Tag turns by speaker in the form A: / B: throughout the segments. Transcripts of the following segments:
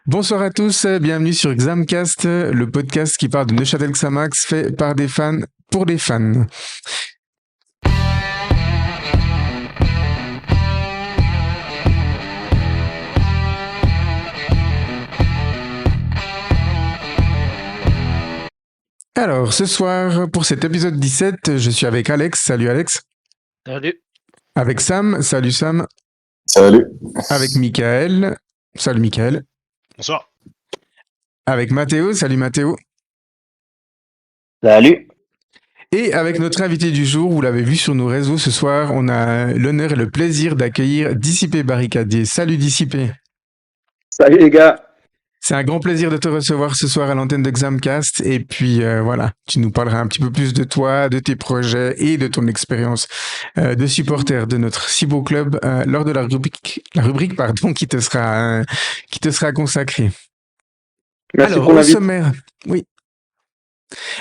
A: Bonsoir à tous, bienvenue sur Xamcast, le podcast qui parle de Neuchâtel Xamax fait par des fans pour des fans. Alors, ce soir, pour cet épisode 17, je suis avec Alex. Salut Alex.
B: Salut.
A: Avec Sam. Salut Sam.
C: Salut.
A: Avec Michael. Salut Michael.
D: Bonsoir.
A: Avec Mathéo. Salut Mathéo.
B: Salut.
A: Et avec notre invité du jour, vous l'avez vu sur nos réseaux ce soir, on a l'honneur et le plaisir d'accueillir Dissipé Barricadier. Salut Dissipé.
C: Salut les gars.
A: C'est un grand plaisir de te recevoir ce soir à l'antenne de Xamcast. Et puis voilà, tu nous parleras un petit peu plus de toi, de tes projets et de ton expérience de supporter de notre si beau club lors de la rubrique qui te sera consacrée.
C: Merci
A: Alors,
C: pour
A: au
C: l'invite.
A: sommaire, oui.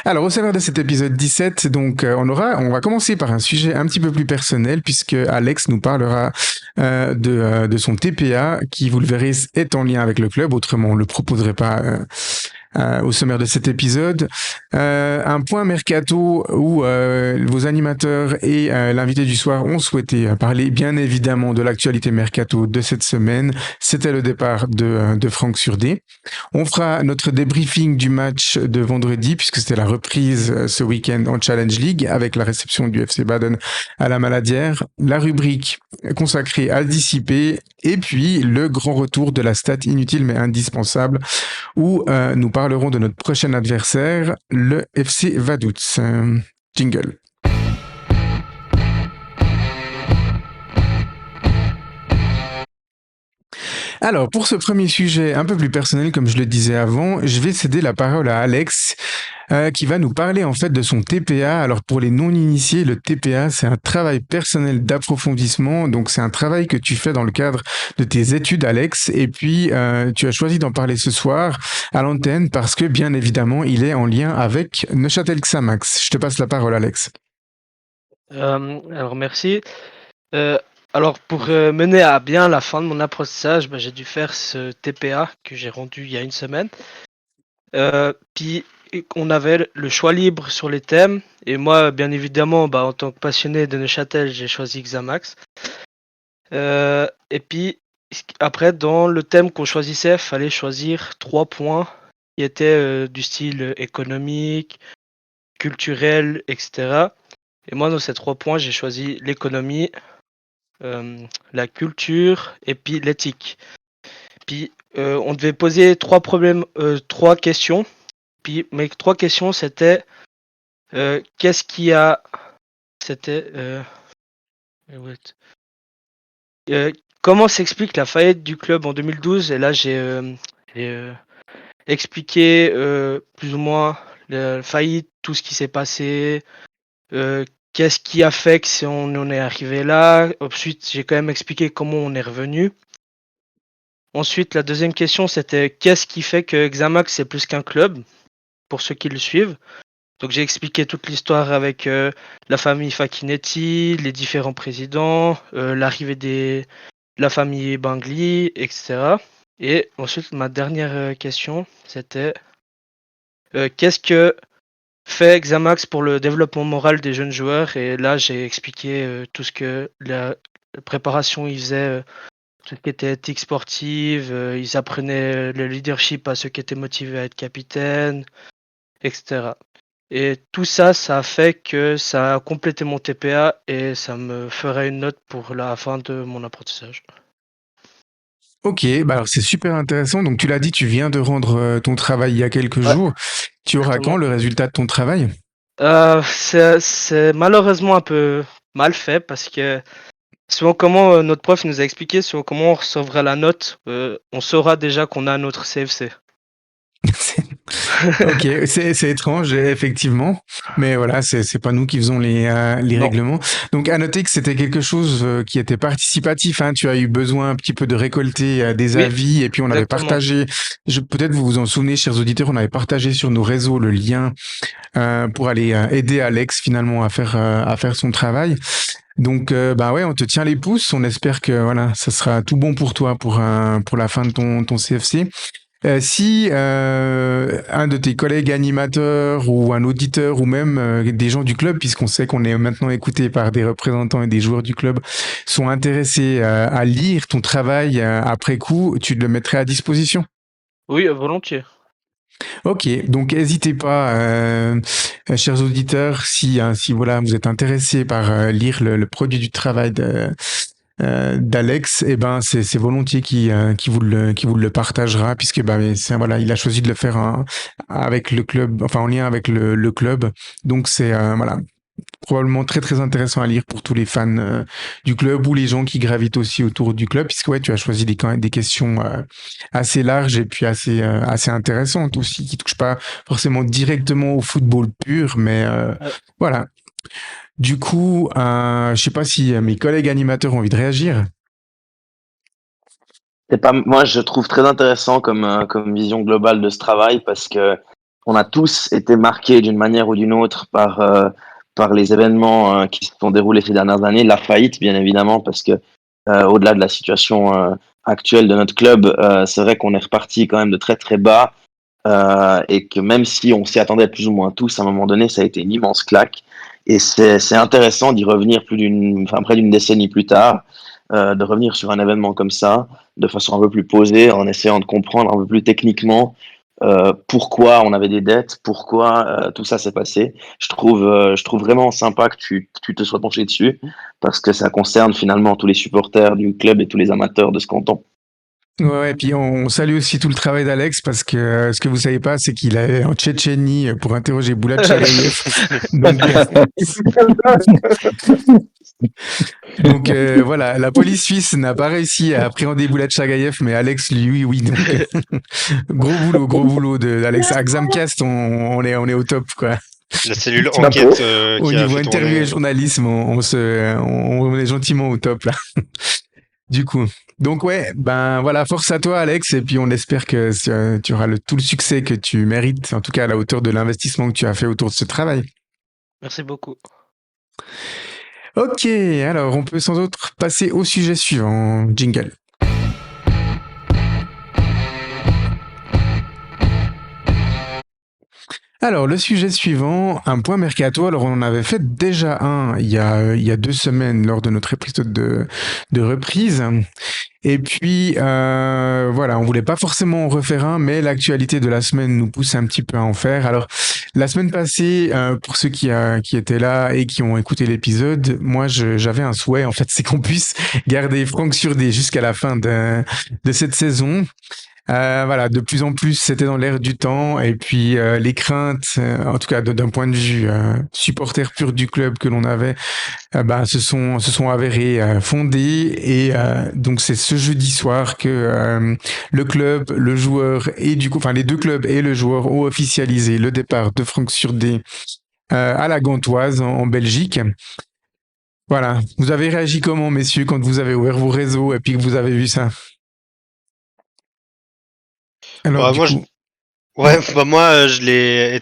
A: Alors, au sommaire de cet épisode 17, donc, on va commencer par un sujet un petit peu plus personnel, puisque Alex nous parlera de son TPA, qui, vous le verrez, est en lien avec le club. Autrement, on le proposerait pas au sommaire de cet épisode. Un point mercato où vos animateurs et l'invité du soir ont souhaité parler bien évidemment de l'actualité mercato de cette semaine. C'était le départ de Franck Surdé. On fera notre débriefing du match de vendredi, puisque c'était la reprise ce week-end en Challenge League avec la réception du FC Baden à la Maladière, la rubrique consacrée à Dissipé, et puis le grand retour de la stat inutile mais indispensable, où nous parlerons de notre prochain adversaire, le FC Vaduz. Jingle. Alors, pour ce premier sujet un peu plus personnel, comme je le disais avant, je vais céder la parole à Alex, qui va nous parler en fait de son TPA. Alors, pour les non-initiés, le TPA, c'est un travail personnel d'approfondissement. Donc, c'est un travail que tu fais dans le cadre de tes études, Alex. Et puis, tu as choisi d'en parler ce soir à l'antenne parce que, bien évidemment, il est en lien avec Neuchâtel Xamax. Je te passe la parole, Alex.
B: Alors merci. Alors pour mener à bien la fin de mon apprentissage, j'ai dû faire ce TPA que j'ai rendu il y a une semaine. Puis on avait le choix libre sur les thèmes. Et moi, bien évidemment, en tant que passionné de Neuchâtel, j'ai choisi Xamax. Et puis après, dans le thème qu'on choisissait, il fallait choisir 3 points qui étaient du style économique, culturel, etc. Et moi, dans ces 3 points, j'ai choisi l'économie, la culture et puis l'éthique. Puis on devait poser 3 questions. Puis mes 3 questions, c'était qu'est-ce qui a... C'était... comment s'explique la faillite du club en 2012? Et là, j'ai expliqué plus ou moins la faillite, tout ce qui s'est passé, qu'est-ce qui a fait que si on en est arrivé là. Ensuite, j'ai quand même expliqué comment on est revenu. Ensuite, la deuxième question, c'était qu'est-ce qui fait que Xamax c'est plus qu'un club, pour ceux qui le suivent. Donc j'ai expliqué toute l'histoire avec la famille Facchinetti, les différents présidents, l'arrivée de la famille Bangli, etc. Et ensuite, ma dernière question, c'était qu'est-ce que fait Xamax pour le développement moral des jeunes joueurs. Et là, j'ai expliqué tout ce que la préparation ils faisaient, tout ce qui était éthique sportive, ils apprenaient le leadership à ceux qui étaient motivés à être capitaine, etc. Et tout ça, ça a fait que ça a complété mon TPA et ça me ferait une note pour la fin de mon apprentissage.
A: Ok, alors c'est super intéressant. Donc tu l'as dit, tu viens de rendre ton travail il y a quelques jours. Tu auras
B: exactement.
A: quand le résultat de ton travail?
B: C'est malheureusement un peu mal fait parce que selon comment notre prof nous a expliqué, selon comment on recevra la note, on saura déjà qu'on a notre CFC.
A: Ok, c'est étrange, effectivement. Mais voilà, c'est pas nous qui faisons les
B: Non.
A: règlements. Donc, à noter que c'était quelque chose qui était participatif, hein. Tu as eu besoin un petit peu de récolter des
B: Oui,
A: avis et puis on avait
B: exactement.
A: partagé, peut-être vous vous en souvenez, chers auditeurs, on avait partagé sur nos réseaux le lien pour aller aider Alex finalement à faire son travail. Donc, bah ouais, on te tient les pouces. On espère que voilà, ça sera tout bon pour toi pour la fin de ton CFC. Si un de tes collègues animateurs ou un auditeur ou même des gens du club, puisqu'on sait qu'on est maintenant écouté par des représentants et des joueurs du club, sont intéressés à lire ton travail après coup, tu le mettrais à disposition?
B: Oui, volontiers.
A: Ok, donc n'hésitez pas, chers auditeurs, si voilà vous êtes intéressés par lire le produit du travail d'Alex, eh ben c'est volontiers qui vous le partagera puisque ben voilà il a choisi de le faire avec le club, enfin en lien avec le club, donc c'est voilà probablement très très intéressant à lire pour tous les fans du club ou les gens qui gravitent aussi autour du club, puisque ouais, tu as choisi quand même des questions assez larges et puis assez intéressantes aussi, qui touchent pas forcément directement au football pur, mais
B: Euh,
A: voilà. Du coup, je sais pas si mes collègues animateurs ont envie de réagir.
D: C'est pas, moi, je trouve très intéressant comme vision globale de ce travail parce que on a tous été marqués d'une manière ou d'une autre par les événements qui se sont déroulés ces dernières années, la faillite, bien évidemment, parce que au-delà de la situation actuelle de notre club, c'est vrai qu'on est reparti quand même de très très bas et que même si on s'y attendait plus ou moins tous, à un moment donné, ça a été une immense claque. Et c'est intéressant d'y revenir près d'une décennie plus tard, de revenir sur un événement comme ça, de façon un peu plus posée, en essayant de comprendre un peu plus techniquement pourquoi on avait des dettes, pourquoi tout ça s'est passé. Je trouve vraiment sympa que tu te sois penché dessus, parce que ça concerne finalement tous les supporters du club et tous les amateurs de ce canton.
A: Ouais, et puis on salue aussi tout le travail d'Alex parce que ce que vous savez pas, c'est qu'il est en Tchétchénie pour interroger Boulat Chagaïev. Donc, donc voilà, la police suisse n'a pas réussi à appréhender Boulat Chagaïev, mais Alex, lui, oui. Donc gros boulot d'Alex. À Xamcast, on est au top, quoi.
E: La cellule
C: Chapeau.
E: enquête
A: Au
E: qui a
A: niveau
E: fait
A: interview et
E: tourner.
A: journalisme, on est gentiment au top, là. Du coup. Donc ouais, ben voilà, force à toi Alex, et puis on espère que tu auras tout le succès que tu mérites, en tout cas à la hauteur de l'investissement que tu as fait autour de ce travail.
B: Merci beaucoup.
A: Ok, alors on peut sans autre passer au sujet suivant, jingle. Alors, le sujet suivant, un point mercato. Alors, on en avait fait déjà un il y a 2 semaines lors de notre épisode de reprise. Et puis, voilà, on voulait pas forcément en refaire un, mais l'actualité de la semaine nous pousse un petit peu à en faire. Alors, la semaine passée, pour ceux qui étaient là et qui ont écouté l'épisode, moi, j'avais un souhait, en fait, c'est qu'on puisse garder Franck Surdé jusqu'à la fin de cette saison. Voilà, de plus en plus, c'était dans l'air du temps. Et puis, les craintes, en tout cas d'un point de vue supporter pur du club que l'on avait, bah, se sont avérées fondées. Et donc, c'est ce jeudi soir que le club, le joueur et du coup, enfin, les deux clubs et le joueur ont officialisé le départ de Franck Surdé à la Gantoise en Belgique. Voilà. Vous avez réagi comment, messieurs, quand vous avez ouvert vos réseaux et puis que vous avez vu ça? Alors,
E: Bah,
A: du
E: moi,
A: coup.
E: ouais, bah, moi, je l'ai,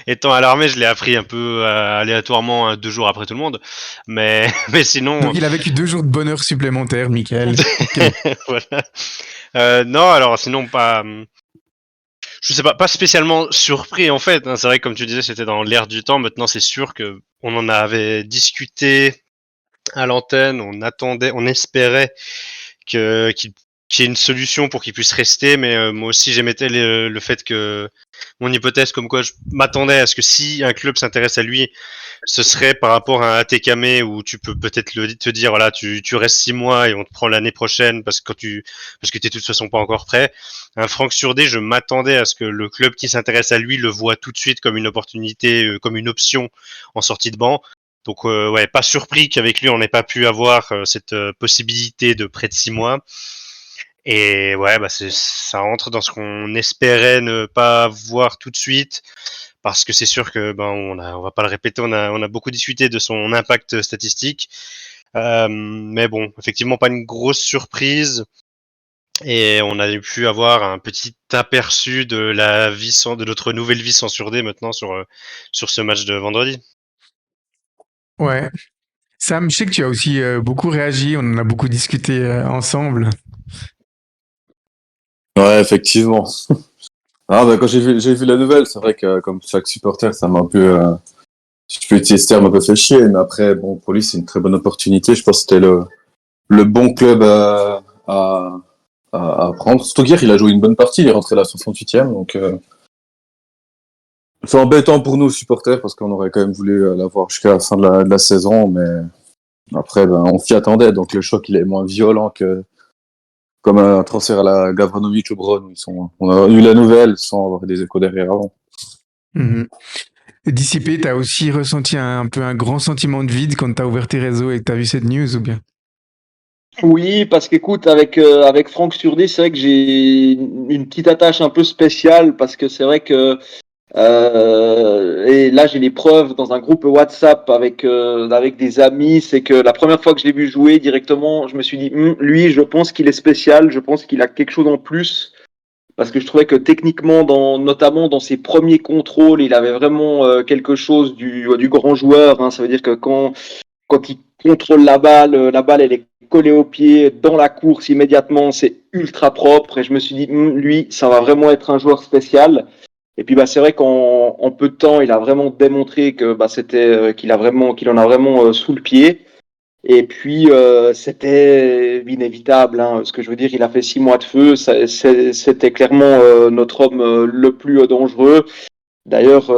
E: étant à l'armée, je l'ai appris un peu aléatoirement 2 jours après tout le monde. Mais, mais sinon,
A: Donc il a vécu 2 jours de bonheur supplémentaire, Michael. Ok.
E: voilà. Non, alors sinon, pas. Je sais pas, pas spécialement surpris en fait. Hein. C'est vrai que comme tu disais, c'était dans l'air du temps. Maintenant, c'est sûr que on en avait discuté à l'antenne. On attendait, on espérait que qu'il y ait une solution pour qu'il puisse rester. Mais moi aussi, j'émettais le fait que mon hypothèse comme quoi je m'attendais à ce que si un club s'intéresse à lui, ce serait par rapport à un Tekame où tu peux peut-être te dire voilà tu restes 6 mois et on te prend l'année prochaine parce que t'es de toute façon pas encore prêt. Un Franck Surdé, je m'attendais à ce que le club qui s'intéresse à lui le voit tout de suite comme une opportunité, comme une option en sortie de banc. Donc ouais, pas surpris qu'avec lui on n'ait pas pu avoir cette possibilité de près de 6 mois. Et ouais, bah ça entre dans ce qu'on espérait ne pas voir tout de suite, parce que c'est sûr que ben on va pas le répéter, on a beaucoup discuté de son impact statistique, mais bon, effectivement pas une grosse surprise, et on a pu avoir un petit aperçu de de notre nouvelle vie sans surdé maintenant sur ce match de vendredi.
A: Ouais. Sam, je sais que tu as aussi beaucoup réagi, on en a beaucoup discuté ensemble.
F: Ouais, effectivement. Ah, bah, quand j'ai vu la nouvelle, c'est vrai que comme chaque supporter, ça m'a un peu, si je peux utiliser ce terme, un peu fait chier. Mais après, bon, pour lui, c'est une très bonne opportunité. Je pense que c'était le bon club à, à prendre. Stogir, il a joué une bonne partie. Il est rentré à la 68e. Donc, c'est embêtant pour nous, supporters, parce qu'on aurait quand même voulu l'avoir jusqu'à la fin de la saison. Mais après, ben, on s'y attendait. Donc, le choc, il est moins violent que comme un transfert à la Gavranovic au Bron. On a eu la nouvelle sans avoir des échos derrière avant.
A: Mhm. Dissipé, t'as aussi ressenti un peu un grand sentiment de vide quand t'as ouvert tes réseaux et que t'as vu cette news ou bien?
C: Oui, parce qu'écoute, avec Franck Surdé, c'est vrai que j'ai une petite attache un peu spéciale parce que c'est vrai que et là j'ai les preuves dans un groupe WhatsApp avec des amis, c'est que la première fois que je l'ai vu jouer directement, je me suis dit lui, je pense qu'il est spécial, je pense qu'il a quelque chose en plus parce que je trouvais que techniquement, notamment dans ses premiers contrôles, il avait vraiment quelque chose du grand joueur. Hein. Ça veut dire que quand il contrôle la balle elle est collée au pied dans la course immédiatement, c'est ultra propre. Et je me suis dit, lui, ça va vraiment être un joueur spécial. Et puis bah c'est vrai qu'en peu de temps, il a vraiment démontré que bah c'était qu'il en a vraiment sous le pied. Et puis c'était inévitable. Hein. Ce que je veux dire, il a fait 6 mois de feu. C'était clairement notre homme le plus dangereux. D'ailleurs,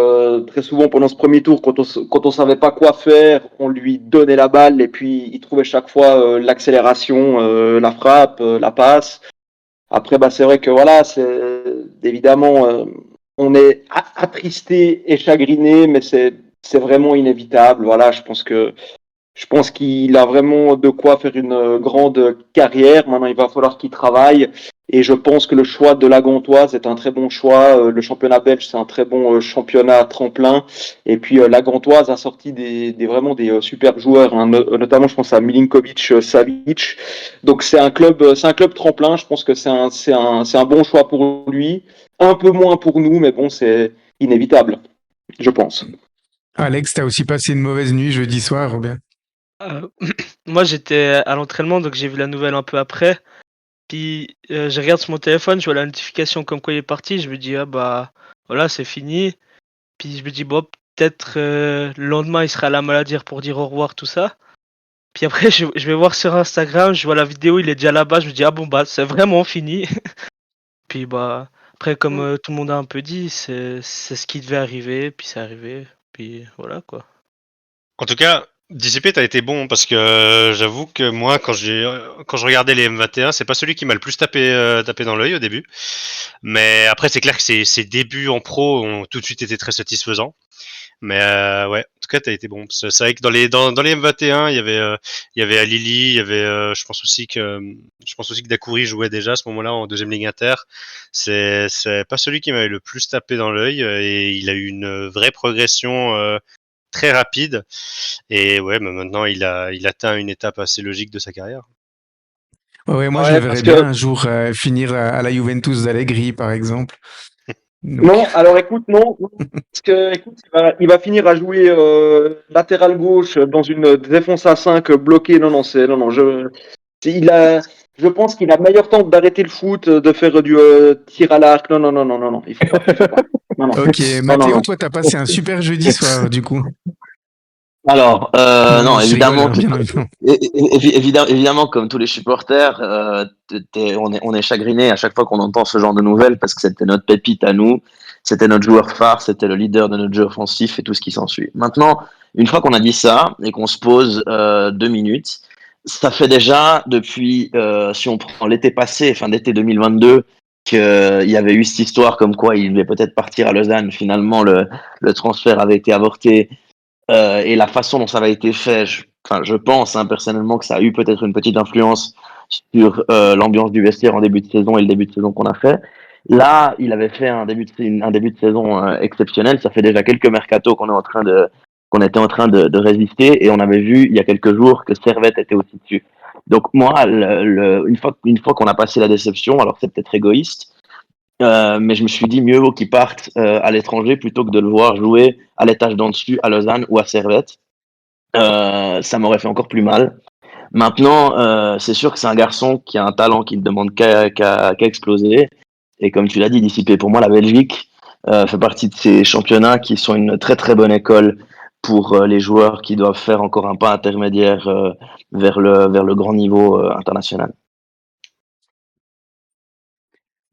C: très souvent pendant ce premier tour, quand on savait pas quoi faire, on lui donnait la balle et puis il trouvait chaque fois l'accélération, la frappe, la passe. Après, bah c'est vrai que voilà, c'est évidemment on est attristé et chagriné, mais c'est vraiment inévitable. Voilà, je pense qu'il a vraiment de quoi faire une grande carrière. Maintenant, il va falloir qu'il travaille. Et je pense que le choix de la Gantoise est un très bon choix. Le championnat belge, c'est un très bon championnat tremplin. Et puis la Gantoise a sorti vraiment des super joueurs, hein. Notamment, je pense à Milinkovic, Savic. Donc c'est un club tremplin. Je pense que c'est un bon choix pour lui. Un peu moins pour nous, mais bon, c'est inévitable, je pense.
A: Alex, t'as aussi passé une mauvaise nuit jeudi soir ou bien?
B: Moi, j'étais à l'entraînement, donc j'ai vu la nouvelle un peu après. Puis je regarde sur mon téléphone, je vois la notification comme quoi il est parti. Je me dis, ah bah voilà, c'est fini. Puis je me dis, bon, peut-être le lendemain il sera là à dire pour dire au revoir, tout ça. Puis après, je vais voir sur Instagram, je vois la vidéo, il est déjà là-bas. Je me dis, ah bon, bah c'est vraiment fini. Puis bah, après, comme tout le monde a un peu dit, c'est ce qui devait arriver. Puis c'est arrivé. Puis voilà quoi.
E: En tout cas, DCP, t'as été bon parce que j'avoue que moi, quand je regardais les M21, c'est pas celui qui m'a le plus tapé dans l'œil au début. Mais après, c'est clair que ses débuts en pro ont tout de suite été très satisfaisants. Mais ouais, en tout cas, t'as été bon. C'est vrai que dans les M21, il y avait Alili, il y avait, je pense aussi que Dakouri jouait déjà à ce moment-là en deuxième ligue inter. C'est pas celui qui m'avait le plus tapé dans l'œil et il a eu une vraie progression très rapide. Et ouais, mais maintenant il atteint une étape assez logique de sa carrière.
A: Ouais, moi je le
C: Ouais,
A: verrais
C: parce
A: bien
C: que
A: un jour finir à la Juventus d'Allegri par exemple. Donc,
C: non, alors écoute, non, parce que écoute, il va finir à jouer latéral gauche dans une défense à 5 bloquée. Non, non, non, non, je pense qu'il a meilleur temps d'arrêter le foot, de faire du tir à l'arc. Non, non, non, non, non, non, il faut pas, il faut pas. Non, non,
A: ok,
C: non, non,
A: Mathéo,
C: non.
A: toi t'as passé un super jeudi soir du coup.
D: Alors,
A: Non, non,
D: non,
A: je rigole,
D: évidemment,
A: hein, bien évidemment.
D: évidemment, comme tous les supporters, on est chagriné à chaque fois qu'on entend ce genre de nouvelles parce que c'était notre pépite à nous, c'était notre joueur phare, c'était le leader de notre jeu offensif et tout ce qui s'ensuit. Maintenant, une fois qu'on a dit ça et qu'on se pose 2 minutes, ça fait déjà depuis, si on prend l'été passé, fin d'été 2022, qu'il y avait eu cette histoire comme quoi il devait peut-être partir à Lausanne. Finalement, le transfert avait été avorté. Et la façon dont ça avait été fait, je pense personnellement que ça a eu peut-être une petite influence sur l'ambiance du vestiaire en début de saison et le début de saison qu'on a fait. Là, il avait fait un début de saison exceptionnel. Ça fait déjà quelques mercatos qu'on était en train de résister et on avait vu il y a quelques jours que Servette était aussi dessus. Donc moi, une fois qu'on a passé la déception, alors c'est peut-être égoïste, mais je me suis dit mieux vaut qu'il parte à l'étranger plutôt que de le voir jouer à l'étage d'en dessus à Lausanne ou à Servette. Ça m'aurait fait encore plus mal. Maintenant, c'est sûr que c'est un garçon qui a un talent qui ne demande qu'à exploser. Et comme tu l'as dit, Dissipé, pour moi, la Belgique fait partie de ces championnats qui sont une très très bonne école pour les joueurs qui doivent faire encore un pas intermédiaire vers le grand niveau international.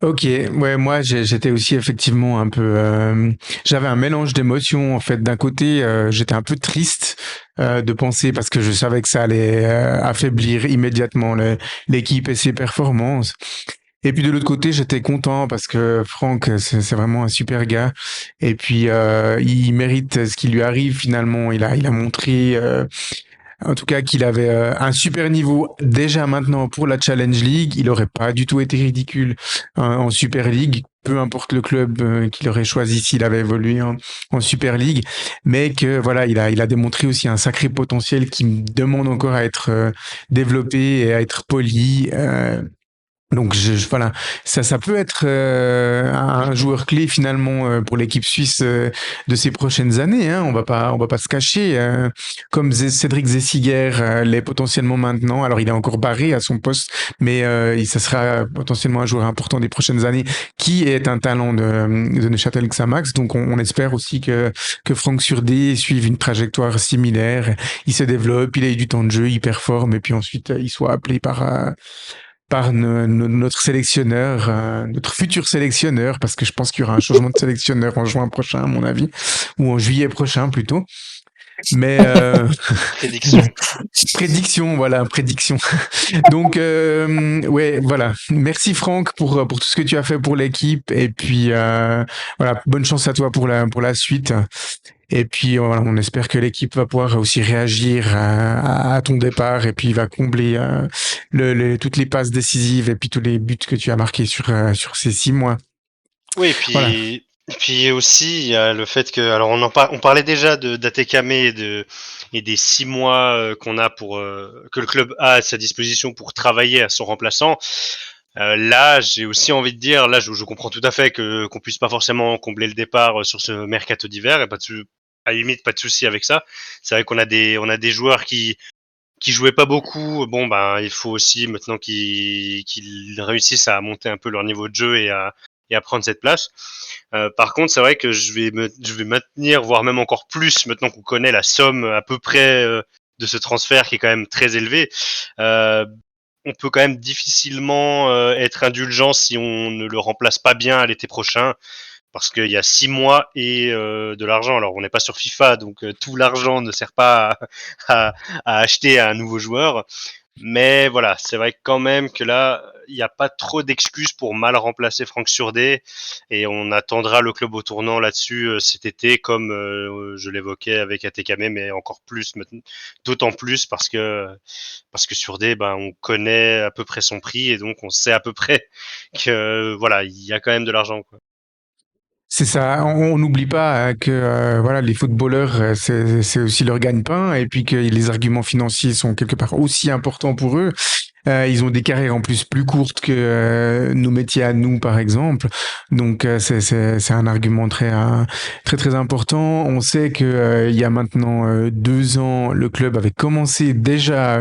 A: Ok, ouais, moi j'étais aussi effectivement un peu, j'avais un mélange d'émotions en fait. D'un côté, j'étais un peu triste de penser parce que je savais que ça allait affaiblir immédiatement l'équipe et ses performances. Et puis de l'autre côté, j'étais content parce que Franck, c'est vraiment un super gars. Et puis il mérite ce qui lui arrive finalement. Il a montré. En tout cas, qu'il avait un super niveau déjà maintenant pour la Challenge League. Il aurait pas du tout été ridicule en Super League, peu importe le club qu'il aurait choisi s'il avait évolué en Super League. Mais que voilà, il a démontré aussi un sacré potentiel qui demande encore à être développé et à être poli. Donc voilà, ça peut être un joueur clé finalement pour l'équipe suisse de ces prochaines années. Hein. On va pas se cacher. Comme Cédric Zessiger l'est potentiellement maintenant. Alors il est encore barré à son poste, mais ça sera potentiellement un joueur important des prochaines années, qui est un talent de Neuchâtel Xamax. Donc on espère aussi que Franck Surdé suive une trajectoire similaire. Il se développe, il a eu du temps de jeu, il performe, et puis ensuite il soit appelé par notre sélectionneur, notre futur sélectionneur, parce que je pense qu'il y aura un changement de sélectionneur en juin prochain, à mon avis, ou en juillet prochain plutôt. Mais
E: Prédiction.
A: prédiction, voilà, prédiction. Donc ouais, voilà. Merci Franck pour tout ce que tu as fait pour l'équipe, et puis voilà, bonne chance à toi pour la suite. Et puis voilà, on espère que l'équipe va pouvoir aussi réagir à ton départ, et puis va combler toutes les passes décisives et puis tous les buts que tu as marqués sur ces 6 mois.
E: Oui,
A: Voilà.
E: et puis aussi, il y a le fait que, alors on parlait déjà d'Atekame et des 6 mois qu'on a que le club a à sa disposition pour travailler à son remplaçant. Là, j'ai aussi envie de dire, là, je comprends tout à fait qu'on puisse pas forcément combler le départ sur ce mercato d'hiver, et à la limite, pas de souci avec ça. C'est vrai qu'on a des joueurs qui jouaient pas beaucoup. Bon, ben, il faut aussi maintenant qu'ils réussissent à monter un peu leur niveau de jeu et à prendre cette place. Par contre, c'est vrai que je vais maintenir, voire même encore plus, maintenant qu'on connaît la somme à peu près de ce transfert qui est quand même très élevé. On peut quand même difficilement être indulgent si on ne le remplace pas bien à l'été prochain, parce qu'il y a 6 mois et de l'argent. Alors, on n'est pas sur FIFA, donc tout l'argent ne sert pas à acheter un nouveau joueur. Mais voilà, c'est vrai quand même que là, il n'y a pas trop d'excuses pour mal remplacer Franck Surdé, et on attendra le club au tournant là-dessus cet été, comme je l'évoquais avec Atekame, mais encore plus, d'autant plus parce que Surdé, ben, on connaît à peu près son prix, et donc on sait à peu près que voilà, il y a quand même de l'argent, quoi.
A: C'est ça. On n'oublie pas que voilà, les footballeurs, c'est aussi leur gagne-pain, et puis que les arguments financiers sont quelque part aussi importants pour eux. Ils ont des carrières en plus courtes que nos métiers à nous, par exemple. Donc c'est un argument très très important. On sait que il y a maintenant 2 ans, le club avait commencé déjà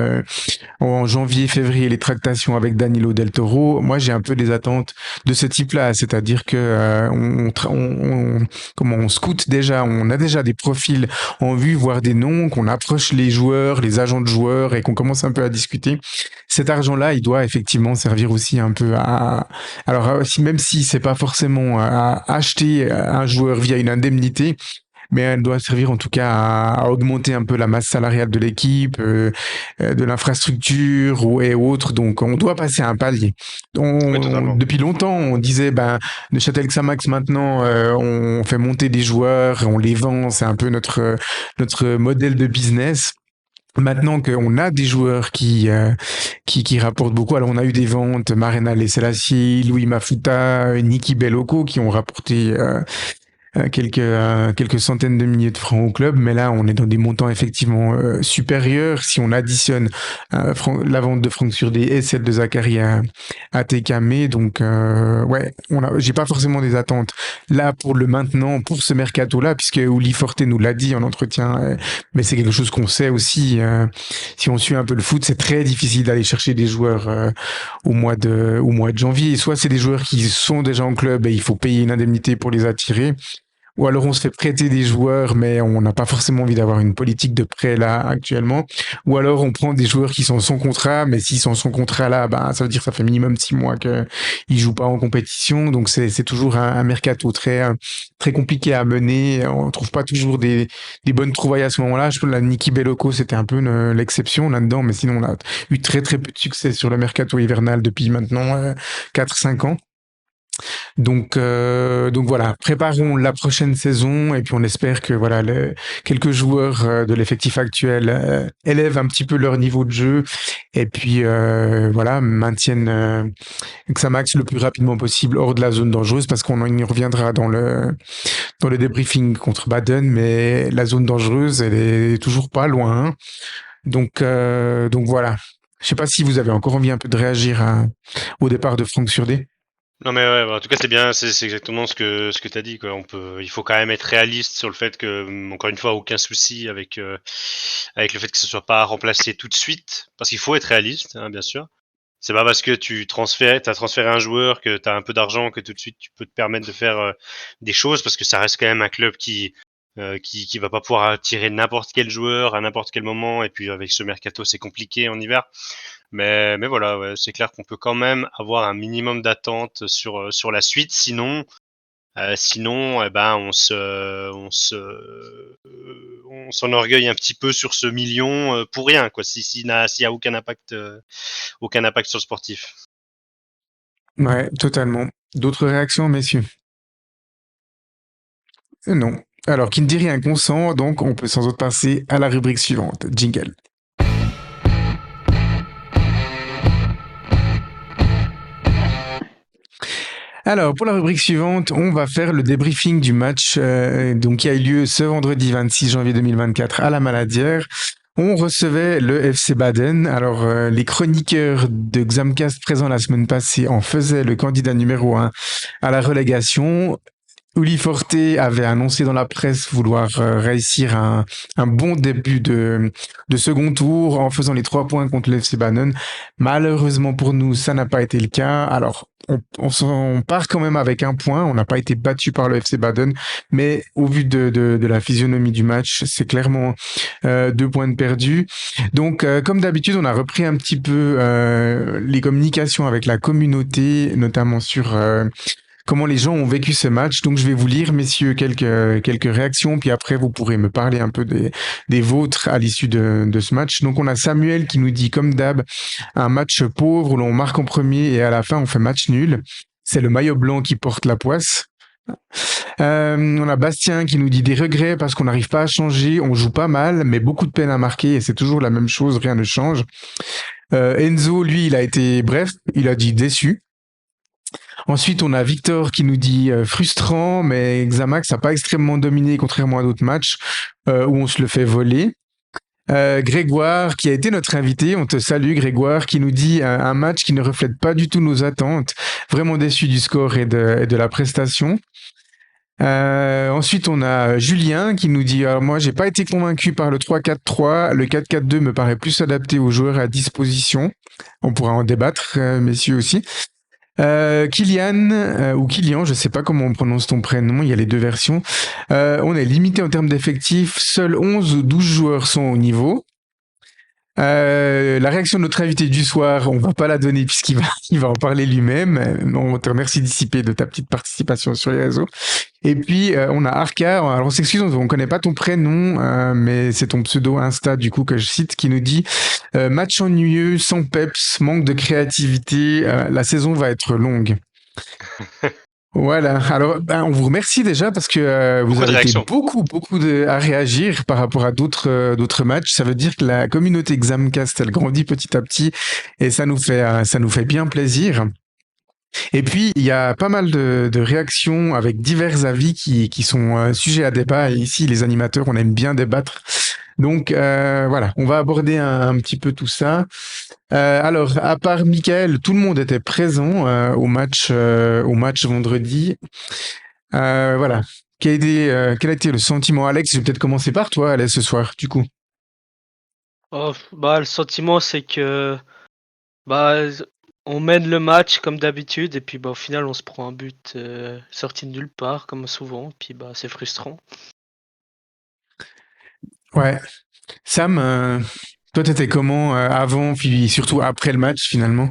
A: en janvier-février les tractations avec Danilo Del Toro. Moi, j'ai un peu des attentes de ce type-là, c'est-à-dire que comment on scoute déjà, on a déjà des profils en vue, voire des noms, qu'on approche les joueurs, les agents de joueurs, et qu'on commence un peu à discuter. Cet argent-là, il doit effectivement servir aussi un peu alors même si c'est pas forcément à acheter un joueur via une indemnité, mais elle doit servir en tout cas à augmenter un peu la masse salariale de l'équipe, de l'infrastructure et autres. Donc on doit passer un palier.
E: Oui, totalement.
A: Depuis longtemps, on disait, ben, Neuchâtel Xamax maintenant, on fait monter des joueurs, on les vend, c'est un peu notre modèle de business. Maintenant qu'on a des joueurs qui rapportent beaucoup, alors on a eu des ventes, Marena Selassie, Louis Mafuta, Niki Belloko, qui ont rapporté quelques centaines de milliers de francs au club, mais là on est dans des montants effectivement supérieurs si on additionne la vente de Franck Surdé et celle de Zachary à TKM. Donc ouais, j'ai pas forcément des attentes là pour le maintenant, pour ce mercato là, puisque Uli Forte nous l'a dit en entretien, mais c'est quelque chose qu'on sait aussi. Si on suit un peu le foot, c'est très difficile d'aller chercher des joueurs au mois de janvier. Soit c'est des joueurs qui sont déjà en club et il faut payer une indemnité pour les attirer, ou alors on se fait prêter des joueurs, mais on n'a pas forcément envie d'avoir une politique de prêt là actuellement. Ou alors on prend des joueurs qui sont sans contrat, mais s'ils sont sans contrat là, ben ça veut dire que ça fait minimum 6 mois qu'ils jouent pas en compétition. Donc c'est toujours un mercato très compliqué à mener. On trouve pas toujours des bonnes trouvailles à ce moment-là. Je pense que la Niki Bellocco c'était un peu l'exception là-dedans, mais sinon on a eu très très peu de succès sur le mercato hivernal depuis maintenant 4-5 ans. Donc voilà, préparons la prochaine saison et puis on espère que voilà quelques joueurs de l'effectif actuel élèvent un petit peu leur niveau de jeu et puis voilà maintiennent Xamax le plus rapidement possible hors de la zone dangereuse, parce qu'on y reviendra dans le débriefing contre Baden, mais la zone dangereuse elle est toujours pas loin. Hein. Donc voilà. Je sais pas si vous avez encore envie un peu de réagir au départ de Franck Surdé.
E: Non mais ouais, en tout cas c'est bien, c'est exactement ce que t'as dit quoi. Il faut quand même être réaliste sur le fait que, encore une fois, aucun souci avec le fait que ce soit pas remplacé tout de suite, parce qu'il faut être réaliste, hein, bien sûr. C'est pas parce que t'as transféré un joueur, que t'as un peu d'argent, que tout de suite tu peux te permettre de faire des choses, parce que ça reste quand même un club qui va pas pouvoir attirer n'importe quel joueur à n'importe quel moment, et puis avec ce mercato c'est compliqué en hiver. Mais voilà, ouais, c'est clair qu'on peut quand même avoir un minimum d'attente sur la suite. Sinon, eh ben, on s'enorgueille un petit peu sur ce million pour rien, quoi. S'il y a aucun impact sur le sportif.
A: Ouais, totalement. D'autres réactions, messieurs? Non. Alors, qui ne dit rien consent, donc on peut sans doute passer à la rubrique suivante. Jingle. Alors, pour la rubrique suivante, on va faire le débriefing du match qui a eu lieu ce vendredi 26 janvier 2024 à la Maladière. On recevait le FC Baden. Alors, les chroniqueurs de Xamcast présents la semaine passée en faisaient le candidat numéro 1 à la relégation. Uli Forte avait annoncé dans la presse vouloir réussir un bon début de second tour en faisant les 3 points contre le FC Baden. Malheureusement pour nous, ça n'a pas été le cas. Alors, on part quand même avec 1 point. On n'a pas été battu par le FC Baden, mais au vu de la physionomie du match, c'est clairement 2 points de perdus. Donc, comme d'habitude, on a repris un petit peu les communications avec la communauté, notamment sur comment les gens ont vécu ce match. Donc je vais vous lire, messieurs, quelques réactions, puis après vous pourrez me parler un peu des vôtres à l'issue de ce match. Donc on a Samuel qui nous dit, comme d'hab, un match pauvre où l'on marque en premier et à la fin on fait match nul. C'est le maillot blanc qui porte la poisse. On a Bastien qui nous dit des regrets parce qu'on n'arrive pas à changer, on joue pas mal, mais beaucoup de peine à marquer et c'est toujours la même chose, rien ne change. Enzo, lui, il a été bref, il a dit déçu. Ensuite, on a Victor qui nous dit frustrant, mais Xamax n'a pas extrêmement dominé, contrairement à d'autres matchs où on se le fait voler. Grégoire, qui a été notre invité, on te salue Grégoire, qui nous dit un match qui ne reflète pas du tout nos attentes, vraiment déçu du score et de la prestation. Ensuite, on a Julien qui nous dit alors moi, j'ai pas été convaincu par le 3-4-3, le 4-4-2 me paraît plus adapté aux joueurs à disposition. On pourra en débattre, messieurs aussi. Kylian, ou Kylian, je sais pas comment on prononce ton prénom, il y a les 2 versions. On est limité en termes d'effectifs, seuls 11 ou 12 joueurs sont au niveau. La réaction de notre invité du soir, on va pas la donner puisqu'il va en parler lui-même. On te remercie Dissipé de ta petite participation sur les réseaux. Et puis on a Arca, alors on s'excuse, on connaît pas ton prénom, mais c'est ton pseudo Insta du coup que je cite, qui nous dit match ennuyeux, sans peps, manque de créativité, la saison va être longue. Voilà, alors on vous remercie déjà parce que vous avez été beaucoup à réagir par rapport à d'autres matchs. Ça veut dire que la communauté Xamcast elle grandit petit à petit et ça nous fait bien plaisir. Et puis, il y a pas mal de réactions avec divers avis qui sont sujets à débat. Et ici, les animateurs, on aime bien débattre. Donc, voilà, on va aborder un petit peu tout ça. Alors, à part Michael, tout le monde était présent au match vendredi. Voilà. Quel a été le sentiment, Alex? Je vais peut-être commencer par toi, Alex, ce soir, du coup.
B: Oh, bah, le sentiment, c'est que bah, on mène le match comme d'habitude, et puis bah, au final, on se prend un but sorti de nulle part, comme souvent, puis bah, c'est frustrant.
A: Ouais. Sam, toi, t'étais comment avant, puis surtout après le match, finalement?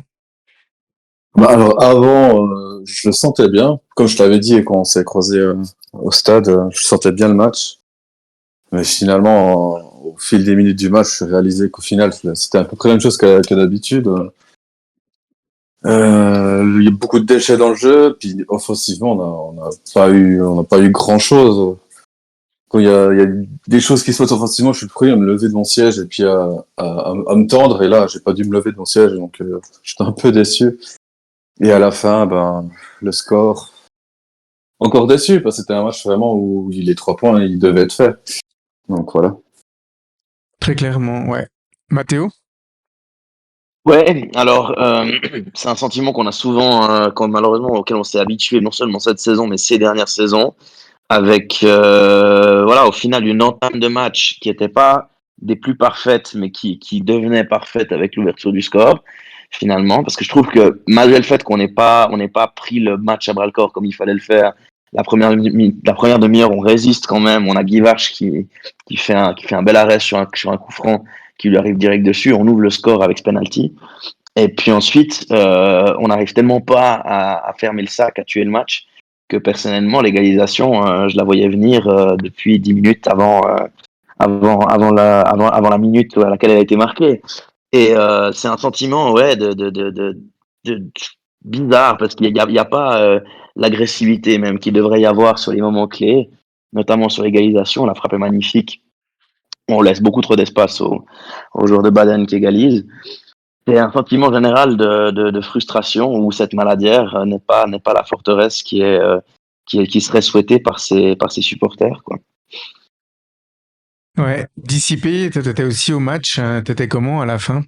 F: Bah alors avant, je le sentais bien. Comme je t'avais dit quand on s'est croisé au stade, je sentais bien le match. Mais finalement, au fil des minutes du match, j'ai réalisé qu'au final, c'était à peu près la même chose que d'habitude. Il y a beaucoup de déchets dans le jeu, puis offensivement, on n'a pas eu grand chose. Quand il y a des choses qui se passent offensivement, je suis le premier à me lever de mon siège et puis à me tendre. Et là, j'ai pas dû me lever de mon siège, donc j'étais un peu déçu. Et à la fin, ben, le score, encore déçu, parce que c'était un match vraiment où les 3 points, ils devaient être faits. Donc voilà.
A: Très clairement, ouais. Mathéo?
D: Ouais, alors c'est un sentiment qu'on a souvent, malheureusement auquel on s'est habitué non seulement cette saison, mais ces dernières saisons, avec voilà, au final une entame de match qui n'était pas des plus parfaites, mais qui devenait parfaite avec l'ouverture du score finalement, parce que je trouve que malgré le fait on n'ait pas pris le match à bras le corps comme il fallait le faire, la première demi-heure on résiste quand même, on a Guivarch qui fait un bel arrêt sur un coup franc qui lui arrive direct dessus, on ouvre le score avec ce penalty. Et puis ensuite, on n'arrive tellement pas à fermer le sac, à tuer le match, que personnellement, l'égalisation, je la voyais venir depuis 10 minutes avant la minute à laquelle elle a été marquée. Et c'est un sentiment ouais, de bizarre, parce qu'il y a pas l'agressivité même qu'il devrait y avoir sur les moments clés, notamment sur l'égalisation. La frappe est magnifique. On laisse beaucoup trop d'espace aux joueurs de Baden qui égalisent. C'est un sentiment général de frustration où cette maladière n'est pas la forteresse qui serait souhaitée par ses supporters, quoi.
A: Ouais. Dissipé, t'étais aussi au match. T'étais comment à la fin?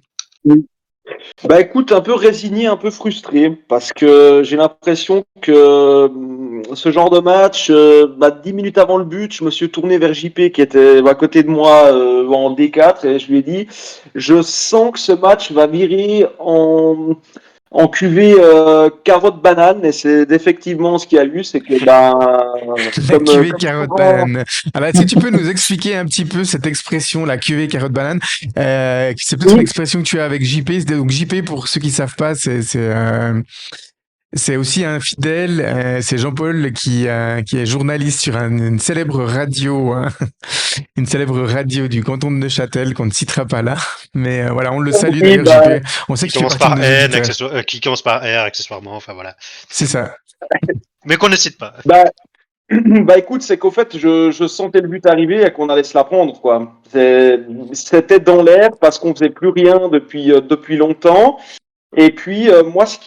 C: Bah écoute, un peu résigné, un peu frustré, parce que j'ai l'impression que ce genre de match, 10 minutes avant le but, je me suis tourné vers JP qui était à côté de moi en D4 et je lui ai dit, je sens que ce match va virer en cuvée carotte banane et c'est effectivement ce qu'il y a eu, c'est que
A: La cuvée
C: comme
A: carotte
C: souvent.
A: banane. Alors, est-ce que tu peux nous expliquer un petit peu cette expression, la cuvée carotte banane? C'est peut-être une
C: Oui,
A: expression que tu as avec JP. Donc, JP, pour ceux qui savent pas, c'est aussi un fidèle. C'est Jean-Paul qui est journaliste sur une célèbre radio, hein, une célèbre radio du canton de Neuchâtel qu'on ne citera pas là. Mais voilà, on le salue
C: oui,
A: d'ailleurs, JP. On sait
E: Qui
A: que tu fais
E: commence
A: partie de
E: par
A: nos
E: N,
A: auditeurs.
E: qui commence par R accessoirement, enfin voilà.
A: C'est ça.
E: Mais qu'on ne cite pas.
C: bah, bah écoute, c'est qu'au fait, je sentais le but arriver et qu'on allait se la prendre, quoi. C'était dans l'air parce qu'on faisait plus rien depuis longtemps. Et puis, moi, ce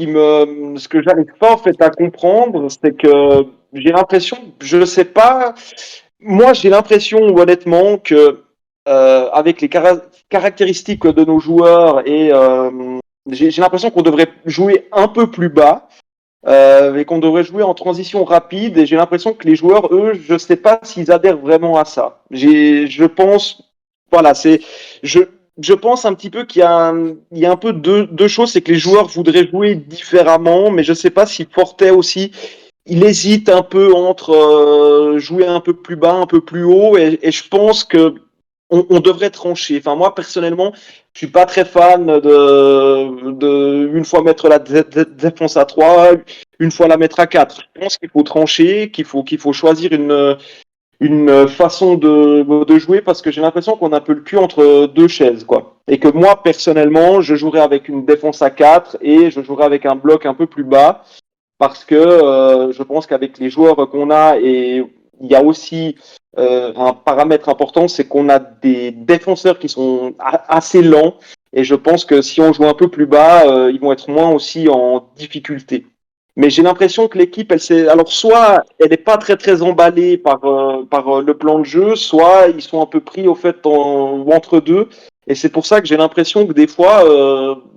C: que j'arrive pas en fait à comprendre, c'est que j'ai l'impression, je sais pas, moi j'ai l'impression honnêtement que avec les caractéristiques de nos joueurs et j'ai l'impression qu'on devrait jouer un peu plus bas et qu'on devrait jouer en transition rapide. Et j'ai l'impression que les joueurs, eux, je sais pas s'ils adhèrent vraiment à ça. Je pense, voilà, je, je pense un petit peu il y a un peu deux choses, c'est que les joueurs voudraient jouer différemment, mais je sais pas si Forte aussi, il hésite un peu entre jouer un peu plus bas, un peu plus haut, et je pense que on devrait trancher. Enfin, moi, personnellement, je suis pas très fan de une fois mettre la défense à 3, une fois la mettre à 4. Je pense qu'il faut trancher, qu'il faut choisir une façon de jouer parce que j'ai l'impression qu'on a un peu le cul entre deux chaises, quoi. Et que moi, personnellement, je jouerais avec une défense à 4 et je jouerais avec un bloc un peu plus bas parce que je pense qu'avec les joueurs qu'on a, et il y a aussi un paramètre important, c'est qu'on a des défenseurs qui sont assez lents, et je pense que si on joue un peu plus bas, ils vont être moins aussi en difficulté. Mais j'ai l'impression que l'équipe, alors soit elle n'est pas très très emballée par le plan de jeu, soit ils sont un peu pris au fait entre deux. Et c'est pour ça que j'ai l'impression que des fois,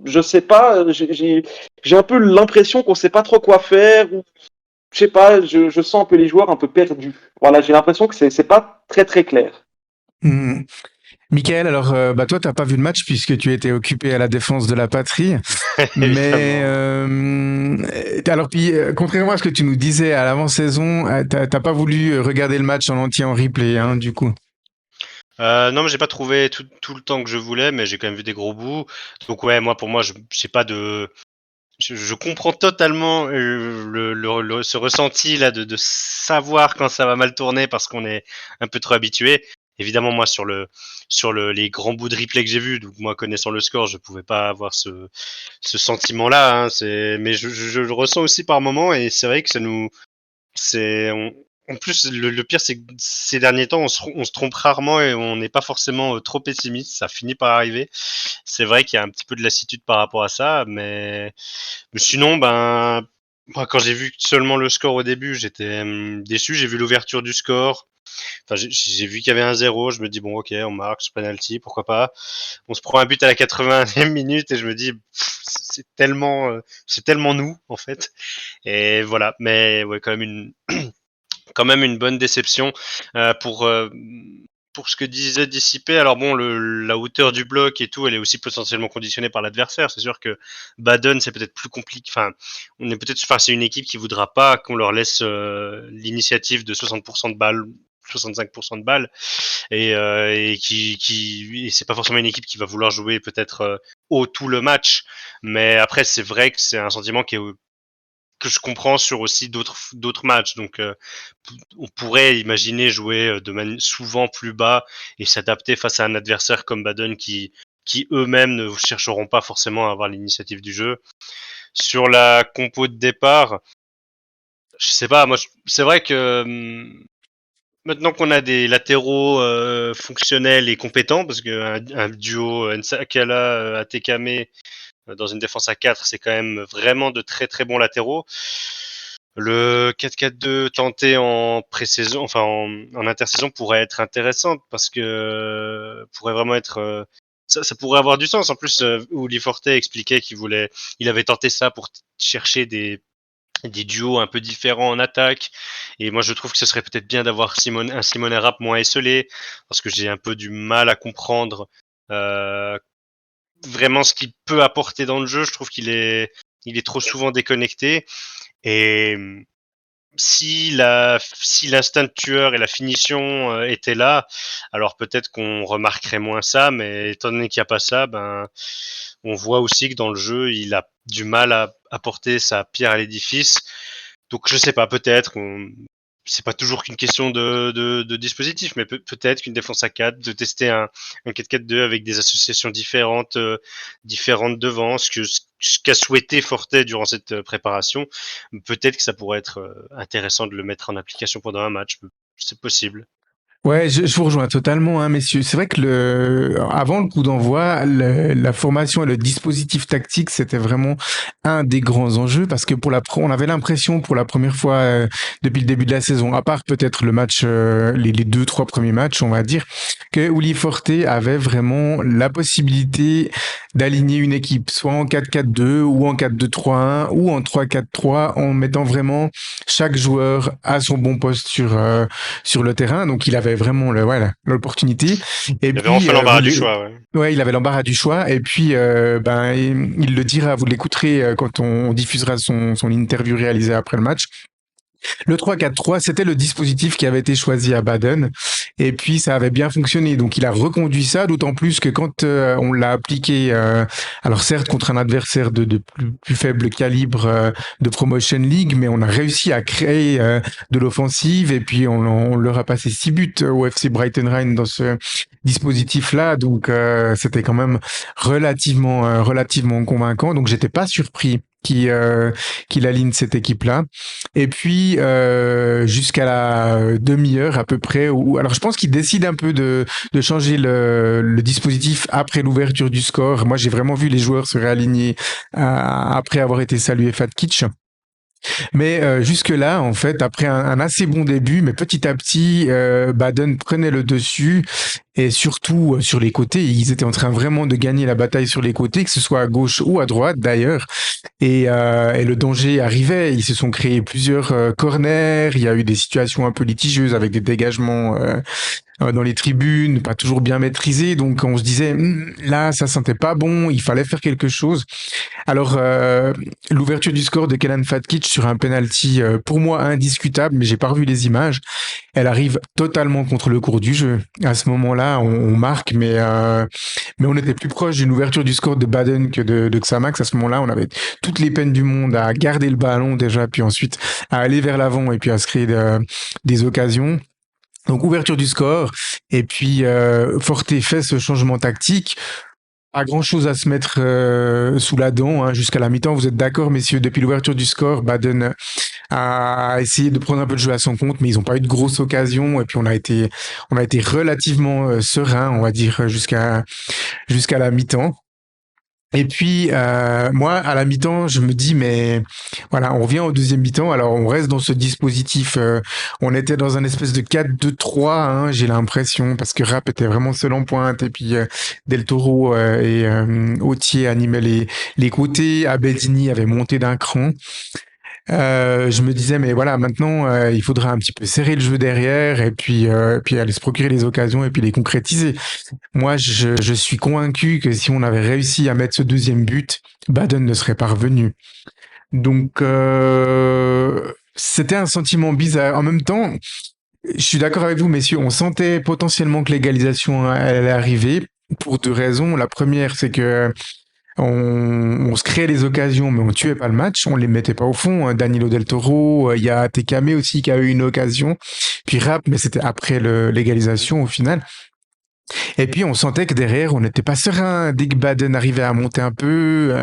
C: je sais pas, j'ai un peu l'impression qu'on sait pas trop quoi faire. Ou, je sais pas, je sens un peu les joueurs un peu perdus. Voilà, j'ai l'impression que c'est pas très très clair.
A: Hmm. Michael, alors bah toi t'as pas vu le match puisque tu étais occupé à la défense de la patrie, mais
E: Évidemment.
A: alors puis contrairement à ce que tu nous disais à l'avant-saison, t'as pas voulu regarder le match en entier en replay, hein, du coup.
E: Non, mais j'ai pas trouvé tout le temps que je voulais, mais j'ai quand même vu des gros bouts. Donc ouais, pour moi, je j'ai pas de. Je comprends totalement ce ressenti là de savoir quand ça va mal tourner parce qu'on est un peu trop habitué. Évidemment, moi les grands bouts de replay que j'ai vus, donc moi connaissant le score, je pouvais pas avoir ce sentiment-là. Hein, mais je le ressens aussi par moments et c'est vrai que ça nous c'est en plus, le pire, c'est que ces derniers temps, on se trompe rarement et on n'est pas forcément trop pessimiste. Ça finit par arriver. C'est vrai qu'il y a un petit peu de lassitude par rapport à ça, mais sinon, ben, moi, quand j'ai vu seulement le score au début, j'étais déçu. J'ai vu l'ouverture du score. Enfin, j'ai vu qu'il y avait un 0. Je me dis, bon, ok, on marque ce penalty, pourquoi pas. On se prend un but à la 80e minute et je me dis, c'est tellement nous, en fait. Et voilà. Mais ouais, quand même une bonne déception pour ce que disait Dissipé. Alors bon, la hauteur du bloc et tout, elle est aussi potentiellement conditionnée par l'adversaire. C'est sûr que Baden, c'est peut-être plus compliqué. Enfin, c'est une équipe qui voudra pas qu'on leur laisse l'initiative de 60% de balles. 65% de balles et c'est pas forcément une équipe qui va vouloir jouer peut-être haut tout le match, mais après c'est vrai que c'est un sentiment que je comprends sur aussi d'autres matchs. Donc, on pourrait imaginer jouer souvent plus bas et s'adapter face à un adversaire comme Baden qui eux-mêmes ne chercheront pas forcément à avoir l'initiative du jeu. Sur la compo de départ, je sais pas, moi, c'est vrai que maintenant qu'on a des latéraux fonctionnels et compétents, parce un duo Nsakala, Atekame dans une défense à 4, c'est quand même vraiment de très très bons latéraux. Le 4-4-2 tenté en pré-saison, enfin en intersaison pourrait être intéressant parce que pourrait vraiment être ça pourrait avoir du sens. En plus, Uli Forte expliquait il avait tenté ça pour chercher des duos un peu différents en attaque. Et moi, je trouve que ce serait peut-être bien d'avoir un Simon Rapp moins esselé parce que j'ai un peu du mal à comprendre euh, vraiment ce qu'il peut apporter dans le jeu. Je trouve il est trop souvent déconnecté. Et si l'instinct de tueur et la finition étaient là, alors peut-être qu'on remarquerait moins ça, mais étant donné qu'il n'y a pas ça, ben on voit aussi que dans le jeu, il a du mal à apporter sa pierre à l'édifice. Donc je sais pas, c'est pas toujours qu'une question de dispositif, mais peut-être qu'une défense à 4, de tester un 4-4-2 avec des associations différentes devant, ce qu'a souhaité Forte durant cette préparation. Peut-être que ça pourrait être intéressant de le mettre en application pendant un match. C'est possible.
A: Ouais, je vous rejoins totalement, hein, messieurs. C'est vrai que avant le coup d'envoi, la formation et le dispositif tactique, c'était vraiment un des grands enjeux parce que on avait l'impression pour la première fois depuis le début de la saison, à part peut-être le match, les deux, trois premiers matchs, on va dire, que Uli Forte avait vraiment la possibilité d'aligner une équipe, soit en 4-4-2 ou en 4-2-3-1 ou en 3-4-3, en mettant vraiment chaque joueur à son bon poste sur le terrain. Donc il avait vraiment l'opportunité. Et
E: Il avait
A: puis
E: enfin l'embarras du choix. Ouais.
A: ouais, il avait l'embarras du choix. Et puis ben il le dira, vous l'écouterez quand on diffusera son interview réalisée après le match. Le 3-4-3, c'était le dispositif qui avait été choisi à Baden. Et puis, ça avait bien fonctionné. Donc, il a reconduit ça, d'autant plus que quand on l'a appliqué, alors certes contre un adversaire de plus faible calibre de Promotion League, mais on a réussi à créer de l'offensive. Et puis, on leur a passé 6 buts au FC Brighton Rhine dans ce dispositif-là. Donc, c'était quand même relativement convaincant. Donc, j'étais pas surpris qu'il aligne cette équipe-là. Et puis jusqu'à la demi-heure à peu près. Alors je pense qu'il décide un peu de changer le dispositif après l'ouverture du score. Moi j'ai vraiment vu les joueurs se réaligner après avoir été salué Fat Kitsch. Mais jusque-là, en fait, après un assez bon début, mais petit à petit, Baden prenait le dessus et surtout sur les côtés, ils étaient en train vraiment de gagner la bataille sur les côtés, que ce soit à gauche ou à droite d'ailleurs. Et le danger arrivait. Ils se sont créés plusieurs corners. Il y a eu des situations un peu litigieuses avec des dégagements dans les tribunes, pas toujours bien maîtrisés. Donc on se disait, là, ça sentait pas bon. Il fallait faire quelque chose. Alors, l'ouverture du score de Kenan Fatkic sur un penalty, pour moi indiscutable, mais j'ai pas revu les images. Elle arrive totalement contre le cours du jeu. À ce moment-là, on marque, mais on était plus proche d'une ouverture du score de Baden que de Xamax. À ce moment-là, on avait toutes les peines du monde à garder le ballon déjà, puis ensuite à aller vers l'avant et puis à se créer des occasions. Donc ouverture du score et puis Forte fait ce changement tactique. Pas grand-chose à se mettre sous la dent hein, jusqu'à la mi-temps. Vous êtes d'accord, messieurs? Depuis l'ouverture du score, Baden a essayé de prendre un peu de jeu à son compte, mais ils n'ont pas eu de grosses occasions. Et puis on a été relativement serein, on va dire, jusqu'à la mi-temps. Et puis, moi, à la mi-temps, je me dis, mais voilà, on revient au deuxième mi-temps. Alors, on reste dans ce dispositif. On était dans un espèce de 4-2-3, hein, j'ai l'impression, parce que Rap était vraiment seul en pointe. Et puis, Del Toro et Autier animaient les côtés. Abedini avait monté d'un cran. Je me disais, mais voilà, maintenant, il faudra un petit peu serrer le jeu derrière et puis aller se procurer les occasions et puis les concrétiser. Moi, je suis convaincu que si on avait réussi à mettre ce deuxième but, Baden ne serait pas revenu. Donc, c'était un sentiment bizarre. En même temps, je suis d'accord avec vous, messieurs, on sentait potentiellement que l'égalisation elle allait arriver pour deux raisons. La première, c'est que on se créait les occasions, mais on tuait pas le match, on les mettait pas au fond. Danilo Del Toro, il y a Tekame aussi qui a eu une occasion, puis Rap, mais c'était après l'égalisation au final. Et puis on sentait que derrière, on n'était pas serein. Dès que Baden arrivait à monter un peu,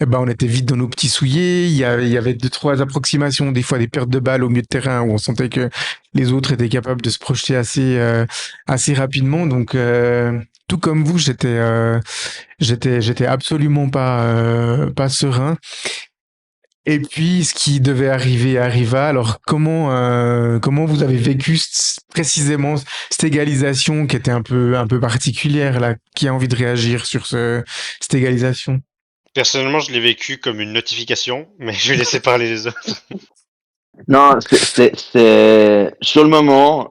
A: eh ben on était vite dans nos petits souliers. Il y avait deux, trois approximations, des fois des pertes de balles au milieu de terrain où on sentait que les autres étaient capables de se projeter assez rapidement. Donc tout comme vous, j'étais absolument pas serein. Et puis, ce qui devait arriver arriva. Alors, comment vous avez vécu précisément cette égalisation qui était un peu particulière là? Qui a envie de réagir sur cette égalisation?
E: Personnellement, je l'ai vécu comme une notification, mais je vais laisser parler les autres.
D: Non, sur le moment,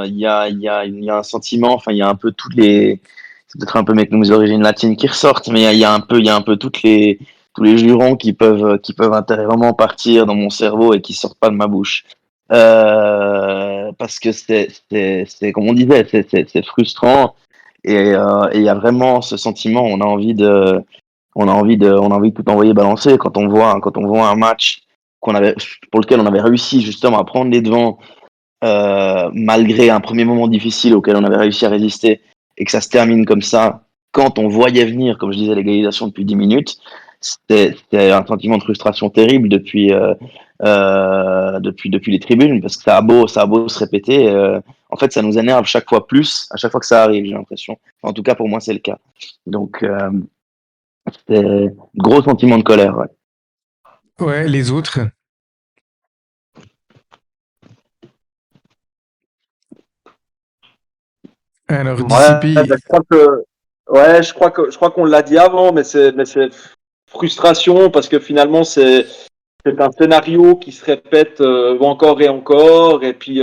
D: il y a un sentiment, enfin, il y a un peu c'est peut-être un peu mes origines latines qui ressortent, mais il y a un peu tous les jurons qui peuvent intérieurement partir dans mon cerveau et qui sortent pas de ma bouche. Parce que comme on disait, c'est frustrant et il y a vraiment ce sentiment, on a envie de tout envoyer balancer quand on voit un match pour lequel on avait réussi justement à prendre les devants malgré un premier moment difficile auquel on avait réussi à résister et que ça se termine comme ça, quand on voyait venir, comme je disais, l'égalisation depuis 10 minutes, c'était un sentiment de frustration terrible depuis les tribunes, parce que ça a beau se répéter, en fait, ça nous énerve chaque fois plus, à chaque fois que ça arrive, j'ai l'impression. En tout cas, pour moi, c'est le cas. Donc, c'est un gros sentiment de colère, ouais.
A: Ouais, les autres. Alors,
C: Ouais,
A: Dissipé,
C: ben, je crois qu'on l'a dit avant, mais c'est frustration parce que finalement c'est un scénario qui se répète encore et encore, et puis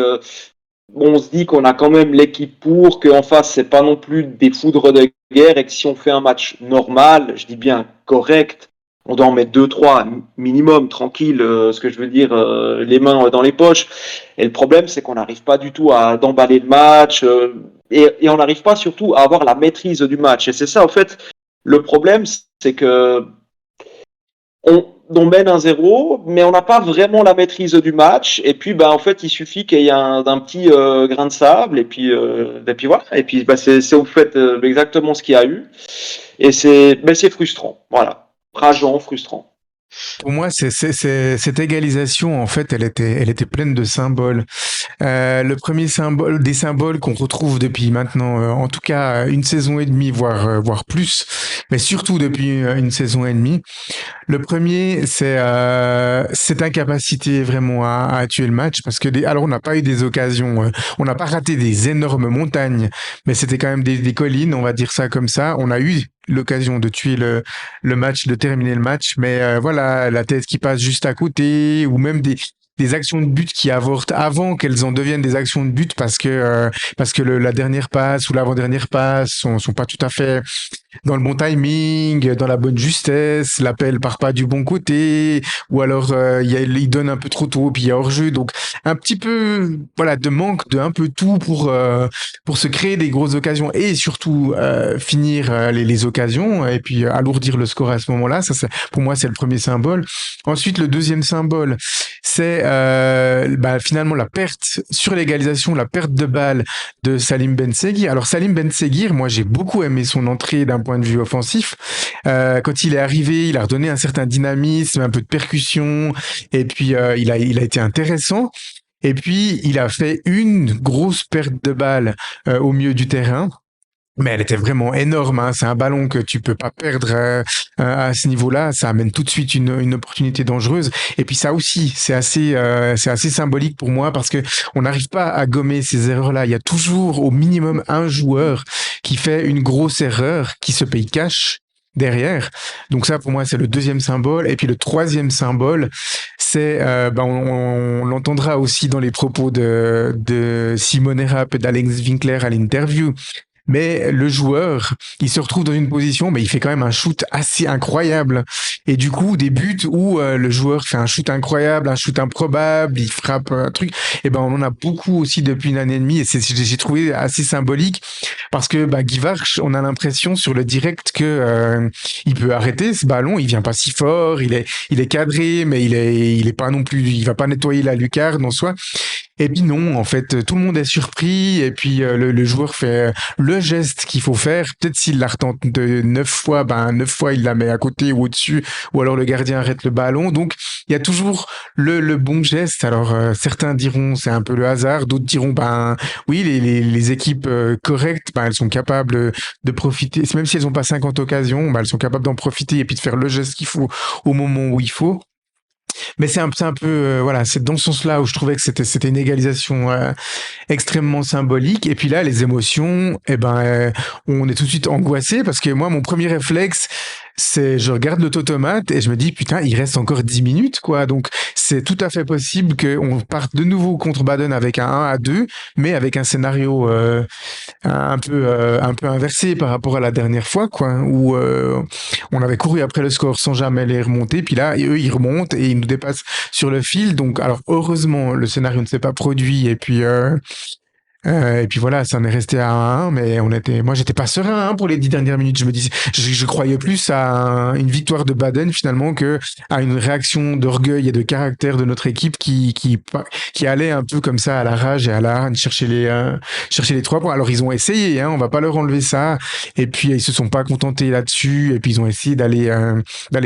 C: on se dit qu'on a quand même l'équipe pour, qu'en face c'est pas non plus des foudres de guerre, et que si on fait un match normal, je dis bien correct, on doit en mettre 2-3 minimum, tranquille, ce que je veux dire, les mains dans les poches. Et le problème, c'est qu'on n'arrive pas du tout à d'emballer le match, et on n'arrive pas surtout à avoir la maîtrise du match. Et c'est ça, en fait, le problème, c'est que on mène 1-0, mais on n'a pas vraiment la maîtrise du match. Et puis, bah, en fait, il suffit qu'il y ait un petit grain de sable, et puis voilà. Et puis, bah, c'est au fait exactement ce qu'il y a eu. Et c'est frustrant. Voilà. Rageant, frustrant.
A: pour moi, cette égalisation, en fait, elle était pleine de symboles. Le premier symbole, des symboles qu'on retrouve depuis maintenant, en tout cas une saison et demie, voire plus, mais surtout depuis une saison et demie. Le premier, c'est cette incapacité vraiment à tuer le match, parce que alors on n'a pas eu des occasions, on n'a pas raté des énormes montagnes, mais c'était quand même des collines, on va dire ça comme ça. On a eu l'occasion de tuer le match, de terminer le match, mais voilà, la tête qui passe juste à côté, ou même des actions de but qui avortent avant qu'elles en deviennent des actions de but parce que la dernière passe ou l'avant-dernière passe sont pas tout à fait dans le bon timing, dans la bonne justesse, l'appel part pas du bon côté, ou alors il donne un peu trop tôt, puis il y a hors-jeu. Donc un petit peu voilà de manque de un peu tout pour se créer des grosses occasions et surtout finir les occasions et puis alourdir le score à ce moment-là. Pour moi c'est le premier symbole. Ensuite le deuxième symbole c'est finalement la perte sur l'égalisation, la perte de balle de Salim Ben Seguir. Alors Salim Ben Seguir, moi j'ai beaucoup aimé son entrée d'un point de vue offensif. Quand il est arrivé, il a redonné un certain dynamisme, un peu de percussion, et puis il a été intéressant. Et puis il a fait une grosse perte de balle au milieu du terrain. Mais elle était vraiment énorme, hein. C'est un ballon que tu peux pas perdre à ce niveau-là. Ça amène tout de suite une opportunité dangereuse. Et puis ça aussi, c'est assez symbolique pour moi parce que on n'arrive pas à gommer ces erreurs-là. Il y a toujours au minimum un joueur qui fait une grosse erreur, qui se paye cash derrière. Donc ça, pour moi, c'est le deuxième symbole. Et puis le troisième symbole, c'est, on l'entendra aussi dans les propos de Simone Rapp et d'Alex Winkler à l'interview. Mais le joueur, il se retrouve dans une position, mais il fait quand même un shoot assez incroyable. Et du coup, des buts où le joueur fait un shoot incroyable, un shoot improbable, il frappe un truc. Et ben, on en a beaucoup aussi depuis une année et demie. Et j'ai trouvé assez symbolique parce que Guy Varch, on a l'impression sur le direct que il peut arrêter ce ballon. Il vient pas si fort, il est cadré, mais il est pas non plus, il va pas nettoyer la lucarne en soi. Et puis non, en fait, tout le monde est surpris. Et puis le joueur fait le geste qu'il faut faire. Peut-être s'il la retente de 9 fois, 9 fois il la met à côté ou au-dessus, ou alors le gardien arrête le ballon. Donc il y a toujours le bon geste. Alors certains diront c'est un peu le hasard, d'autres diront oui, les équipes correctes, elles sont capables de profiter, même si elles n'ont pas 50 occasions, elles sont capables d'en profiter et puis de faire le geste qu'il faut au moment où il faut. Mais c'est un peu voilà, c'est dans ce sens-là où je trouvais que c'était une égalisation extrêmement symbolique. Et puis là, les émotions, on est tout de suite angoissé parce que moi, mon premier réflexe, c'est je regarde le tautomate et je me dis putain, il reste encore 10 minutes quoi. Donc c'est tout à fait possible qu'on parte de nouveau contre Baden avec un 1-2, mais avec un scénario un peu inversé par rapport à la dernière fois quoi, où on avait couru après le score sans jamais les remonter. Puis là, eux, ils remontent et ils nous dépassent sur le fil. Donc, alors heureusement, le scénario ne s'est pas produit et puis voilà, ça en est resté à 1-1, mais moi j'étais pas serein pour les 10 dernières minutes. Je me disais, je croyais plus à une victoire de Baden finalement que à une réaction d'orgueil et de caractère de notre équipe qui allait un peu comme ça à la rage et à la hargne chercher les 3 points. Alors ils ont essayé, hein, on va pas leur enlever ça. Et puis ils se sont pas contentés là-dessus. Et puis ils ont essayé d'aller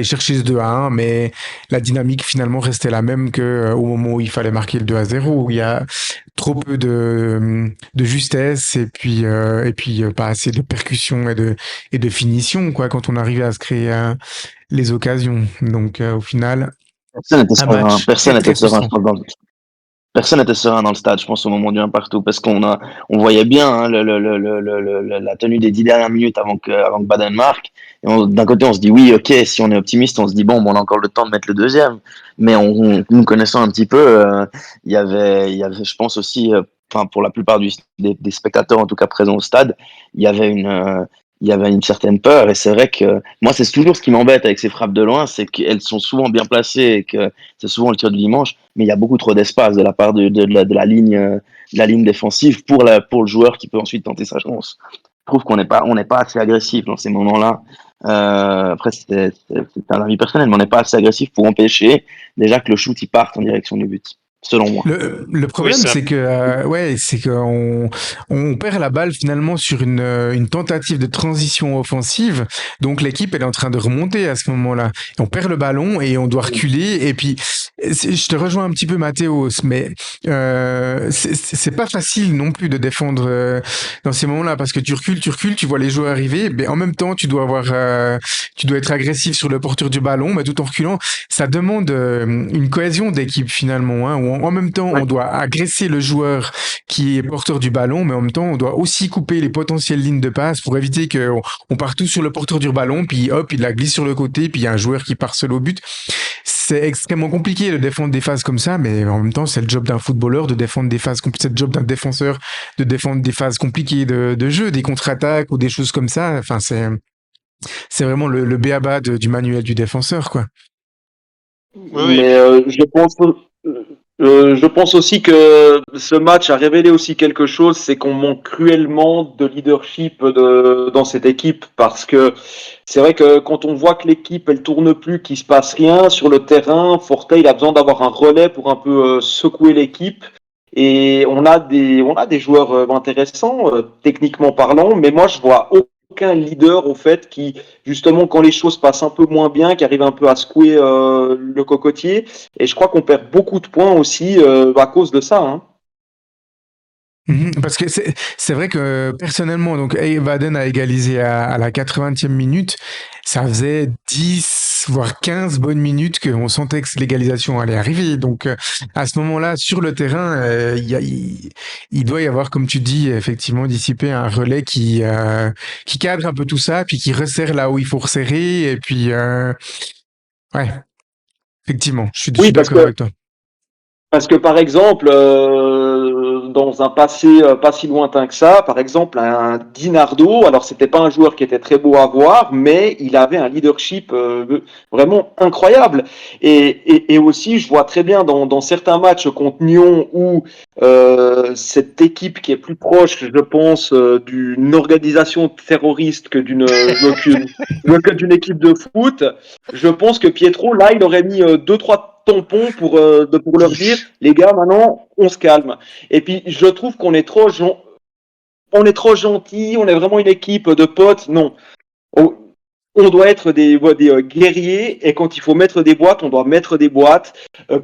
A: chercher ce 2-1, mais la dynamique finalement restait la même que au moment où il fallait marquer le 2-0, où il y a trop peu de justesse et puis pas assez de percussion et de finition quoi quand on arrivait à se créer les occasions. Donc au final,
D: Personne n'était
A: un
D: serein,
A: match
D: personne
A: très
D: n'était serein,
A: frustrant.
D: personne n'était serein dans le stade, je pense, au moment du 1 partout, parce on voyait bien hein, la tenue des 10 dernières minutes avant que Baden marque. Et d'un côté, on se dit oui, ok, si on est optimiste, on se dit bon, on a encore le temps de mettre le deuxième. Mais nous connaissant un petit peu, il y avait, je pense aussi, pour la plupart des spectateurs, en tout cas présents au stade, il y avait une certaine peur. Et c'est vrai que moi, c'est toujours ce qui m'embête avec ces frappes de loin, c'est qu'elles sont souvent bien placées et que c'est souvent le tir du dimanche, mais il y a beaucoup trop d'espace de la part de la ligne défensive pour le joueur qui peut ensuite tenter sa chance. Je trouve qu'on n'est pas assez agressif dans ces moments-là. Après, c'est un avis personnel, mais on n'est pas assez agressif pour empêcher déjà que le shoot il parte en direction du but. selon moi.
A: Le problème,
E: ça-
A: c'est que c'est qu'on on perd la balle finalement sur une tentative de transition offensive. Donc l'équipe elle est en train de remonter à ce moment-là. On perd le ballon et on doit reculer. Et puis je te rejoins un petit peu Mathéos, mais c'est pas facile non plus de défendre dans ces moments-là parce que tu vois les joueurs arriver, mais en même temps tu dois être agressif sur le porteur du ballon, mais tout en reculant. Ça demande une cohésion d'équipe finalement, hein, où en même temps
C: Ouais.
A: on doit agresser le joueur qui est porteur du ballon, mais en même temps on doit aussi couper les potentielles lignes de passe pour éviter qu'on part tous sur le porteur du ballon, puis hop, il la glisse sur le côté, puis il y a un joueur qui part seul au but. C'est extrêmement compliqué de défendre des phases comme ça, mais en même temps c'est le job d'un footballeur de défendre des phases, c'est le job d'un défenseur de défendre des phases compliquées de jeu, des contre-attaques ou des choses comme ça. Enfin c'est vraiment le b.a.-ba du manuel du défenseur, quoi.
E: Oui, et
C: Mais
E: puis,
C: je pense aussi que ce match a révélé aussi quelque chose, c'est qu'on manque cruellement de leadership dans cette équipe parce que c'est vrai que quand on voit que l'équipe elle tourne plus, qu'il se passe rien sur le terrain, Forte il a besoin d'avoir un relais pour un peu secouer l'équipe. Et on a des joueurs intéressants, techniquement parlant, mais moi je vois aucun leader au fait qui justement quand les choses passent un peu moins bien, qui arrive un peu à secouer le cocotier. Et je crois qu'on perd beaucoup de points aussi à cause de ça. Hein.
A: Parce que c'est vrai que personnellement, donc Vaden a égalisé à la 80e minute. Ça faisait 10, voire 15 bonnes minutes qu'on sentait que l'égalisation allait arriver. Donc à ce moment-là, sur le terrain, il doit y avoir, comme tu dis, effectivement, dissipé un relais qui cadre un peu tout ça, puis qui resserre là où il faut resserrer. Et puis, ouais, effectivement, je suis
C: Oui,
A: d'accord avec toi.
C: parce que par exemple, dans un passé pas si lointain que ça, par exemple, un Dinardo, alors c'était pas un joueur qui était très beau à voir, mais il avait un leadership vraiment incroyable. Et aussi, je vois très bien dans certains matchs contre Nyon où cette équipe qui est plus proche, je pense, d'une organisation terroriste que d'une équipe de foot, je pense que Pietro, là, il aurait mis deux, trois tampons pour leur dire, les gars, maintenant, on se calme. Et puis, je trouve qu'on est on est trop gentil, on est vraiment une équipe de potes. Non. On, on doit être des guerriers et quand il faut mettre des boîtes, on doit mettre des boîtes.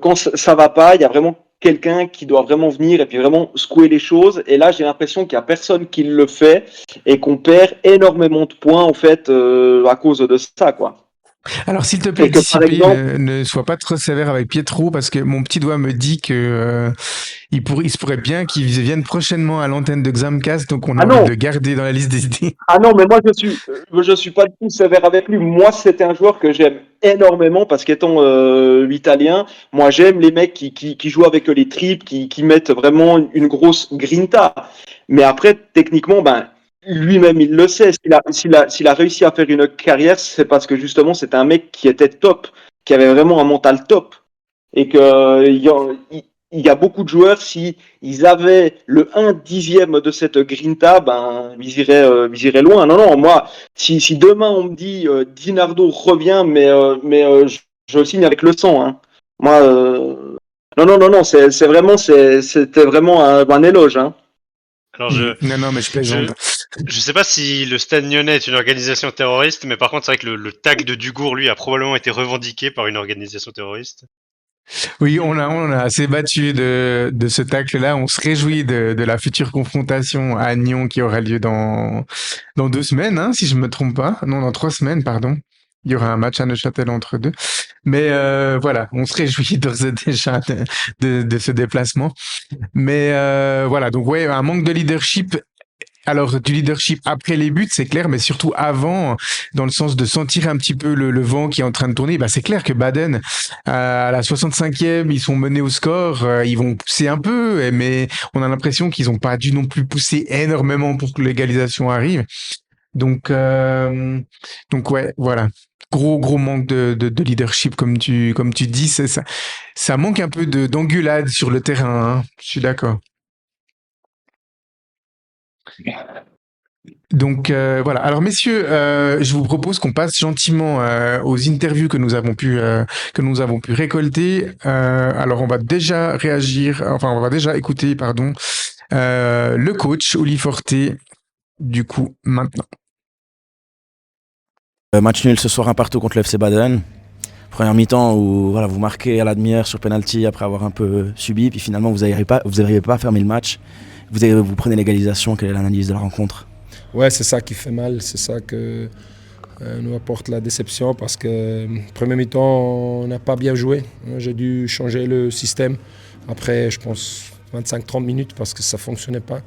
C: Quand ça va pas, il y a vraiment quelqu'un qui doit vraiment venir et puis vraiment secouer les choses. Et là, j'ai l'impression qu'il y a personne qui le fait et qu'on perd énormément de points en fait à cause de ça, quoi.
A: Alors, s'il te plaît,
C: Et que par
A: dissiper,
C: exemple,
A: ne sois pas trop sévère avec Pietro parce que mon petit doigt me dit que il se pourrait bien qu'il vienne prochainement à l'antenne de Xamcast, donc on a
C: ah
A: envie de
C: non,
A: le garder dans la liste des idées.
C: ah non, mais moi je suis pas du tout sévère avec lui. Moi, c'était un joueur que j'aime énormément parce qu'étant italien, moi j'aime les mecs qui jouent avec les tripes, qui mettent vraiment une grosse grinta. Mais après, techniquement, ben lui-même il le sait. S'il a réussi à faire une carrière, c'est parce que justement c'était un mec qui était top, qui avait vraiment un mental top et que il y a beaucoup de joueurs, si ils avaient le 1/10 de cette grinta, ben ils iraient loin. Non, non, moi, si demain on me dit Dinardo revient, je signe avec le sang. Hein. Moi, non, non, non, non, c'était vraiment un éloge. Hein.
E: alors
A: Non, non, mais je plaisante.
E: je, je sais pas si le Stade Lyonnais est une organisation terroriste, mais par contre, c'est vrai que le tag de Dugour, lui, a probablement été revendiqué par une organisation terroriste.
A: Oui, on a assez battu de ce tacle-là. On se réjouit de la future confrontation à Nyon qui aura lieu dans 2 semaines, hein, si je me trompe pas. Non, dans 3 semaines, pardon. Il y aura un match à Neuchâtel entre deux. Mais voilà, on se réjouit d'ores et déjà de ce déplacement. Mais voilà, donc ouais, un manque de leadership. Alors, du leadership après les buts, c'est clair, mais surtout avant, dans le sens de sentir un petit peu le vent qui est en train de tourner. Bah, c'est clair que Baden, à la 65e, ils sont menés au score, ils vont pousser un peu, mais on a l'impression qu'ils n'ont pas dû non plus pousser énormément pour que l'égalisation arrive. Donc, donc ouais, voilà. Gros manque de leadership, comme tu dis, ça manque un peu d'engulade sur le terrain, hein. Je suis d'accord. Donc voilà. Alors messieurs, je vous propose qu'on passe gentiment aux interviews que nous avons pu récolter. Alors on va déjà on va déjà écouter, pardon, le coach Uli Forte. Du coup, maintenant.
G: Match nul ce soir un partout contre le FC Baden. Première mi-temps où voilà, vous marquez à la demi-heure sur penalty après avoir un peu subi, puis finalement vous n'arrivez pas à fermer le match. Vous prenez l'égalisation. Quelle est l'analyse de la rencontre?
H: Ouais, c'est ça qui fait mal, c'est ça que nous apporte la déception parce que premier mi-temps, on n'a pas bien joué. J'ai dû changer le système après, je pense, 25-30 minutes parce que ça ne fonctionnait pas.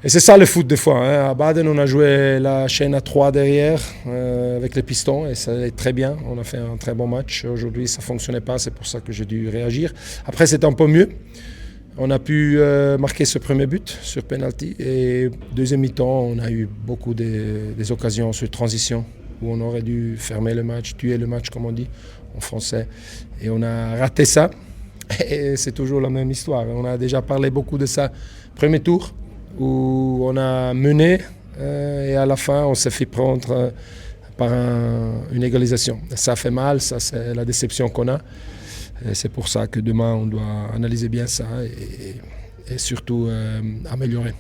H: Et c'est ça le foot des fois. À Baden, on a joué la chaîne à 3 derrière avec les pistons et ça allait très bien. On a fait un très bon match. Aujourd'hui, ça ne fonctionnait pas, c'est pour ça que j'ai dû réagir. Après, c'était un peu mieux. On a pu marquer ce premier but sur penalty et deuxième mi-temps, on a eu beaucoup des occasions sur transition où on aurait dû fermer le match, tuer le match comme on dit en français. Et on a raté ça et c'est toujours la même histoire. On a déjà parlé beaucoup de ça. Premier tour où on a mené et à la fin on s'est fait prendre par une égalisation. Ça fait mal, ça c'est la déception qu'on a. Et c'est pour ça que demain, on doit analyser bien ça et surtout améliorer.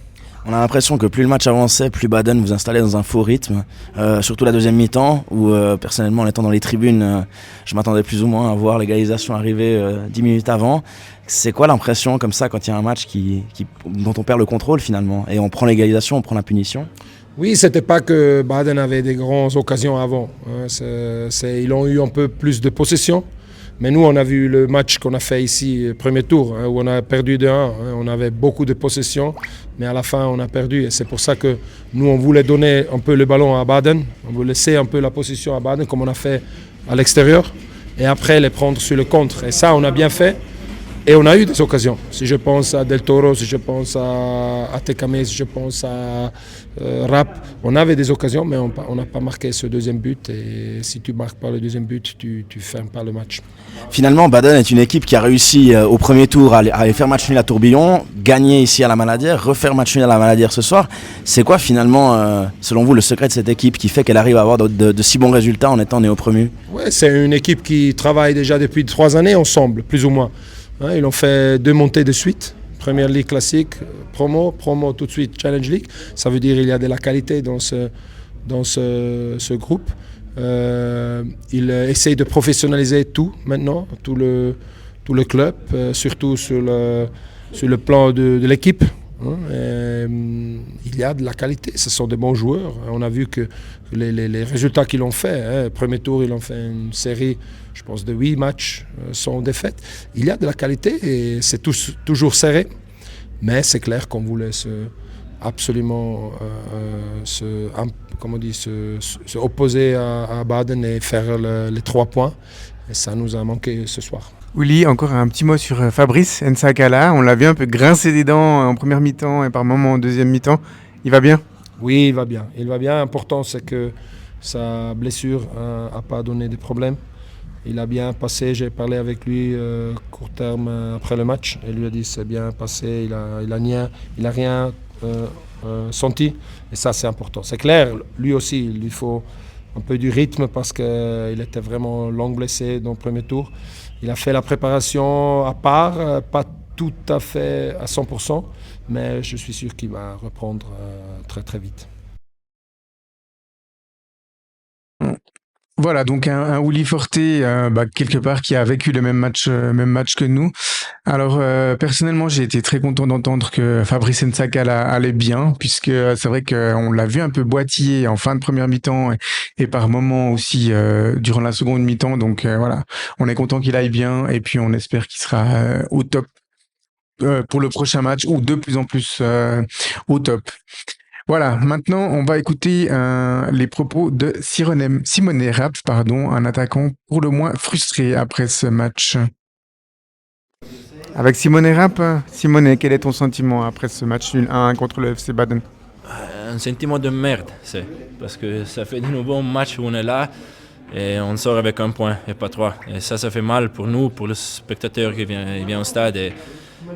G: On a l'impression que plus le match avançait, plus Baden vous installait dans un faux rythme. Surtout la deuxième mi-temps, où personnellement, en étant dans les tribunes, je m'attendais plus ou moins à voir l'égalisation arriver 10 minutes avant. C'est quoi l'impression comme ça quand il y a un match dont on perd le contrôle finalement? Et on prend l'égalisation, on prend la punition?
H: Oui, c'était pas que Baden avait des grandes occasions avant. Ils ont eu un peu plus de possession. Mais nous, on a vu le match qu'on a fait ici, premier tour, où on a perdu de 1. On avait beaucoup de possession, mais à la fin, on a perdu. Et c'est pour ça que nous, on voulait donner un peu le ballon à Baden. On voulait laisser un peu la possession à Baden, comme on a fait à l'extérieur. Et après, les prendre sur le contre. Et ça, on a bien fait. Et on a eu des occasions. Si je pense à Del Toro, si je pense à Tekame, si je pense à Rapp, on avait des occasions, mais on n'a pas marqué ce deuxième but. Et si tu ne marques pas le deuxième but, tu ne fermes pas le match.
G: Finalement, Baden est une équipe qui a réussi au premier tour à aller faire match nul à Tourbillon, gagner ici à la Maladière, refaire match nul à la Maladière ce soir. C'est quoi finalement, selon vous, le secret de cette équipe qui fait qu'elle arrive à avoir de si bons résultats en étant néo-promu?
H: Ouais, c'est une équipe qui travaille déjà depuis 3 années ensemble, plus ou moins. Ils ont fait 2 montées de suite. Première Ligue classique, promo tout de suite Challenge League. Ça veut dire qu'il y a de la qualité dans ce groupe. Ils essayent de professionnaliser tout maintenant, tout le club, surtout sur le plan de l'équipe. Il y a de la qualité, ce sont des bons joueurs. On a vu que les résultats qu'ils ont fait, premier tour, ils ont fait une série, je pense, de 8 matchs sans défaite. Il y a de la qualité et c'est toujours serré, mais c'est clair qu'on voulait absolument se opposer à Baden et faire les 3 points. Et ça nous a manqué ce soir.
A: Uli, encore un petit mot sur Fabrice Nsakala. On l'a vu un peu grincer des dents en première mi-temps et par moments en deuxième mi-temps. Il va bien?
H: Oui, il va bien. Il va bien. L'important, c'est que sa blessure n'a pas donné de problème. Il a bien passé. J'ai parlé avec lui court terme après le match. Il lui a dit c'est bien passé. Il a rien senti. Et ça, c'est important. C'est clair, lui aussi, il lui faut un peu du rythme parce qu'il était vraiment long blessé dans le premier tour. Il a fait la préparation à part, pas tout à fait à 100%, mais je suis sûr qu'il va reprendre très très vite.
A: Voilà, donc un Uli Forte, quelque part, qui a vécu le même match que nous. Alors, personnellement, j'ai été très content d'entendre que Fabrice Nsakala allait bien, puisque c'est vrai qu'on l'a vu un peu boitiller en fin de première mi-temps et par moments aussi durant la seconde mi-temps. Donc voilà, on est content qu'il aille bien et puis on espère qu'il sera au top pour le prochain match ou de plus en plus au top. Voilà, maintenant on va écouter les propos de Simone Rapp, un attaquant pour le moins frustré après ce match. Avec Simone Rapp, Simone, quel est ton sentiment après ce match nul 1 contre le FC Baden?
I: Un sentiment de merde, c'est parce que ça fait de nouveau un match où on est là et on sort avec 1 point et pas 3. Et ça fait mal pour nous, pour le spectateur qui vient au stade. Et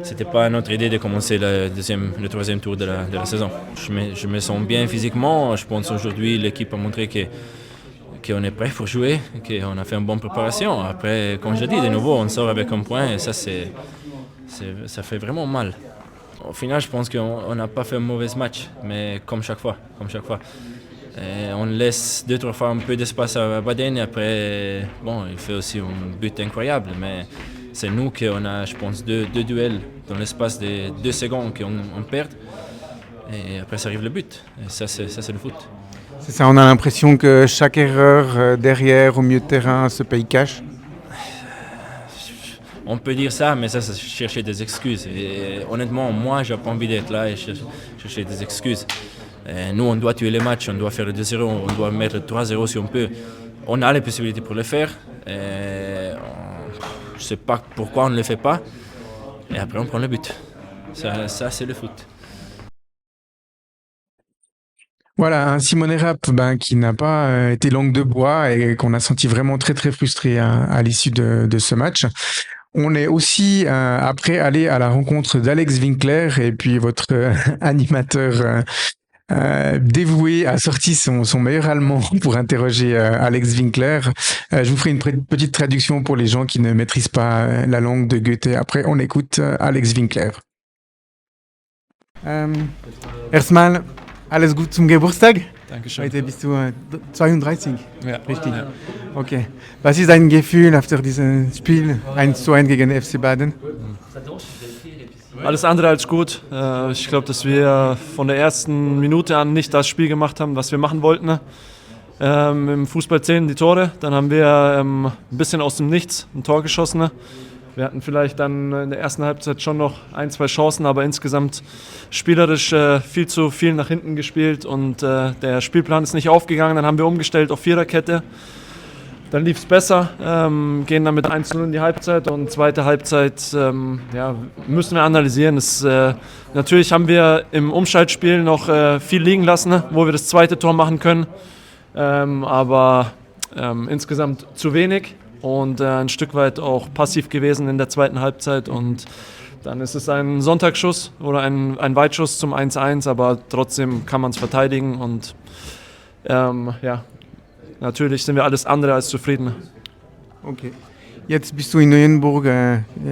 I: c'était pas notre idée de commencer le troisième tour de la saison. Je me sens bien physiquement. Je pense aujourd'hui l'équipe a montré qu'on est prêt pour jouer, qu'on a fait une bonne préparation. Après, comme je dis, de nouveau, on sort avec un point et ça ça fait vraiment mal. Au final, je pense qu'on n'a pas fait un mauvais match, mais comme chaque fois. Et on laisse 2-3 fois un peu d'espace à Baden et après, bon, il fait aussi un but incroyable, mais c'est nous qu'on a, je pense, deux duels dans l'espace de 2 secondes qu'on perd et après ça arrive le but. Et ça, c'est le foot.
A: C'est ça, on a l'impression que chaque erreur derrière, au milieu de terrain, se paye cash.
I: On peut dire ça, mais ça, c'est chercher des excuses. Et honnêtement, moi, j'ai pas envie d'être là et chercher des excuses. Et nous, on doit tuer les matchs, on doit faire le 2-0, on doit mettre 3-0 si on peut. On a les possibilités pour le faire. Je ne sais pas pourquoi on ne le fait pas. Et après, on prend le but. Ça c'est le foot.
A: Voilà, un Simone Rapp qui n'a pas été langue de bois et qu'on a senti vraiment très très frustré à l'issue de ce match. On est aussi après allé à la rencontre d'Alex Winkler et puis votre animateur dévoué a sorti son meilleur allemand pour interroger Alex Winkler. Je vous ferai une petite traduction pour les gens qui ne maîtrisent pas la langue de Goethe. Après, on écoute Alex Winkler.
J: Erstmal alles gut zum Geburtstag.
K: Dankeschön.
J: Heute bist du 32.
K: Ja,
J: Richtig.
K: ja.
J: Okay. Was ist dein Gefühl after diesem Spiel 1:1 gegen FC Baden?
K: Alles andere als gut. Ich glaube, dass wir von der ersten Minute an nicht das Spiel gemacht haben, was wir machen wollten. Im Fußball zählen die Tore. Dann haben wir ein bisschen aus dem Nichts ein Tor geschossen. Wir hatten vielleicht dann in der ersten Halbzeit schon noch 1-2 Chancen, aber insgesamt spielerisch viel zu viel nach hinten gespielt und der Spielplan ist nicht aufgegangen. Dann haben wir umgestellt auf Viererkette. Dann lief es besser, gehen dann mit 1-0 in die Halbzeit und zweite Halbzeit müssen wir analysieren. Natürlich haben wir im Umschaltspiel noch viel liegen lassen, wo wir das zweite Tor machen können, aber insgesamt zu wenig und ein Stück weit auch passiv gewesen in der zweiten Halbzeit und dann ist es ein Sonntagsschuss oder ein Weitschuss zum 1-1, aber trotzdem kann man es verteidigen und natürlich sind wir alles andere als zufrieden.
J: Okay. Jetzt bist du in Neuenburg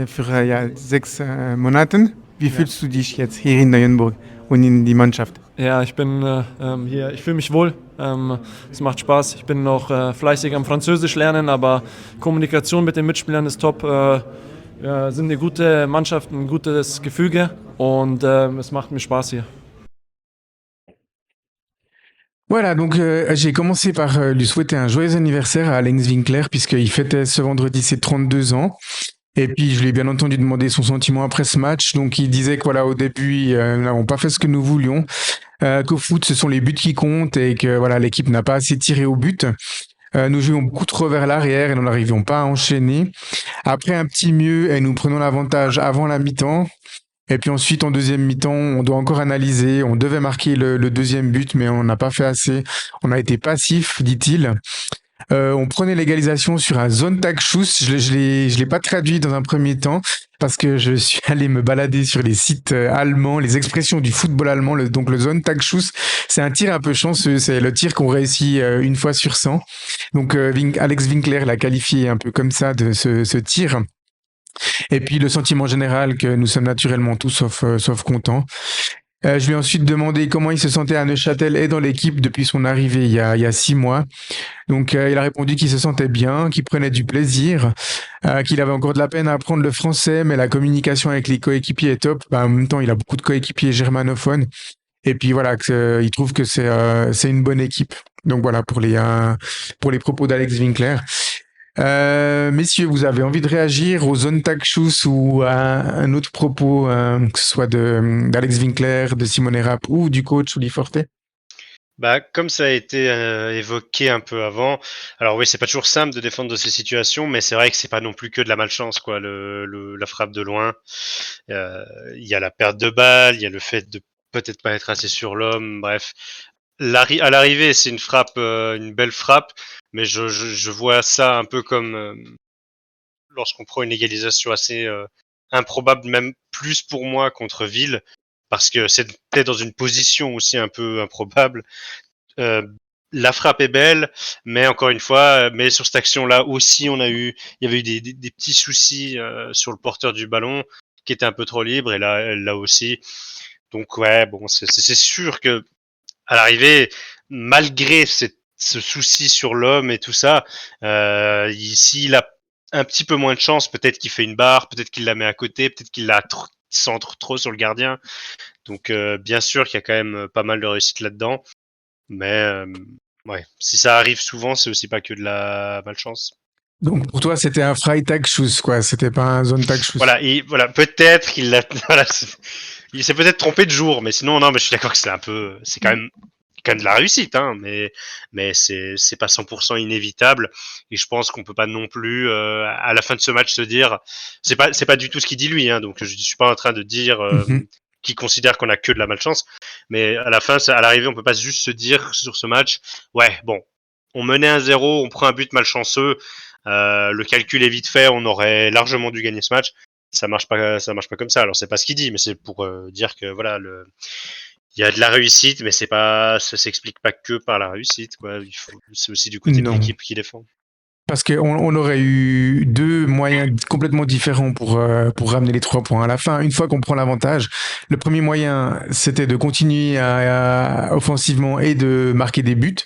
J: für 6 Monate. Wie fühlst du dich jetzt hier in Neuenburg und in die Mannschaft?
K: Ja, ich bin hier, ich fühle mich wohl. Es macht Spaß. Ich bin noch fleißig am Französisch lernen, aber Kommunikation mit den Mitspielern ist top. Sind eine gute Mannschaft, ein gutes Gefüge und es macht mir Spaß hier.
A: Voilà, donc j'ai commencé par lui souhaiter un joyeux anniversaire à Alex Winkler puisqu'il fêtait ce vendredi ses 32 ans. Et puis je lui ai bien entendu demander son sentiment après ce match. Donc il disait que voilà, au début, nous n'avons pas fait ce que nous voulions, qu'au foot ce sont les buts qui comptent et que voilà, l'équipe n'a pas assez tiré au but. Nous jouions beaucoup trop vers l'arrière et nous n'arrivions pas à enchaîner. Après un petit mieux et nous prenons l'avantage avant la mi-temps. Et puis ensuite, en deuxième mi-temps, on doit encore analyser. On devait marquer le deuxième but, mais on n'a pas fait assez. On a été passif, dit-il. On prenait l'égalisation sur un Sonntagsschuss. Je l'ai pas traduit dans un premier temps parce que je suis allé me balader sur les sites allemands, les expressions du football allemand. Donc le Sonntagsschuss, c'est un tir un peu chanceux. C'est le tir qu'on réussit une fois sur 100. Donc Alex Winkler l'a qualifié un peu comme ça de ce tir. Et puis le sentiment général que nous sommes naturellement tous sauf contents. Je lui ai ensuite demandé comment il se sentait à Neuchâtel et dans l'équipe depuis son arrivée il y a 6 mois. Donc il a répondu qu'il se sentait bien, qu'il prenait du plaisir, qu'il avait encore de la peine à apprendre le français, mais la communication avec les coéquipiers est top. En même temps, il a beaucoup de coéquipiers germanophones. Et puis voilà, il trouve que c'est une bonne équipe. Donc voilà pour les propos d'Alex Winkler. Messieurs, vous avez envie de réagir aux Sonntagsschuss ou à un autre propos, que ce soit d'Alex Winkler, de Simone Rapp ou du coach Uli Forte?
E: Comme ça a été évoqué un peu avant, alors oui, c'est pas toujours simple de défendre de ces situations, mais c'est vrai que c'est pas non plus que de la malchance, quoi. La frappe de loin, il y a la perte de balle, il y a le fait de peut-être pas être assez sur l'homme, bref. À l'arrivée, c'est une frappe, une belle frappe, mais je vois ça un peu comme lorsqu'on prend une égalisation assez improbable, même plus pour moi contre Ville, parce que c'était dans une position aussi un peu improbable. La frappe est belle, mais encore une fois, mais sur cette action-là aussi, il y avait eu des petits soucis sur le porteur du ballon qui était un peu trop libre, et là aussi. Donc ouais, bon, c'est sûr que à l'arrivée, malgré ce souci sur l'homme et tout ça, s'il a un petit peu moins de chance, peut-être qu'il fait une barre, peut-être qu'il la met à côté, peut-être qu'il la centre trop sur le gardien. Donc bien sûr qu'il y a quand même pas mal de réussite là-dedans, mais ouais, si ça arrive souvent, c'est aussi pas que de la malchance.
A: Donc pour toi, c'était un Freitag-Schuss, quoi. C'était pas un Sonntag-Schuss.
E: Voilà, peut-être qu'il l'a, voilà, il s'est peut-être trompé de jour, mais sinon, non, mais je suis d'accord que c'est quand même de la réussite, hein, mais c'est pas 100% inévitable, et je pense qu'on peut pas non plus, à la fin de ce match se dire, c'est pas du tout ce qu'il dit lui, hein, donc je suis pas en train de dire, qu'il considère qu'on a que de la malchance, mais à la fin, à l'arrivée, on peut pas juste se dire sur ce match, ouais, bon, on menait 1-0, on prend un but malchanceux, le calcul est vite fait, on aurait largement dû gagner ce match. Ça marche pas comme ça. Alors c'est pas ce qu'il dit, mais c'est pour dire que voilà, il y a de la réussite, mais ça s'explique pas que par la réussite, quoi. C'est aussi du côté de l'équipe qui défend.
A: Parce qu'on aurait eu deux moyens complètement différents pour ramener les 3 points à la fin. Une fois qu'on prend l'avantage, le premier moyen, c'était de continuer offensivement et de marquer des buts.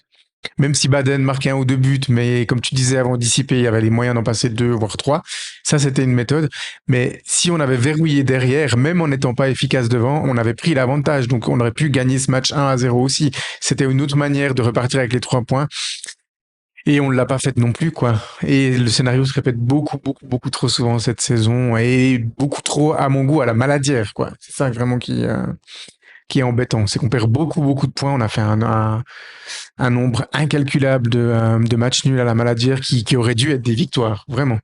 A: Même si Baden marquait 1 ou 2 buts, mais comme tu disais avant d'anticiper, il y avait les moyens d'en passer 2, voire 3. Ça, c'était une méthode. Mais si on avait verrouillé derrière, même en n'étant pas efficace devant, on avait pris l'avantage. Donc, on aurait pu gagner ce match 1-0 aussi. C'était une autre manière de repartir avec les 3 points. Et on ne l'a pas fait non plus, quoi. Et le scénario se répète beaucoup trop souvent cette saison, et beaucoup trop, à mon goût, à la maladière, quoi. C'est ça vraiment qui est embêtant. C'est qu'on perd beaucoup de points. On a fait un nombre incalculable de matchs nuls à la maladière qui auraient dû être des victoires, vraiment.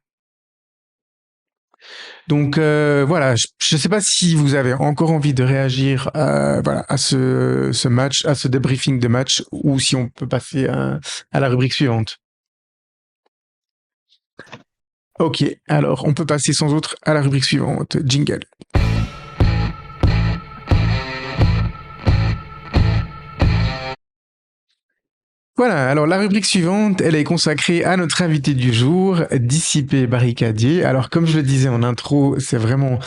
A: Donc voilà, je ne sais pas si vous avez encore envie de réagir voilà, à ce match, à ce débriefing de match, ou si on peut passer à la rubrique suivante. Ok, alors on peut passer sans autre à la rubrique suivante. Jingle. Voilà, alors la rubrique suivante, elle est consacrée à notre invité du jour, Dissipé Barricadier. Alors comme je le disais en intro, c'est vraiment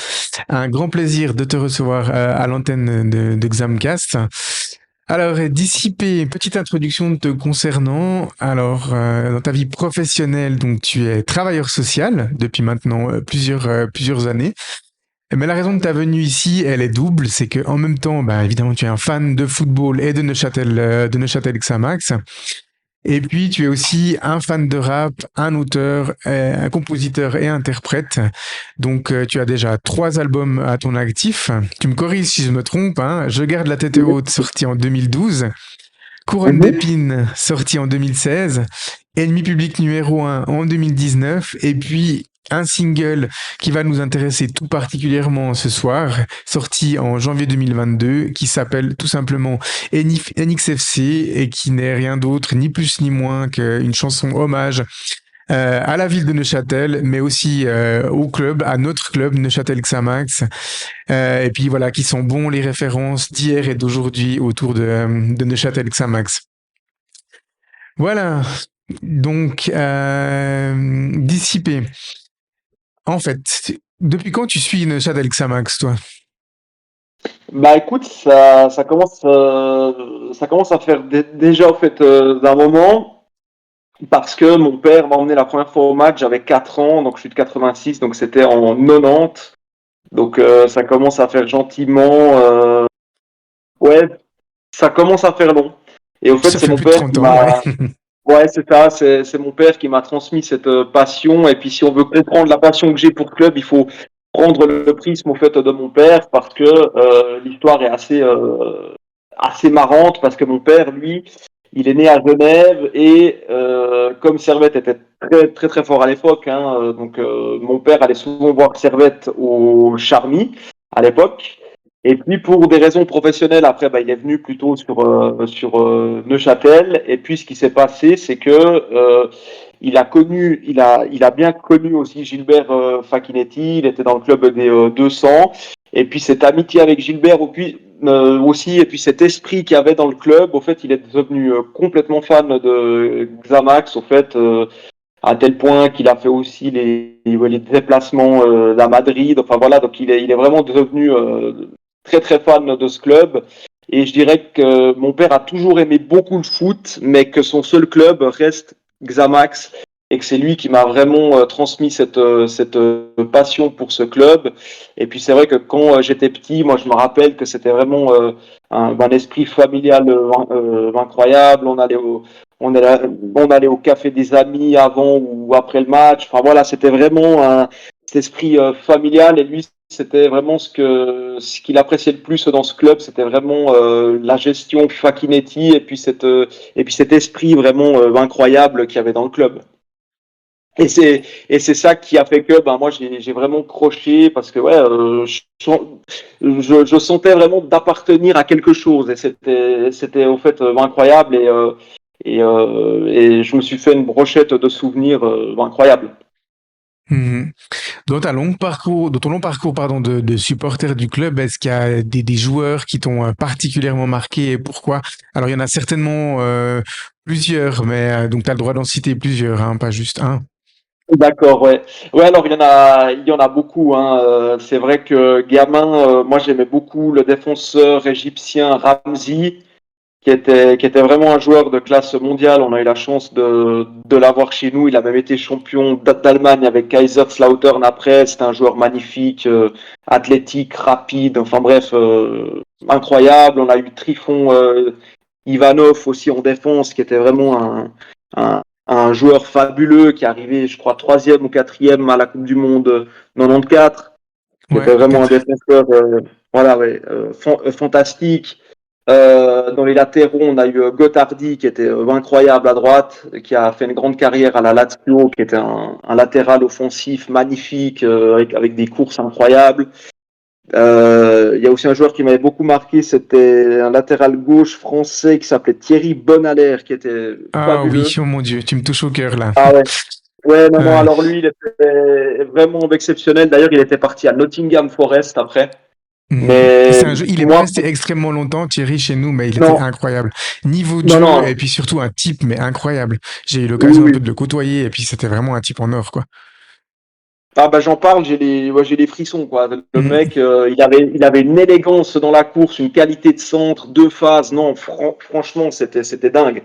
A: un grand plaisir de te recevoir à l'antenne de Xamcast. Alors Dissipé, petite introduction te concernant. Alors dans ta vie professionnelle, donc tu es travailleur social depuis maintenant plusieurs années. Mais la raison de ta venue ici, elle est double, c'est que en même temps, bah, évidemment, tu es un fan de football et de Neuchâtel Xamax. Et puis, tu es aussi un fan de rap, un auteur, un compositeur et interprète. Donc, tu as déjà 3 albums à ton actif. Tu me corriges si je me trompe, hein. Je garde la tête haute, sorti en 2012. Couronne d'épines, sorti en 2016. Ennemi public numéro 1 en 2019. Et puis, un single qui va nous intéresser tout particulièrement ce soir, sorti en janvier 2022, qui s'appelle tout simplement NXFC et qui n'est rien d'autre, ni plus ni moins qu'une chanson hommage à la ville de Neuchâtel, mais aussi au club, à notre club Neuchâtel Xamax. Et puis voilà, qui sont bons les références d'hier et d'aujourd'hui autour de Neuchâtel Xamax. Voilà, donc Dissipé. En fait, depuis quand tu suis Neuchâtel Xamax, toi?
C: Bah écoute, ça commence à faire déjà en fait d'un moment, parce que mon père m'a emmené la première fois au match, j'avais 4 ans, donc je suis de 86, donc c'était en 90. Donc ça commence à faire gentiment, ouais, ça commence à faire long. Et au fait,
A: Ça
C: c'est
A: fait
C: mon
A: plus de
C: père
A: 30
C: qui
A: ans,
C: m'a
A: ouais.
C: Ouais, c'est ça, c'est mon père qui m'a transmis cette passion. Et puis, si on veut comprendre la passion que j'ai pour le club, il faut prendre le prisme au fait de mon père, parce que l'histoire est assez marrante, parce que mon père, lui, il est né à Genève, et comme Servette était très fort à l'époque, hein, donc mon père allait souvent voir Servette au Charmy à l'époque. Et puis pour des raisons professionnelles, après, il est venu plutôt sur Neuchâtel. Et puis ce qui s'est passé, c'est que il a bien connu aussi Gilbert Facchinetti. Il était dans le club des 200. Et puis cette amitié avec Gilbert aussi, et puis cet esprit qu'il y avait dans le club, au fait, il est devenu complètement fan de Xamax, au fait. À tel point qu'il a fait aussi les déplacements à Madrid. Enfin voilà, donc il est vraiment devenu très très fan de ce club. Et je dirais que mon père a toujours aimé beaucoup le foot, mais que son seul club reste Xamax et que c'est lui qui m'a vraiment transmis cette passion pour ce club. Et puis c'est vrai que quand j'étais petit, moi je me rappelle que c'était vraiment un esprit familial incroyable. On allait au café des amis avant ou après le match. Enfin voilà, c'était vraiment cet esprit familial. Et lui, c'était vraiment ce qu'il appréciait le plus dans ce club. C'était vraiment la gestion Facchinetti et puis cet esprit vraiment incroyable qu'il y avait dans le club. Et c'est ça qui a fait que moi j'ai vraiment croché parce que je sentais vraiment d'appartenir à quelque chose et c'était au fait incroyable et je me suis fait une brochette de souvenirs incroyables.
A: Mhm. Dans ton long parcours, pardon, de supporter du club, est-ce qu'il y a des joueurs qui t'ont particulièrement marqué et pourquoi? Alors, il y en a certainement plusieurs, mais donc tu as le droit d'en citer plusieurs, hein, pas juste un.
C: D'accord, ouais. Ouais, alors il y en a beaucoup, hein. C'est vrai que gamin, moi j'aimais beaucoup le défenseur égyptien Ramzi, qui était vraiment un joueur de classe mondiale. On a eu la chance de l'avoir chez nous. Il a même été champion d'Allemagne avec Kaiserslautern après. C'était un joueur magnifique, athlétique, rapide. Enfin bref, incroyable. On a eu Trifon Ivanov aussi en défense, qui était vraiment un joueur fabuleux, qui est arrivé, je crois, 3e ou 4e à la Coupe du Monde 94, qui était vraiment un défenseur fantastique. Dans les latéraux, on a eu Gottardi qui était incroyable à droite, qui a fait une grande carrière à la Lazio, qui était un latéral offensif magnifique avec des courses incroyables. Il y a aussi un joueur qui m'avait beaucoup marqué, c'était un latéral gauche français qui s'appelait Thierry Bonalaire, qui était
A: Ah
C: fabuleux.
A: oui, oh mon Dieu, tu me touches au cœur là.
C: Ah ouais. Ouais, non,
A: Ouais.
C: alors lui, il était vraiment exceptionnel. D'ailleurs, il était parti à Nottingham Forest après. Mais
A: Il est pas
C: moi,
A: resté extrêmement longtemps, Thierry, chez nous, mais il était
C: non,
A: incroyable. Niveau de
C: non,
A: jeu, et
C: non.
A: puis surtout un type, mais incroyable. J'ai eu
C: Oui,
A: l'occasion un peu
C: oui.
A: de le côtoyer, et puis c'était vraiment un type en or, quoi.
C: Ah j'en parle, j'ai les frissons quoi. Le
A: Mhm.
C: mec, il avait une élégance dans la course, une qualité de centre, deux phases. Non, franchement, c'était dingue.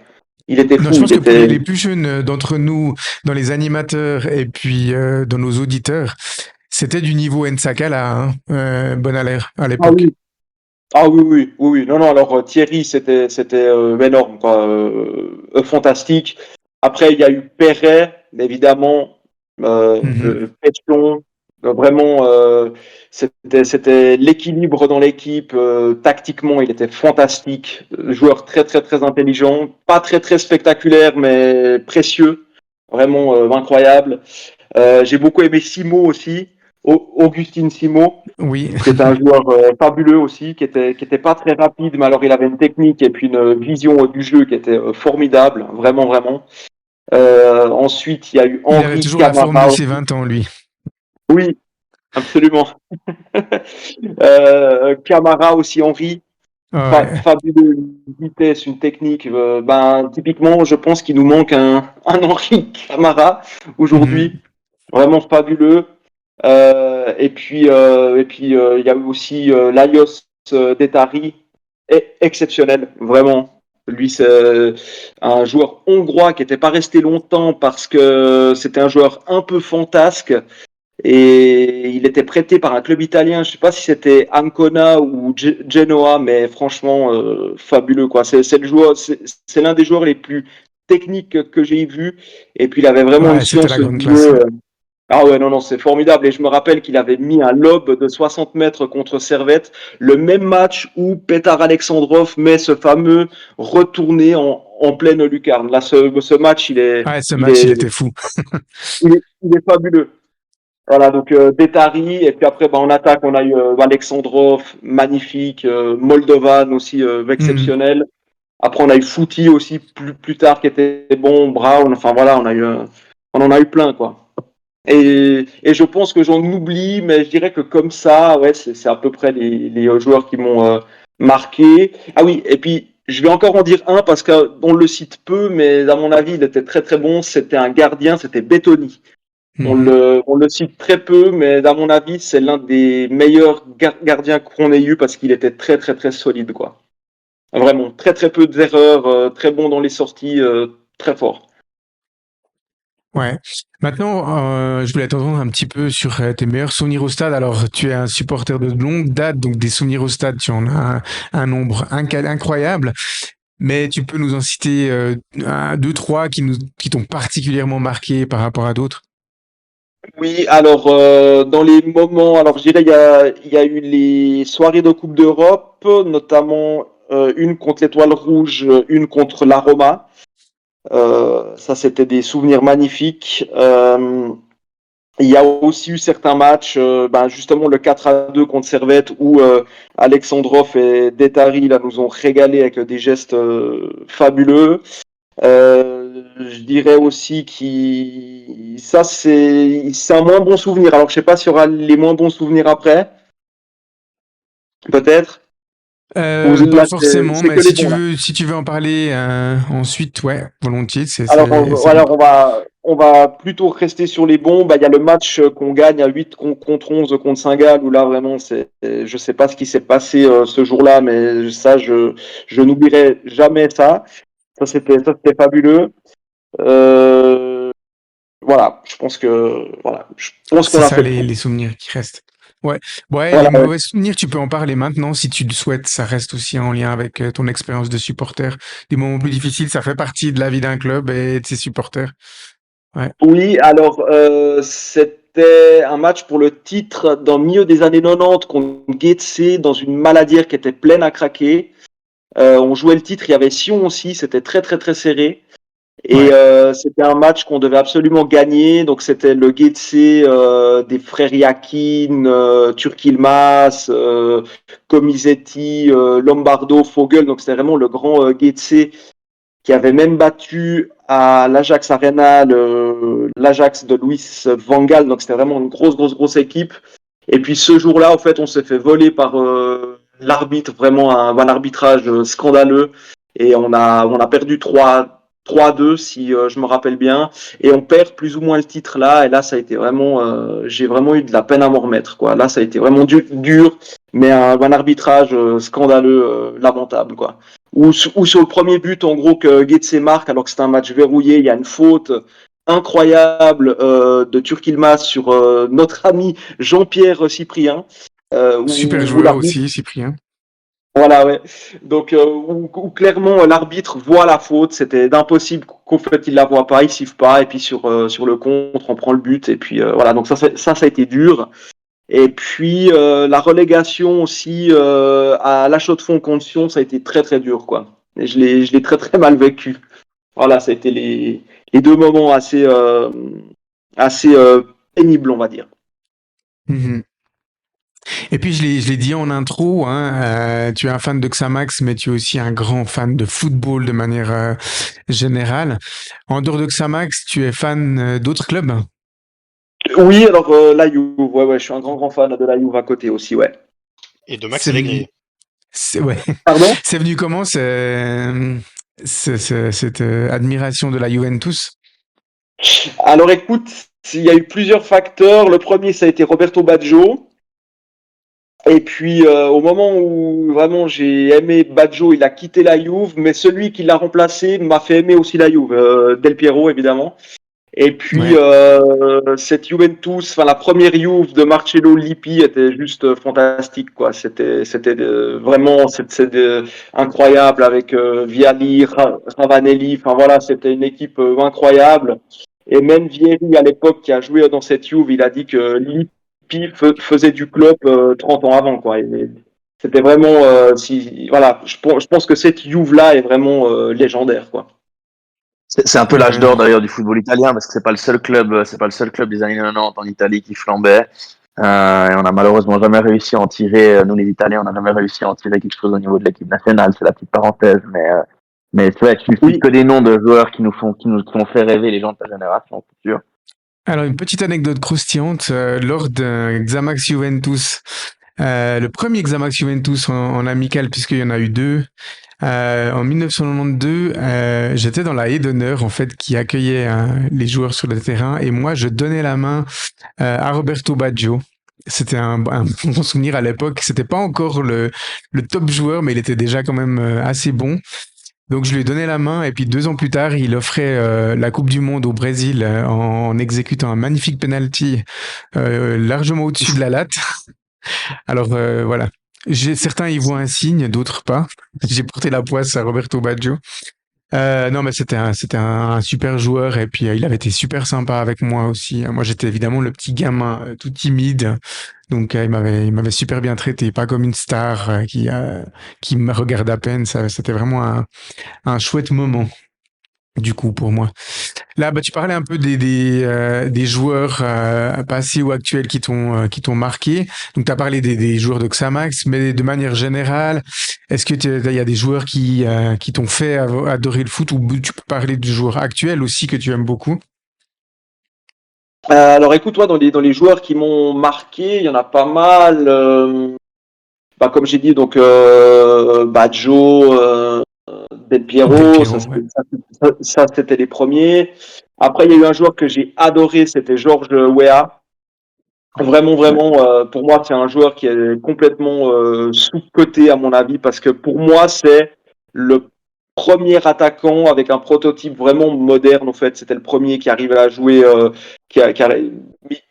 C: Il était
A: Non, je
C: fou,
A: pense
C: il
A: que pour
C: était.
A: les plus jeunes d'entre nous, dans les animateurs et puis dans nos auditeurs, c'était du niveau Nsaka là, hein, Bonalaire à
C: Ah
A: l'époque.
C: oui, ah oui, oui, oui, oui. Non, non. Alors Thierry, c'était énorme quoi, fantastique. Après, il y a eu Perret, évidemment,
A: Mhm.
C: Pétion. Vraiment, c'était l'équilibre dans l'équipe. Tactiquement, il était fantastique. Joueur très, très, très intelligent. Pas très, très spectaculaire, mais précieux. Vraiment incroyable. J'ai beaucoup aimé Simo aussi. Augustin Simo,
A: Oui.
C: qui était un joueur fabuleux aussi, qui était pas très rapide, mais alors il avait une technique et puis une vision du jeu qui était formidable. Vraiment, vraiment. Ensuite, il y a eu
A: Il avait
C: Henri
A: toujours la forme
C: Camara
A: de ses
C: aussi.
A: 20 ans, lui.
C: Oui, absolument. Camara aussi, Henri,
A: Ouais.
C: fabuleux, une vitesse, une technique. Typiquement, je pense qu'il nous manque un Henri Camara
A: Mhm.
C: aujourd'hui, vraiment fabuleux. Il y a eu aussi Laios Detari, exceptionnel, vraiment. Lui, c'est un joueur hongrois qui n'était pas resté longtemps parce que c'était un joueur un peu fantasque. Et il était prêté par un club italien, je ne sais pas si c'était Ancona ou Genoa, mais franchement fabuleux quoi. C'est le joueur, c'est l'un des joueurs les plus techniques que j'ai vu. Et puis il avait vraiment une
A: Ouais, c'était
C: science
A: la grande
C: du
A: classe.
C: jeu. Ah ouais, non, non, c'est formidable. Et je me rappelle qu'il avait mis un lob de 60 mètres contre Servette, le même match où Petar Alexandrov met ce fameux retourné en pleine lucarne. Là, ce match,
A: Ouais, ce
C: il
A: match, il
C: est,
A: était fou.
C: il est fabuleux. Voilà, donc Detari, et puis après, en attaque, on a eu Alexandrov, magnifique, Moldovan aussi, exceptionnel. Après, on a eu Fouti aussi, plus tard, qui était bon, Brown, enfin voilà, on en a eu plein, quoi. Et je pense que j'en oublie, mais je dirais que comme ça, ouais, c'est à peu près les joueurs qui m'ont marqué. Ah oui, et puis je vais encore en dire un parce qu'on le cite peu, mais à mon avis, il était très très bon. C'était un gardien, c'était Bettoni. On le cite très peu, mais à mon avis, c'est l'un des meilleurs gardiens qu'on ait eu parce qu'il était très très très solide, quoi. Vraiment, très très peu d'erreurs, très bon dans les sorties, très fort.
A: Ouais. Maintenant, je voulais t'entendre un petit peu sur tes meilleurs souvenirs au stade. Alors, tu es un supporter de longue date, donc des souvenirs au stade, tu en as un nombre incroyable. Mais tu peux nous en citer deux, trois qui t'ont particulièrement marqué par rapport à d'autres?
C: Oui, alors dans les moments, alors je dirais il y a eu les soirées de Coupe d'Europe, notamment une contre l'Étoile Rouge, une contre la Roma. Ça, c'était des souvenirs magnifiques. Il y a aussi eu certains matchs, justement le 4-2 contre Servette, où Alexandrov et Detari là, nous ont régalé avec des gestes fabuleux. Je dirais aussi que ça c'est un moins bon souvenir. Alors je sais pas s'il y aura les moins bons souvenirs après, peut-être.
A: Pas
C: Là
A: forcément,
C: c'est
A: mais
C: que les bons là.
A: si tu veux en parler ensuite, ouais, volontiers,
C: Alors
A: c'est libre.
C: on va plutôt rester sur les bons. Il y a le match qu'on gagne à 8 contre 11 contre Saint-Gall où là vraiment je sais pas ce qui s'est passé ce jour-là, mais ça je n'oublierai jamais ça. Ça c'était fabuleux. Euh, je pense qu'on
A: C'est
C: a
A: ça
C: fait le tour.
A: les souvenirs qui restent. Ouais, ouais, les
C: Voilà, ouais.
A: mauvais souvenirs, tu peux en parler maintenant si tu le souhaites. Ça reste aussi en lien avec ton expérience de supporter. Des moments plus difficiles, ça fait partie de la vie d'un club et de ses supporters. Ouais.
C: Oui, alors c'était un match pour le titre dans le milieu des années 90 contre Getse dans une maladière qui était pleine à craquer. On jouait le titre, il y avait Sion aussi, c'était très très très serré. Et
A: Ouais.
C: c'était un match qu'on devait absolument gagner. Donc c'était le Getse des frères Yakin, Turkilmas, Comisetti, Lombardo, Fogel. Donc c'était vraiment le grand Getse qui avait même battu à l'Ajax Arena l'Ajax de Louis van Gaal. Donc c'était vraiment une grosse équipe. Et puis ce jour-là, en fait, on s'est fait voler par l'arbitre, vraiment un arbitrage scandaleux. Et on a perdu 3-2 si je me rappelle bien. Et on perd plus ou moins le titre là. Et là, ça a été vraiment, j'ai vraiment eu de la peine à m'en remettre, quoi. Là, ça a été vraiment dur, mais un arbitrage scandaleux, lamentable, quoi. Ou sur le premier but, en gros, que Getse marque, alors que c'est un match verrouillé, il y a une faute incroyable de Turkilmas sur notre ami Jean-Pierre Cyprien.
A: Super
C: Où
A: joueur
C: l'arbitre,
A: aussi, Cyprien.
C: voilà, ouais. Donc, où clairement l'arbitre voit la faute, c'était d'impossible qu'en fait il la voit pas, il siffle pas, et puis sur le contre, on prend le but, et puis voilà. Donc ça a été dur. Et puis la relégation aussi à La Chaux-de-Fonds contre Sion, ça a été très très dur, quoi. Et je l'ai très très mal vécu. Voilà, ça a été les deux moments assez pénibles, on va dire.
A: Mhm. Et puis je l'ai dit en intro, hein, tu es un fan de Xamax, mais tu es aussi un grand fan de football de manière générale. En dehors de Xamax, tu es fan d'autres clubs?
C: Oui, alors la Juve, ouais, je suis un grand fan de la Juve à côté aussi, ouais.
E: Et de Max
A: C'est venu,
E: Allegri.
A: ouais.
C: Pardon?
A: C'est venu comment cette admiration de la Juventus?
C: Alors écoute, il y a eu plusieurs facteurs. Le premier, ça a été Roberto Baggio. Et puis au moment où vraiment j'ai aimé Baggio, il a quitté la Juve, mais celui qui l'a remplacé m'a fait aimer aussi la Juve, Del Piero évidemment. Et puis
A: Ouais.
C: cette Juventus, enfin la première Juve de Marcello Lippi était juste fantastique, quoi. C'était vraiment incroyable avec Vialli, Ravanelli. Enfin voilà, c'était une équipe incroyable. Et même Vieri à l'époque qui a joué dans cette Juve, il a dit que Lippi faisait du club 30 ans avant, quoi. C'était vraiment voilà, je pense que cette Juve là est vraiment légendaire, quoi.
D: C'est un peu l'âge
A: Ouais.
D: d'or d'ailleurs du football italien parce que c'est pas le seul club des années 90 en Italie qui flambait. Et on a malheureusement jamais réussi à en tirer, nous les Italiens, on n'a jamais réussi à en tirer quelque chose au niveau de l'équipe nationale. C'est la petite parenthèse, mais c'est vrai que je cite que des noms de joueurs qui nous ont fait rêver les gens de ta génération, c'est sûr.
A: Alors, une petite anecdote croustillante, lors d'un Xamax Juventus, le premier Xamax Juventus en amical, puisqu'il y en a eu deux, en 1992, j'étais dans la haie d'honneur, en fait, qui accueillait les joueurs sur le terrain, et moi, je donnais la main à Roberto Baggio. C'était un bon souvenir à l'époque. C'était pas encore le top joueur, mais il était déjà quand même assez bon. Donc je lui ai donné la main et puis 2 ans plus tard, il offrait la Coupe du Monde au Brésil en exécutant un magnifique penalty largement au-dessus de la latte. Alors voilà. Certains y voient un signe, d'autres pas. J'ai porté la poisse à Roberto Baggio. Non, mais c'était un super joueur et puis il avait été super sympa avec moi aussi. Moi, j'étais évidemment le petit gamin tout timide, donc il m'avait super bien traité, pas comme une star qui me regarde à peine. C'était vraiment un chouette moment. Du coup, pour moi. Là, bah, tu parlais un peu des joueurs passés ou actuels qui t'ont marqué. Donc, tu as parlé des joueurs de Xamax, mais de manière générale, est-ce que il y a des joueurs qui t'ont fait adorer le foot ou tu peux parler de joueurs actuels aussi que tu aimes beaucoup?
C: Alors écoute, toi, dans les joueurs qui m'ont marqué, il y en a pas mal. Comme j'ai dit, donc Baggio, Del Piero, ça, c'était les premiers. Après, il y a eu un joueur que j'ai adoré, c'était Georges Weah. Vraiment, vraiment, pour moi, c'est un joueur qui est complètement sous-coté à mon avis, parce que pour moi, c'est le premier attaquant avec un prototype vraiment moderne. En fait, c'était le premier qui arrivait à jouer,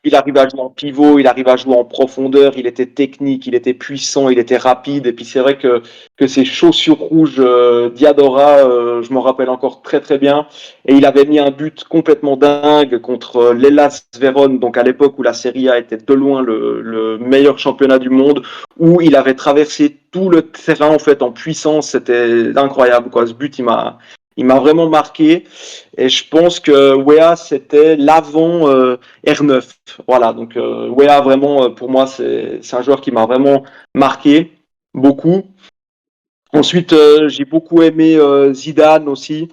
C: il arrivait à jouer en pivot, il arrivait à jouer en profondeur, il était technique, il était puissant, il était rapide. Et puis c'est vrai que ces chaussures rouges Diadora, je m'en rappelle encore très très bien. Et il avait mis un but complètement dingue contre l'Hellas Vérone, donc à l'époque où la Serie A était de loin le meilleur championnat du monde, où il avait traversé tout le terrain en fait en puissance. C'était incroyable quoi. Ce but, il m'a vraiment marqué. Et je pense que Weah, c'était l'avant R9. Voilà, donc Weah, vraiment, pour moi, c'est un joueur qui m'a vraiment marqué, beaucoup. Ensuite, j'ai beaucoup aimé Zidane aussi.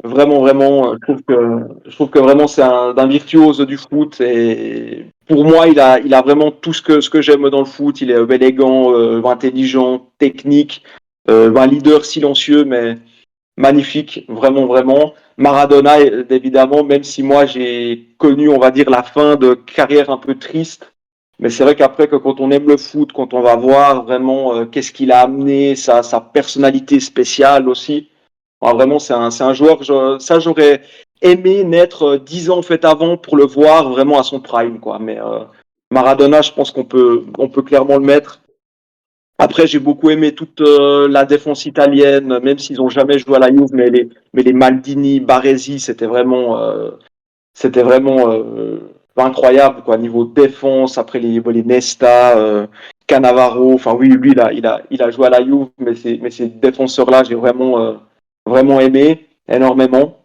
C: Vraiment, vraiment, je trouve que vraiment c'est d'un virtuose du foot. Et pour moi, il a vraiment tout ce que j'aime dans le foot. Il est élégant, intelligent, technique, un leader silencieux, mais magnifique, vraiment, vraiment. Maradona, évidemment, même si moi j'ai connu, on va dire, la fin de carrière un peu triste. Mais c'est vrai qu'après, que quand on aime le foot, quand on va voir vraiment qu'est-ce qu'il a amené, sa personnalité spéciale aussi. Vraiment, c'est un joueur, j'aurais aimé naître 10 ans en fait avant pour le voir vraiment à son prime, quoi. Mais Maradona, je pense qu'on peut clairement le mettre. Après, j'ai beaucoup aimé toute la défense italienne, même s'ils n'ont jamais joué à la Juve, mais les Maldini, Baresi, c'était vraiment incroyable, quoi. Niveau défense, après les Nesta, Cannavaro, enfin oui, lui, il a joué à la Juve, mais ces défenseurs-là, j'ai vraiment aimé énormément.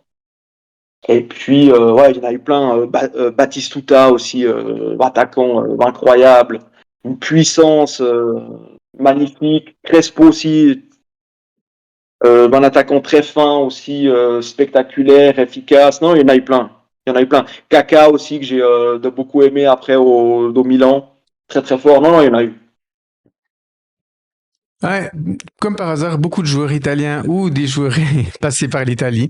C: Et puis, ouais, il y en a eu plein. Batistuta aussi, attaquant incroyable, une puissance magnifique. Crespo aussi, un attaquant très fin aussi, spectaculaire, efficace. Non, il y en a eu plein. Il y en a eu plein. Kaka aussi, que j'ai de beaucoup aimé après au Milan. Très, très fort. Non, non, il y en a eu.
A: Ouais, comme par hasard, beaucoup de joueurs italiens ou des joueurs passés par l'Italie.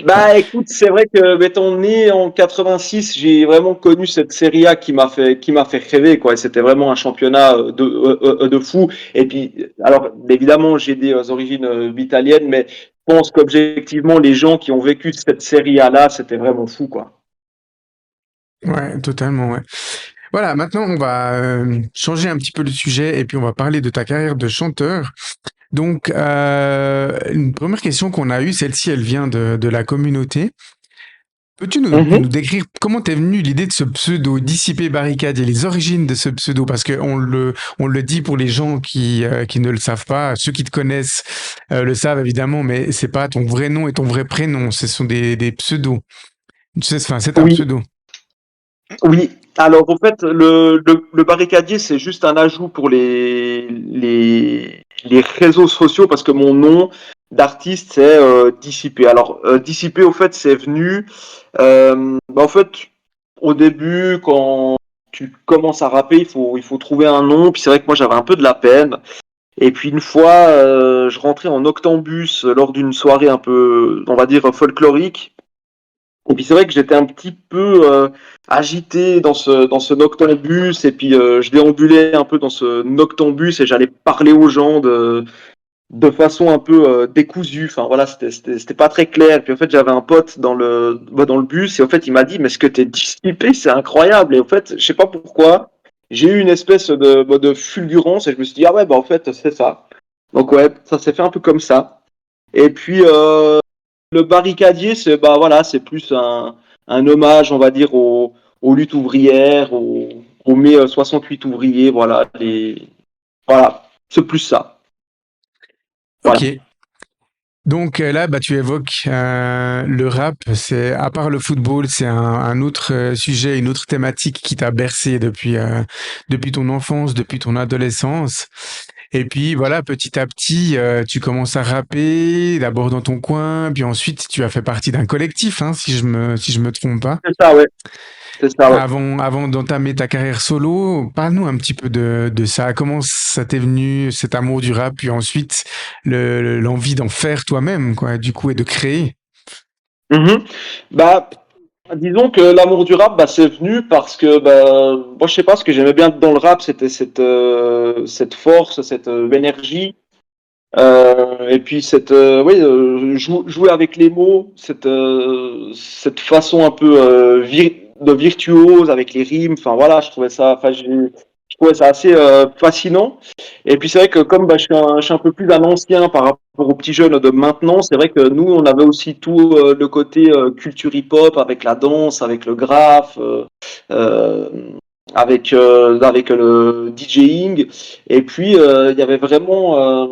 C: Bah écoute, c'est vrai que étant né en 86, j'ai vraiment connu cette Serie A qui m'a fait rêver quoi. Et c'était vraiment un championnat de fou. Et puis alors évidemment, j'ai des origines italiennes, mais je pense qu'objectivement les gens qui ont vécu cette Serie A là, c'était vraiment fou quoi.
A: Ouais, totalement, ouais. Voilà, maintenant on va changer un petit peu le sujet et puis on va parler de ta carrière de chanteur. Donc, une première question qu'on a eue, celle-ci, elle vient de la communauté. Peux-tu nous décrire comment t'es venue l'idée de ce pseudo Dissipé Barricadier, les origines de ce pseudo? Parce qu'on on le dit pour les gens qui ne le savent pas. Ceux qui te connaissent le savent évidemment, mais c'est pas ton vrai nom et ton vrai prénom. Ce sont des pseudos. Tu sais, enfin, c'est un
C: Oui,
A: pseudo.
C: oui. Alors, en fait, le barricadier, c'est juste un ajout pour les réseaux sociaux parce que mon nom d'artiste, c'est Dissipé. Alors, Dissipé, au fait, c'est venu. En fait, au début, quand tu commences à rapper, il faut trouver un nom. Puis c'est vrai que moi, j'avais un peu de la peine. Et puis une fois, je rentrais en octambus lors d'une soirée un peu, on va dire, folklorique. Et puis c'est vrai que j'étais un petit peu agité dans ce noctambus, et puis je déambulais un peu dans ce noctambus et j'allais parler aux gens de façon un peu décousue. Enfin voilà, c'était pas très clair. Puis en fait, j'avais un pote dans le bus et en fait, il m'a dit, mais ce que t'es dissipé, c'est incroyable. Et en fait, je sais pas pourquoi, j'ai eu une espèce de fulgurance et je me suis dit, ah ouais, bah en fait, c'est ça. Donc ouais, ça s'est fait un peu comme ça. Et puis le barricadier, c'est bah voilà, c'est plus un hommage, on va dire, aux luttes ouvrières, aux mai 68 ouvriers, voilà, voilà, c'est plus ça.
A: Ok.
C: Voilà.
A: Donc là, bah, tu évoques le rap. C'est à part le football, c'est un autre sujet, une autre thématique qui t'a bercé depuis ton enfance, depuis ton adolescence. Et puis voilà, petit à petit, tu commences à rapper, d'abord dans ton coin, puis ensuite tu as fait partie d'un collectif, hein, si je me trompe pas.
C: C'est ça, ouais. C'est ça, ouais.
A: Avant d'entamer ta carrière solo, parle-nous un petit peu de ça. Comment ça t'est venu, cet amour du rap, puis ensuite l'envie d'en faire toi-même, quoi, du coup, et de créer.
C: Mhm. Bah, disons que l'amour du rap, bah, c'est venu parce que, bah, moi, je sais pas, ce que j'aimais bien dans le rap, c'était cette force, cette énergie. Et puis oui, jouer avec les mots, cette façon un peu de virtuose avec les rimes. Enfin voilà, je trouvais ça assez fascinant. Et puis c'est vrai que comme bah, je suis un peu plus à l'ancien par rapport aux petits jeunes de maintenant, c'est vrai que nous on avait aussi tout le côté culture hip-hop avec la danse, avec le graphe. Euh, avec le DJing et puis il y avait vraiment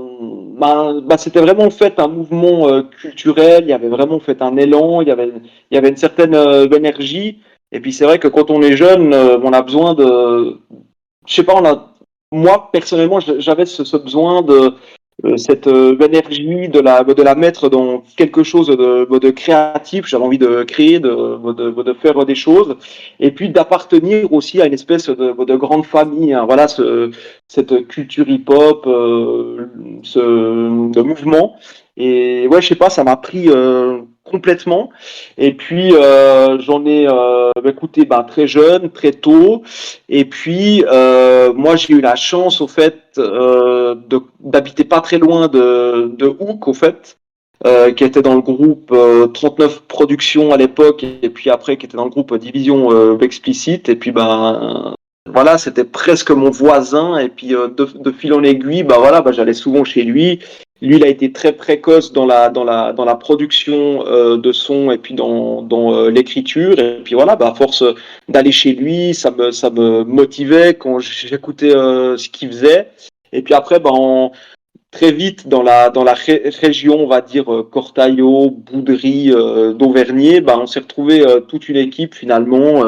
C: c'était vraiment en fait un mouvement culturel, il y avait vraiment en fait un élan, il y avait une certaine énergie et puis c'est vrai que quand on est jeune on a besoin de je sais pas moi personnellement j'avais ce besoin de cette énergie de la mettre dans quelque chose de créatif. J'avais envie de créer, de faire des choses, et puis d'appartenir aussi à une espèce de grande famille. Hein. Voilà, cette culture hip-hop, ce mouvement. Et ouais, je sais pas, ça m'a pris complètement. Et puis j'en ai écouté très jeune, très tôt. Et puis, moi, j'ai eu la chance, au fait, d'habiter pas très loin de Hook, au fait, qui était dans le groupe 39 Productions à l'époque, et puis après, qui était dans le groupe Division Explicite. Et puis, ben, voilà, c'était presque mon voisin. Et puis, de fil en aiguille, bah voilà, bah, j'allais souvent chez lui. Lui, il a été très précoce dans la production de son et puis dans l'écriture. Et puis voilà, bah, à force d'aller chez lui, ça me motivait quand j'écoutais ce qu'il faisait. Et puis après, très vite dans la région, on va dire Cortaillot, Boudry, d'Auvergne, on s'est retrouvé toute une équipe finalement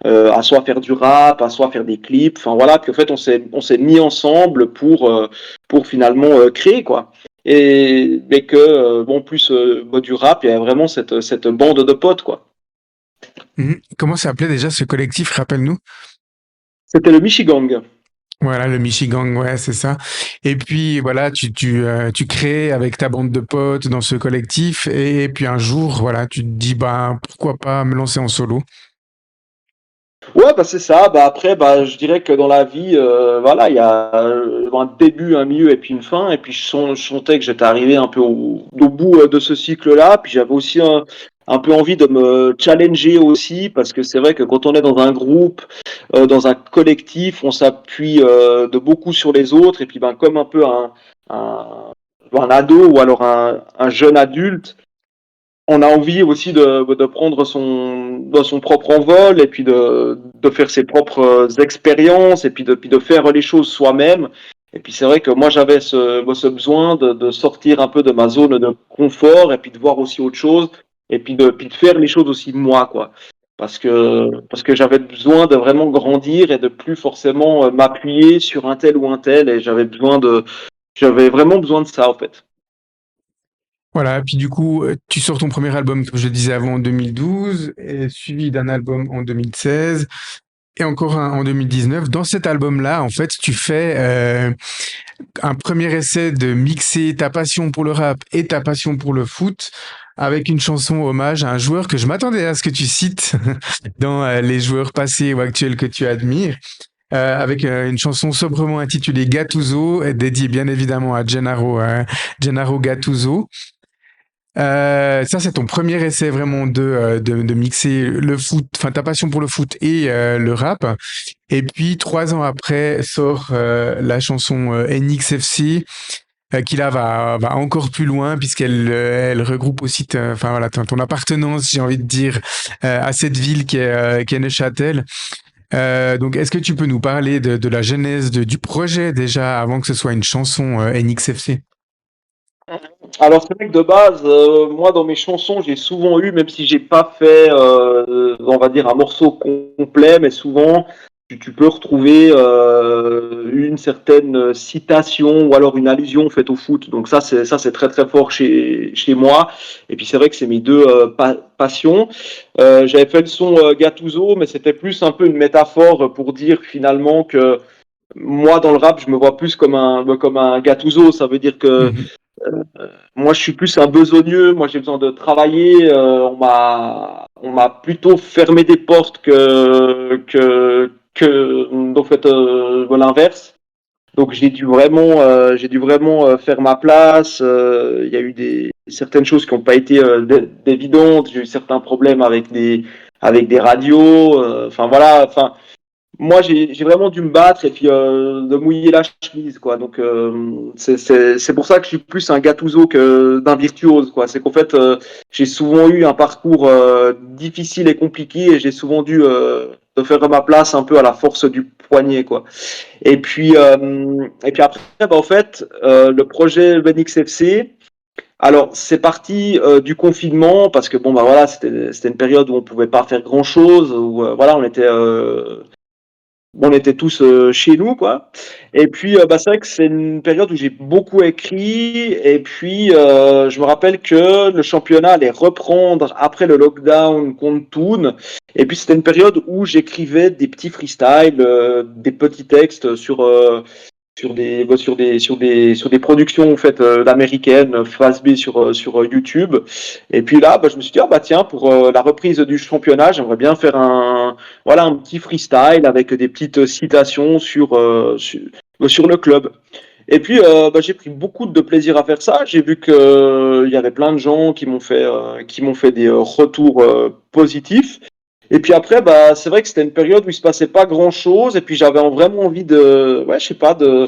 C: à soit faire du rap, à soit faire des clips. Enfin voilà, puis en fait on s'est mis ensemble pour finalement créer quoi. Et mais que bon plus du rap, il y a vraiment cette bande de potes quoi.
A: Mhm. Comment s'appelait déjà ce collectif, rappelle-nous?
C: C'était le Michigang.
A: Voilà, le Michigan, ouais, c'est ça. Et puis voilà, tu crées avec ta bande de potes dans ce collectif, et puis un jour, voilà, tu te dis, bah pourquoi pas me lancer en solo.
C: Ouais, bah c'est ça. Bah après, bah je dirais que dans la vie, voilà, il y a un début, un milieu et puis une fin. Et puis je sentais que j'étais arrivé un peu au bout de ce cycle-là. Puis j'avais aussi un peu envie de me challenger aussi, parce que c'est vrai que quand on est dans un groupe, dans un collectif, on s'appuie de beaucoup sur les autres. Et puis ben comme un peu un ado ou alors un jeune adulte. on a envie aussi de prendre son propre envol et puis de faire ses propres expériences et puis de faire les choses soi-même. Et puis c'est vrai que moi j'avais ce besoin de sortir un peu de ma zone de confort et puis de voir aussi autre chose et puis de faire les choses aussi moi, quoi. Parce que j'avais besoin de vraiment grandir et de plus forcément m'appuyer sur un tel ou un tel et j'avais vraiment besoin de ça en fait.
A: Voilà, puis du coup, tu sors ton premier album, comme je le disais avant, en 2012, et suivi d'un album en 2016, et encore un en 2019. Dans cet album-là, en fait, tu fais un premier essai de mixer ta passion pour le rap et ta passion pour le foot avec une chanson hommage à un joueur que je m'attendais à ce que tu cites dans les joueurs passés ou actuels que tu admires. Avec une chanson sobrement intitulée Gattuso, dédiée bien évidemment à Gennaro Gattuso. Ça, c'est ton premier essai vraiment de mixer le foot, enfin ta passion pour le foot et le rap. Et puis 3 ans après sort la chanson NXFC, qui là va encore plus loin puisqu'elle regroupe aussi, enfin voilà, ton appartenance, j'ai envie de dire, à cette ville qui est Neuchâtel. Donc, est-ce que tu peux nous parler de la genèse du projet déjà avant que ce soit une chanson NXFC?
C: Alors c'est vrai que de base, moi dans mes chansons, j'ai souvent eu, même si j'ai pas fait, on va dire un morceau complet, mais souvent tu peux retrouver une certaine citation ou alors une allusion faite au foot. Donc ça c'est très très fort chez moi. Et puis c'est vrai que c'est mes deux passions. J'avais fait le son Gattuso, mais c'était plus un peu une métaphore pour dire finalement que moi dans le rap, je me vois plus comme un Gattuso. Ça veut dire que
A: Mhm.
C: moi, je suis plus un besogneux. Moi, j'ai besoin de travailler. On m'a plutôt fermé des portes que en fait, l'inverse. Donc, j'ai dû vraiment faire ma place. Il y a eu certaines choses qui n'ont pas été évidentes. J'ai eu certains problèmes avec des radios. Enfin, voilà. Enfin, moi, j'ai vraiment dû me battre et puis de mouiller la chemise, quoi. Donc, c'est pour ça que je suis plus un Gattuso que d'un virtuose, quoi. C'est qu'en fait, j'ai souvent eu un parcours difficile et compliqué et j'ai souvent dû de faire ma place un peu à la force du poignet, quoi. Et puis après, bah, en fait, le projet Benix FC. Alors, c'est parti du confinement parce que bon, bah voilà, c'était une période où on pouvait pas faire grand chose, où voilà, on était tous chez nous, quoi. Et puis, bah, c'est vrai que c'est une période où j'ai beaucoup écrit. Et puis, je me rappelle que le championnat allait reprendre après le lockdown contre Toon. Et puis, c'était une période où j'écrivais des petits freestyles, des petits textes sur des productions en fait d'américaines, Phase B sur YouTube. Et puis là, bah, je me suis dit, ah, bah tiens, pour la reprise du championnat, j'aimerais bien faire un petit freestyle avec des petites citations sur le club. Et puis, bah, j'ai pris beaucoup de plaisir à faire ça. J'ai vu qu'il y avait plein de gens qui m'ont fait des retours positifs. Et puis après, bah, c'est vrai que c'était une période où il se passait pas grand-chose. Et puis j'avais vraiment envie ouais, je sais pas, de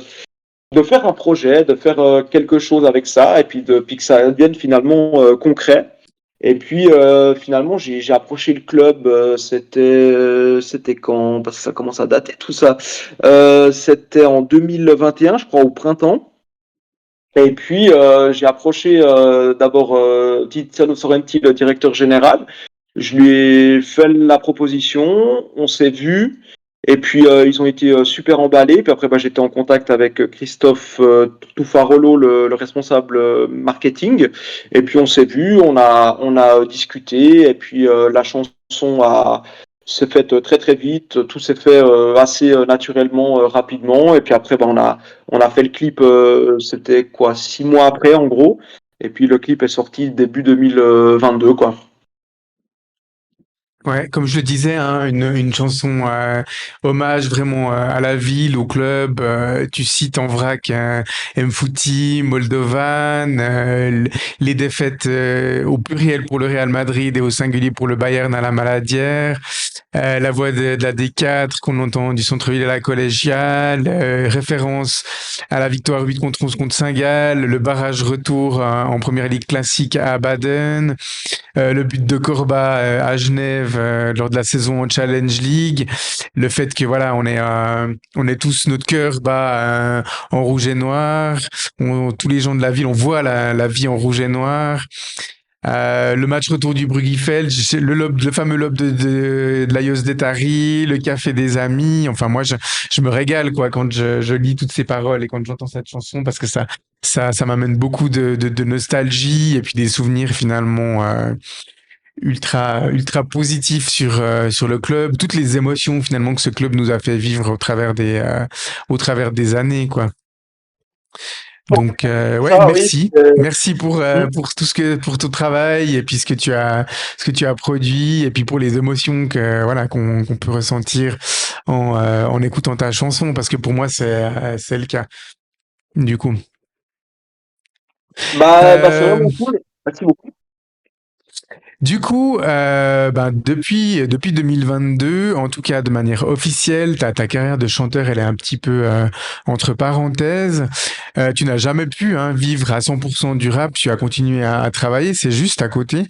C: faire un projet, de faire quelque chose avec ça, et puis que ça devienne finalement concret. Et puis finalement, j'ai approché le club. C'était quand? Parce que ça commence à dater tout ça. C'était en 2021, je crois, au printemps. Et puis j'ai approché d'abord Tiziano Sorrenti, le directeur général. Je lui ai fait la proposition, on s'est vu, et puis ils ont été super emballés. Puis après, bah, j'étais en contact avec Christophe Tuffarolo, le responsable marketing. Et puis on s'est vu, on a discuté, et puis la chanson s'est faite très très vite. Tout s'est fait assez naturellement, rapidement. Et puis après, bah, on a fait le clip. C'était quoi, 6 mois après en gros. Et puis le clip est sorti début 2022, quoi.
A: Ouais, comme je le disais, hein, une chanson hommage vraiment à la ville, au club. Tu cites en vrac Mfouti, Moldovan, les défaites au pluriel pour le Real Madrid et au singulier pour le Bayern à la Maladière. la voix de la D4 qu'on entend du centre-ville à la collégiale, référence à la victoire 8 contre 11 contre Saint-Gall, le barrage retour en première ligue classique à Baden, le but de Corba à Genève lors de la saison en Challenge League, le fait que voilà on est tous notre cœur bat en rouge et noir, tous les gens de la ville on voit la vie en rouge et noir. Le match retour du Brugifeld, le fameux lob de l'Aios d'Etari, le café des amis. Enfin, moi, je me régale, quoi, quand je lis toutes ces paroles et quand j'entends cette chanson parce que ça m'amène beaucoup de nostalgie et puis des souvenirs finalement, ultra positifs sur le club. Toutes les émotions finalement que ce club nous a fait vivre au travers des années, quoi. Donc ouais,
C: Ça, oui,
A: merci pour pour ton travail et puis ce que tu as produit et puis pour les émotions qu'on peut ressentir en écoutant ta chanson parce que pour moi c'est le cas du coup.
C: c'est vraiment cool. Merci beaucoup.
A: Du coup, depuis 2022, en tout cas de manière officielle, ta carrière de chanteur, elle est un petit peu entre parenthèses. Tu n'as jamais pu vivre à 100% du rap, tu as continué à travailler, c'est juste à côté.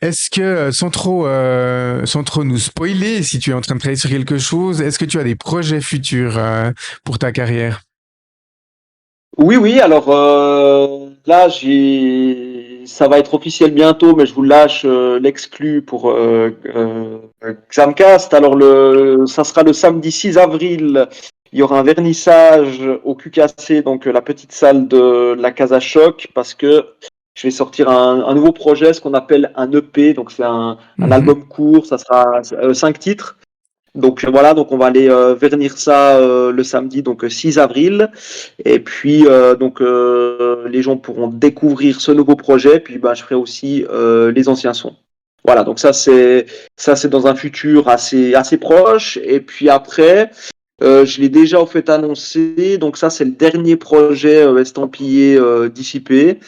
A: Est-ce que, sans trop nous spoiler, si tu es en train de travailler sur quelque chose, est-ce que tu as des projets futurs pour ta carrière?
C: Oui, alors là, ça va être officiel bientôt, mais je vous lâche l'exclu pour Xamcast. Alors ça sera le samedi 6 avril. Il y aura un vernissage au QKC, donc la petite salle de la Casa Choc, parce que je vais sortir un nouveau projet, ce qu'on appelle un EP. Donc c'est un album court, ça sera 5 titres. Donc voilà, donc on va aller vernir ça le samedi, donc 6 avril. Et puis les gens pourront découvrir ce nouveau projet. Puis je ferai aussi les anciens sons. Voilà, donc ça c'est dans un futur assez proche. Et puis après, je l'ai déjà au fait annoncé. Donc ça c'est le dernier projet estampillé Dissipé.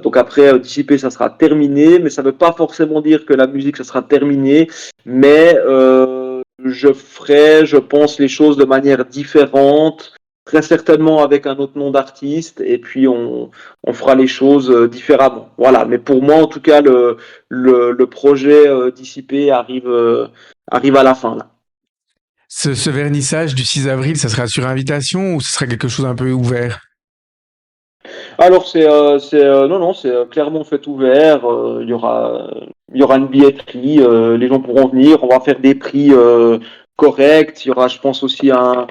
C: Donc après Dissipé ça sera terminé, mais ça ne veut pas forcément dire que la musique ça sera terminé, mais je ferai, je pense, les choses de manière différente, très certainement avec un autre nom d'artiste, et puis on fera les choses différemment. Voilà, mais pour moi, en tout cas, le projet Dissipé arrive à la fin, là.
A: Ce vernissage du 6 avril, ça sera sur invitation ou ce sera quelque chose un peu ouvert?
C: Alors non, c'est clairement fait ouvert. Il y aura une billetterie. Les gens pourront venir. On va faire des prix corrects. Il y aura, je pense, aussi un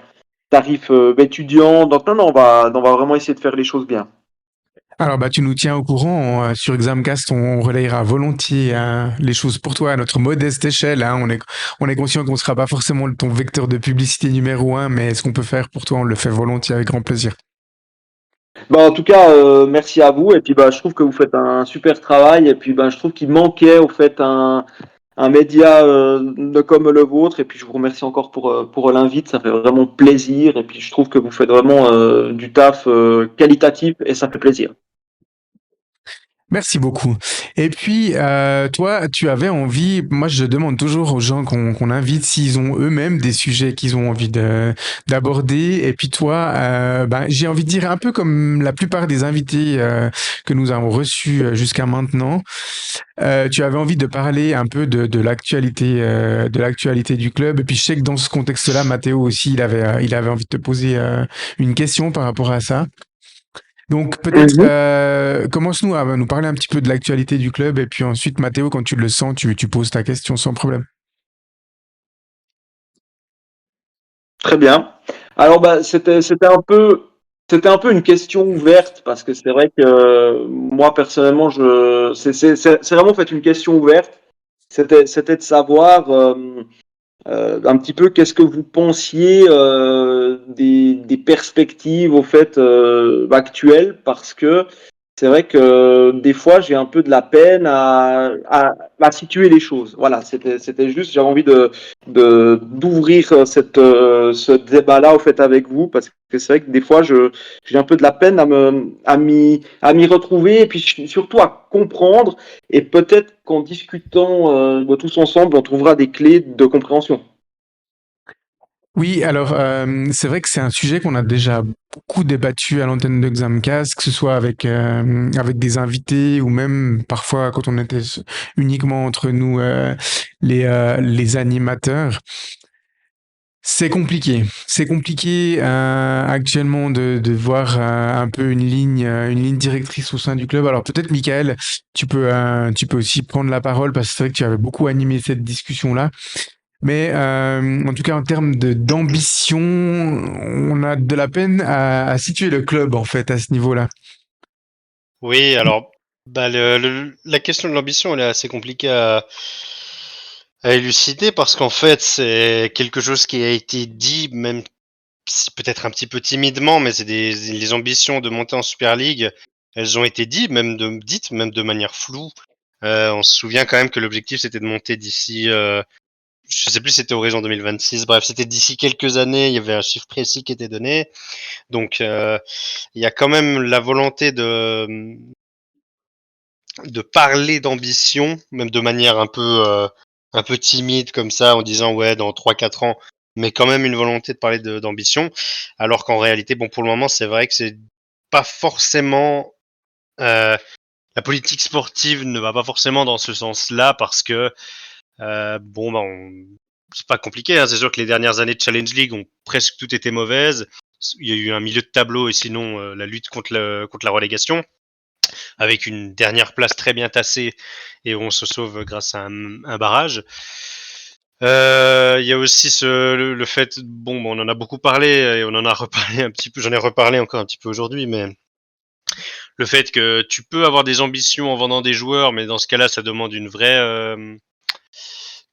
C: tarif étudiant. Donc non, on va vraiment essayer de faire les choses bien.
A: Alors tu nous tiens au courant sur Examcast, on relayera volontiers les choses pour toi à notre modeste échelle. On est conscient qu'on ne sera pas forcément ton vecteur de publicité numéro 1, mais ce qu'on peut faire pour toi, on le fait volontiers avec grand plaisir.
C: En tout cas, merci à vous. Et puis je trouve que vous faites un super travail. Et puis je trouve qu'il manquait au fait un média comme le vôtre. Et puis je vous remercie encore pour l'invite. Ça fait vraiment plaisir. Et puis je trouve que vous faites vraiment du taf qualitatif et ça fait plaisir.
A: Merci beaucoup. Et puis, toi, tu avais envie, moi je demande toujours aux gens qu'on invite s'ils ont eux-mêmes des sujets qu'ils ont envie d'aborder. Et puis toi, j'ai envie de dire un peu comme la plupart des invités que nous avons reçus jusqu'à maintenant, tu avais envie de parler un peu de l'actualité du club. Et puis je sais que dans ce contexte-là, Mathéo aussi, il avait envie de te poser une question par rapport à ça. Donc peut-être commence-nous à nous parler un petit peu de l'actualité du club et puis ensuite Mathéo, quand tu le sens, tu poses ta question sans problème.
C: Très bien. Alors c'était un peu une question ouverte parce que c'est vrai que moi personnellement c'est vraiment fait une question ouverte. C'était de savoir un petit peu qu'est-ce que vous pensiez des perspectives au fait actuelles, parce que c'est vrai que des fois, j'ai un peu de la peine à situer les choses. Voilà, c'était juste, j'avais envie d'ouvrir ce débat-là, au fait, avec vous, parce que c'est vrai que des fois, j'ai un peu de la peine à m'y retrouver, et puis surtout à comprendre, et peut-être qu'en discutant tous ensemble, on trouvera des clés de compréhension.
A: Oui, alors c'est vrai que c'est un sujet qu'on a déjà beaucoup débattu à l'antenne de Xamcast, que ce soit avec des invités ou même parfois quand on était uniquement entre nous les animateurs. C'est compliqué. C'est compliqué actuellement de voir un peu une ligne directrice au sein du club. Alors peut-être, Michael, tu peux aussi prendre la parole parce que c'est vrai que tu avais beaucoup animé cette discussion-là. Mais en tout cas, en termes d'ambition, on a de la peine à situer le club en fait à ce niveau-là.
E: Oui, alors, la question de l'ambition, elle est assez compliquée à élucider parce qu'en fait, c'est quelque chose qui a été dit, même si peut-être un petit peu timidement, mais les ambitions de monter en Super League, elles ont été dites, même de manière floue. On se souvient quand même que l'objectif c'était de monter d'ici, je sais plus si c'était horizon 2026, bref, c'était d'ici quelques années, il y avait un chiffre précis qui était donné. Donc, il y a quand même la volonté de parler d'ambition, même de manière un peu timide comme ça, en disant ouais dans 3-4 ans, mais quand même une volonté de parler d'ambition, alors qu'en réalité, bon pour le moment c'est vrai que c'est pas forcément la politique sportive ne va pas forcément dans ce sens-là parce que bon bah c'est pas compliqué, hein. C'est sûr que les dernières années de Challenge League ont presque toutes été mauvaises. Il y a eu un milieu de tableau et sinon la lutte contre la relégation, avec une dernière place très bien tassée et où on se sauve grâce à un barrage. Il y a aussi le fait, bon, on en a beaucoup parlé et on en a reparlé un petit peu, j'en ai reparlé encore un petit peu aujourd'hui, mais le fait que tu peux avoir des ambitions en vendant des joueurs, mais dans ce cas-là, ça demande une vraie,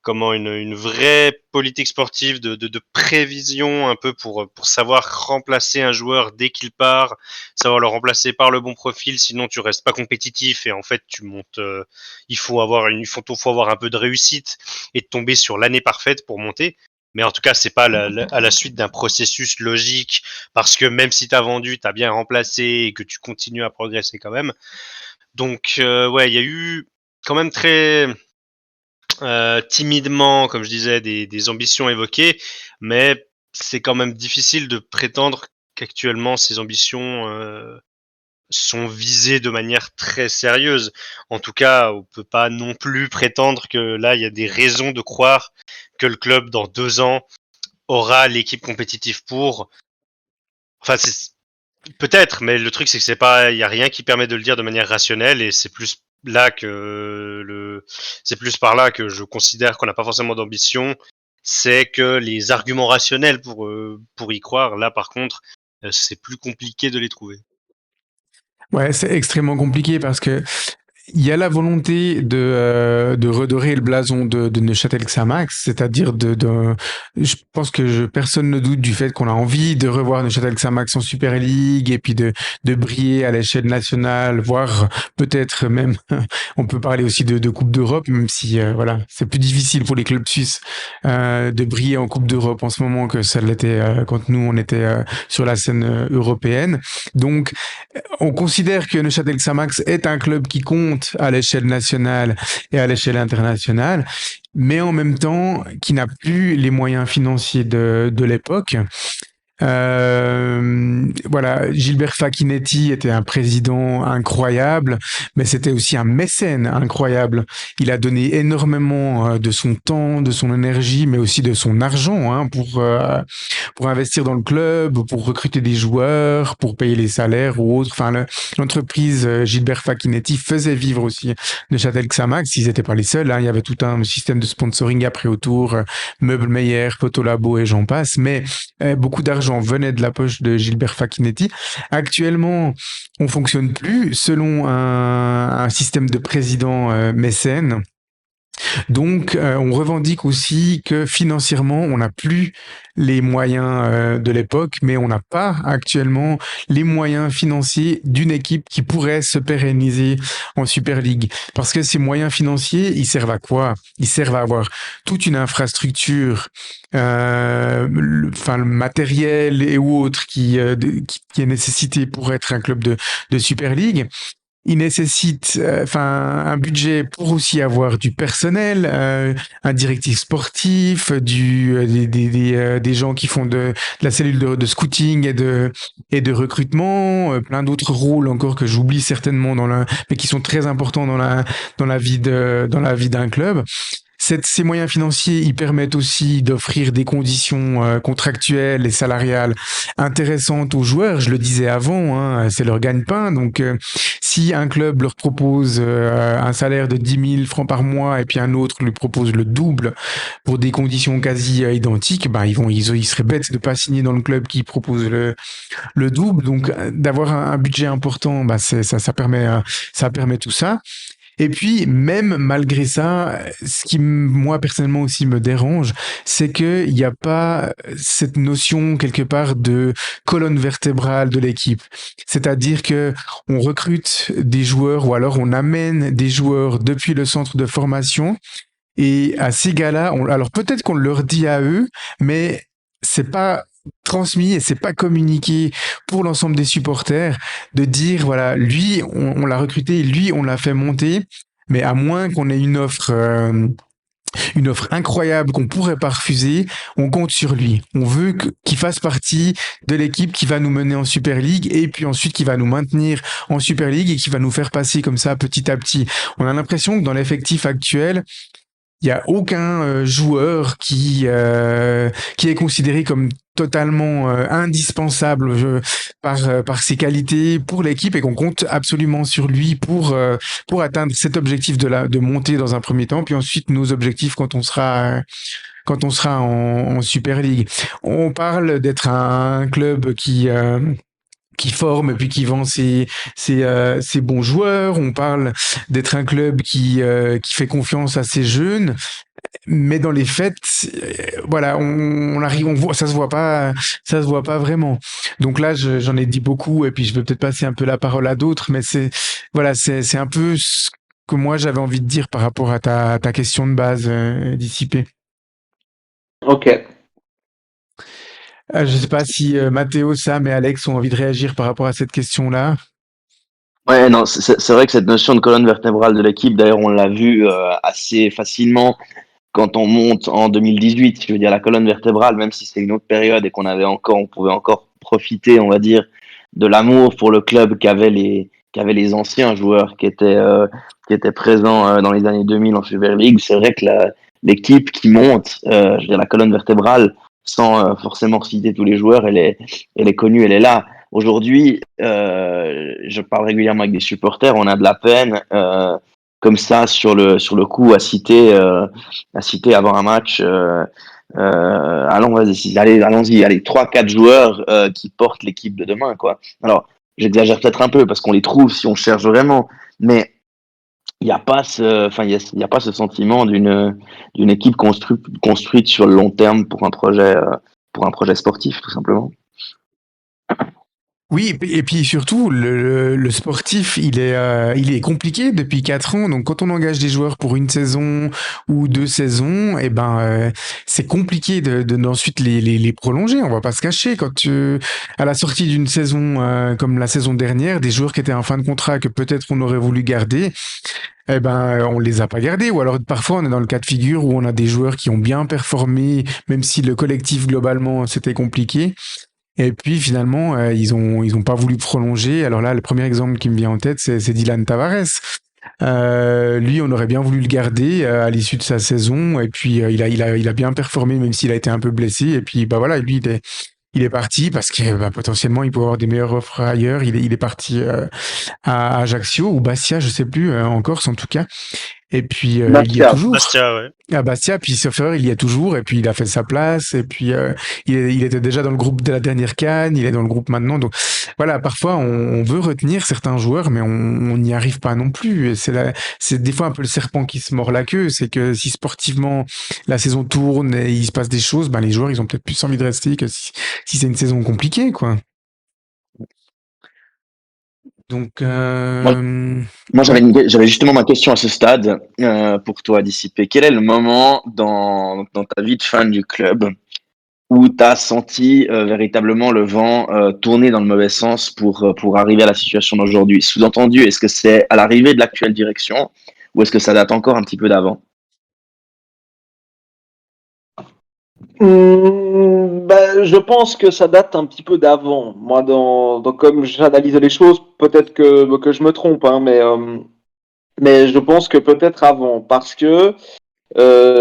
E: une vraie politique sportive de prévision un peu pour savoir remplacer un joueur dès qu'il part, savoir le remplacer par le bon profil, sinon tu restes pas compétitif et en fait tu montes. Il faut avoir un peu de réussite et de tomber sur l'année parfaite pour monter. Mais en tout cas, c'est pas à la suite d'un processus logique, parce que même si tu as vendu, tu as bien remplacé et que tu continues à progresser quand même. Donc ouais, il y a eu quand même très timidement, comme je disais, des ambitions évoquées, mais c'est quand même difficile de prétendre qu'actuellement ces ambitions sont visées de manière très sérieuse. En tout cas, on peut pas non plus prétendre que là, il y a des raisons de croire que le club, dans 2 ans, aura l'équipe compétitive pour. Enfin, peut-être, mais le truc c'est que il y a rien qui permet de le dire de manière rationnelle et c'est plus par là que je considère qu'on n'a pas forcément d'ambition. C'est que les arguments rationnels pour y croire, là par contre, c'est plus compliqué de les trouver.
A: Ouais, c'est extrêmement compliqué parce que il y a la volonté de redorer le blason de Neuchâtel Xamax, c'est-à-dire je pense que personne ne doute du fait qu'on a envie de revoir Neuchâtel Xamax en Super League et puis de briller à l'échelle nationale, voire peut-être même, on peut parler aussi de Coupe d'Europe, même si voilà, c'est plus difficile pour les clubs suisses de briller en Coupe d'Europe en ce moment que ça l'était quand nous on était sur la scène européenne. Donc on considère que Neuchâtel Xamax est un club qui compte à l'échelle nationale et à l'échelle internationale, mais en même temps qui n'a plus les moyens financiers de l'époque. Voilà, Gilbert Facchinetti était un président incroyable, mais c'était aussi un mécène incroyable. Il a donné énormément de son temps, de son énergie, mais aussi de son argent pour investir dans le club, pour recruter des joueurs, pour payer les salaires ou autres. Enfin, l'entreprise Gilbert Facchinetti faisait vivre aussi Neuchâtel Xamax. Ils n'étaient pas les seuls, hein. Il y avait tout un système de sponsoring après autour, Meubles Meyer, Photolabo et j'en passe, mais beaucoup d'argent venait de la poche de Gilbert Facchinetti. Actuellement, on fonctionne plus selon un système de président mécène. Donc, on revendique aussi que financièrement, on n'a plus les moyens de l'époque, mais on n'a pas actuellement les moyens financiers d'une équipe qui pourrait se pérenniser en Super League. Parce que ces moyens financiers, ils servent à quoi? Ils servent à avoir toute une infrastructure, le matériel et autres qui est nécessité pour être un club de Super League. Il nécessite un budget pour aussi avoir du personnel, un directif sportif, des gens qui font de la cellule de scouting et de recrutement, plein d'autres rôles encore que j'oublie certainement mais qui sont très importants dans la vie d'un club. Ces moyens financiers, ils permettent aussi d'offrir des conditions contractuelles et salariales intéressantes aux joueurs. Je le disais avant, hein, c'est leur gagne-pain. Donc, si un club leur propose un salaire de 10 000 francs par mois et puis un autre lui propose le double pour des conditions quasi identiques, ils seraient bêtes de pas signer dans le club qui propose le double. Donc, d'avoir un budget important, ça permet tout ça. Et puis, même malgré ça, ce qui, moi, personnellement aussi me dérange, c'est qu'il n'y a pas cette notion, quelque part, de colonne vertébrale de l'équipe. C'est-à-dire que on recrute des joueurs ou alors on amène des joueurs depuis le centre de formation et à ces gars-là, alors peut-être qu'on leur dit à eux, mais c'est pas transmis et c'est pas communiqué pour l'ensemble des supporters de dire voilà, lui on l'a recruté, lui on l'a fait monter, mais à moins qu'on ait une offre incroyable qu'on pourrait pas refuser, on compte sur lui. On veut qu'il fasse partie de l'équipe qui va nous mener en Super League et puis ensuite qui va nous maintenir en Super League et qui va nous faire passer comme ça petit à petit. On a l'impression que dans l'effectif actuel, il y a aucun joueur qui est considéré comme totalement indispensable par ses qualités pour l'équipe et qu'on compte absolument sur lui pour atteindre cet objectif de monter dans un premier temps, puis ensuite nos objectifs quand on sera en Super League. On parle d'être un club qui forme et puis qui vend ses bons joueurs. On parle d'être un club qui fait confiance à ses jeunes. Mais dans les faits, voilà, on voit, ça se voit pas vraiment. Donc là, j'en ai dit beaucoup et puis je vais peut-être passer un peu la parole à d'autres, mais c'est un peu ce que moi j'avais envie de dire par rapport à ta question de base, dissipée.
C: Ok.
A: Je sais pas si Mathéo, Sam et Alex ont envie de réagir par rapport à cette question-là.
D: Ouais, non, c'est vrai que cette notion de colonne vertébrale de l'équipe, d'ailleurs, on l'a vu assez facilement quand on monte en 2018. Je veux dire, la colonne vertébrale, même si c'est une autre période et on pouvait encore profiter, on va dire, de l'amour pour le club qu'avaient les anciens joueurs qui étaient présents dans les années 2000 en Super League. C'est vrai que l'équipe qui monte, je veux dire, la colonne vertébrale, sans forcément citer tous les joueurs, elle est connue, elle est là. Aujourd'hui, je parle régulièrement avec des supporters, on a de la peine comme ça sur le coup à citer avant un match. Allons-y, allez 3-4 joueurs qui portent l'équipe de demain, quoi. Alors, j'exagère peut-être un peu parce qu'on les trouve si on cherche vraiment, mais il y a pas ce sentiment d'une équipe construite sur le long terme pour un projet sportif, tout simplement.
A: Oui, et puis surtout, le sportif, il est compliqué depuis 4 ans. Donc, quand on engage des joueurs pour une saison ou 2 saisons, c'est compliqué d'ensuite les prolonger. On va pas se cacher. À la sortie d'une saison comme la saison dernière, des joueurs qui étaient en fin de contrat que peut-être on aurait voulu garder, on les a pas gardés. Ou alors, parfois, on est dans le cas de figure où on a des joueurs qui ont bien performé, même si le collectif, globalement, c'était compliqué. Et puis finalement, ils ont pas voulu prolonger. Alors là, le premier exemple qui me vient en tête, c'est Dylan Tavares. Lui, on aurait bien voulu le garder à l'issue de sa saison. Et puis il a bien performé, même s'il a été un peu blessé. Et puis voilà, lui il est parti parce que potentiellement il peut avoir des meilleures offres ailleurs. Il est parti à Ajaccio ou Bastia, je sais plus, en Corse en tout cas. Et puis, il y a
C: Bastia.
A: toujours.
E: Bastia, ouais.
A: À Bastia, puis Soffer, il y a toujours, et puis il a fait sa place, et puis il était déjà dans le groupe de la dernière CAN, il est dans le groupe maintenant. Donc voilà, parfois on veut retenir certains joueurs, mais on n'y arrive pas non plus. Et c'est des fois un peu le serpent qui se mord la queue, c'est que si sportivement la saison tourne et il se passe des choses, ben les joueurs ils ont peut-être plus envie de rester que si c'est une saison compliquée, quoi. Donc,
D: Moi, j'avais justement ma question à ce stade pour toi à dissiper. Quel est le moment dans ta vie de fan du club où tu as senti véritablement le vent tourner dans le mauvais sens pour arriver à la situation d'aujourd'hui? Sous-entendu, est-ce que c'est à l'arrivée de l'actuelle direction ou est-ce que ça date encore un petit peu d'avant?
C: Je pense que ça date un petit peu d'avant. Moi, comme j'analyse les choses, peut-être que je me trompe, hein, mais je pense que peut-être avant. Parce que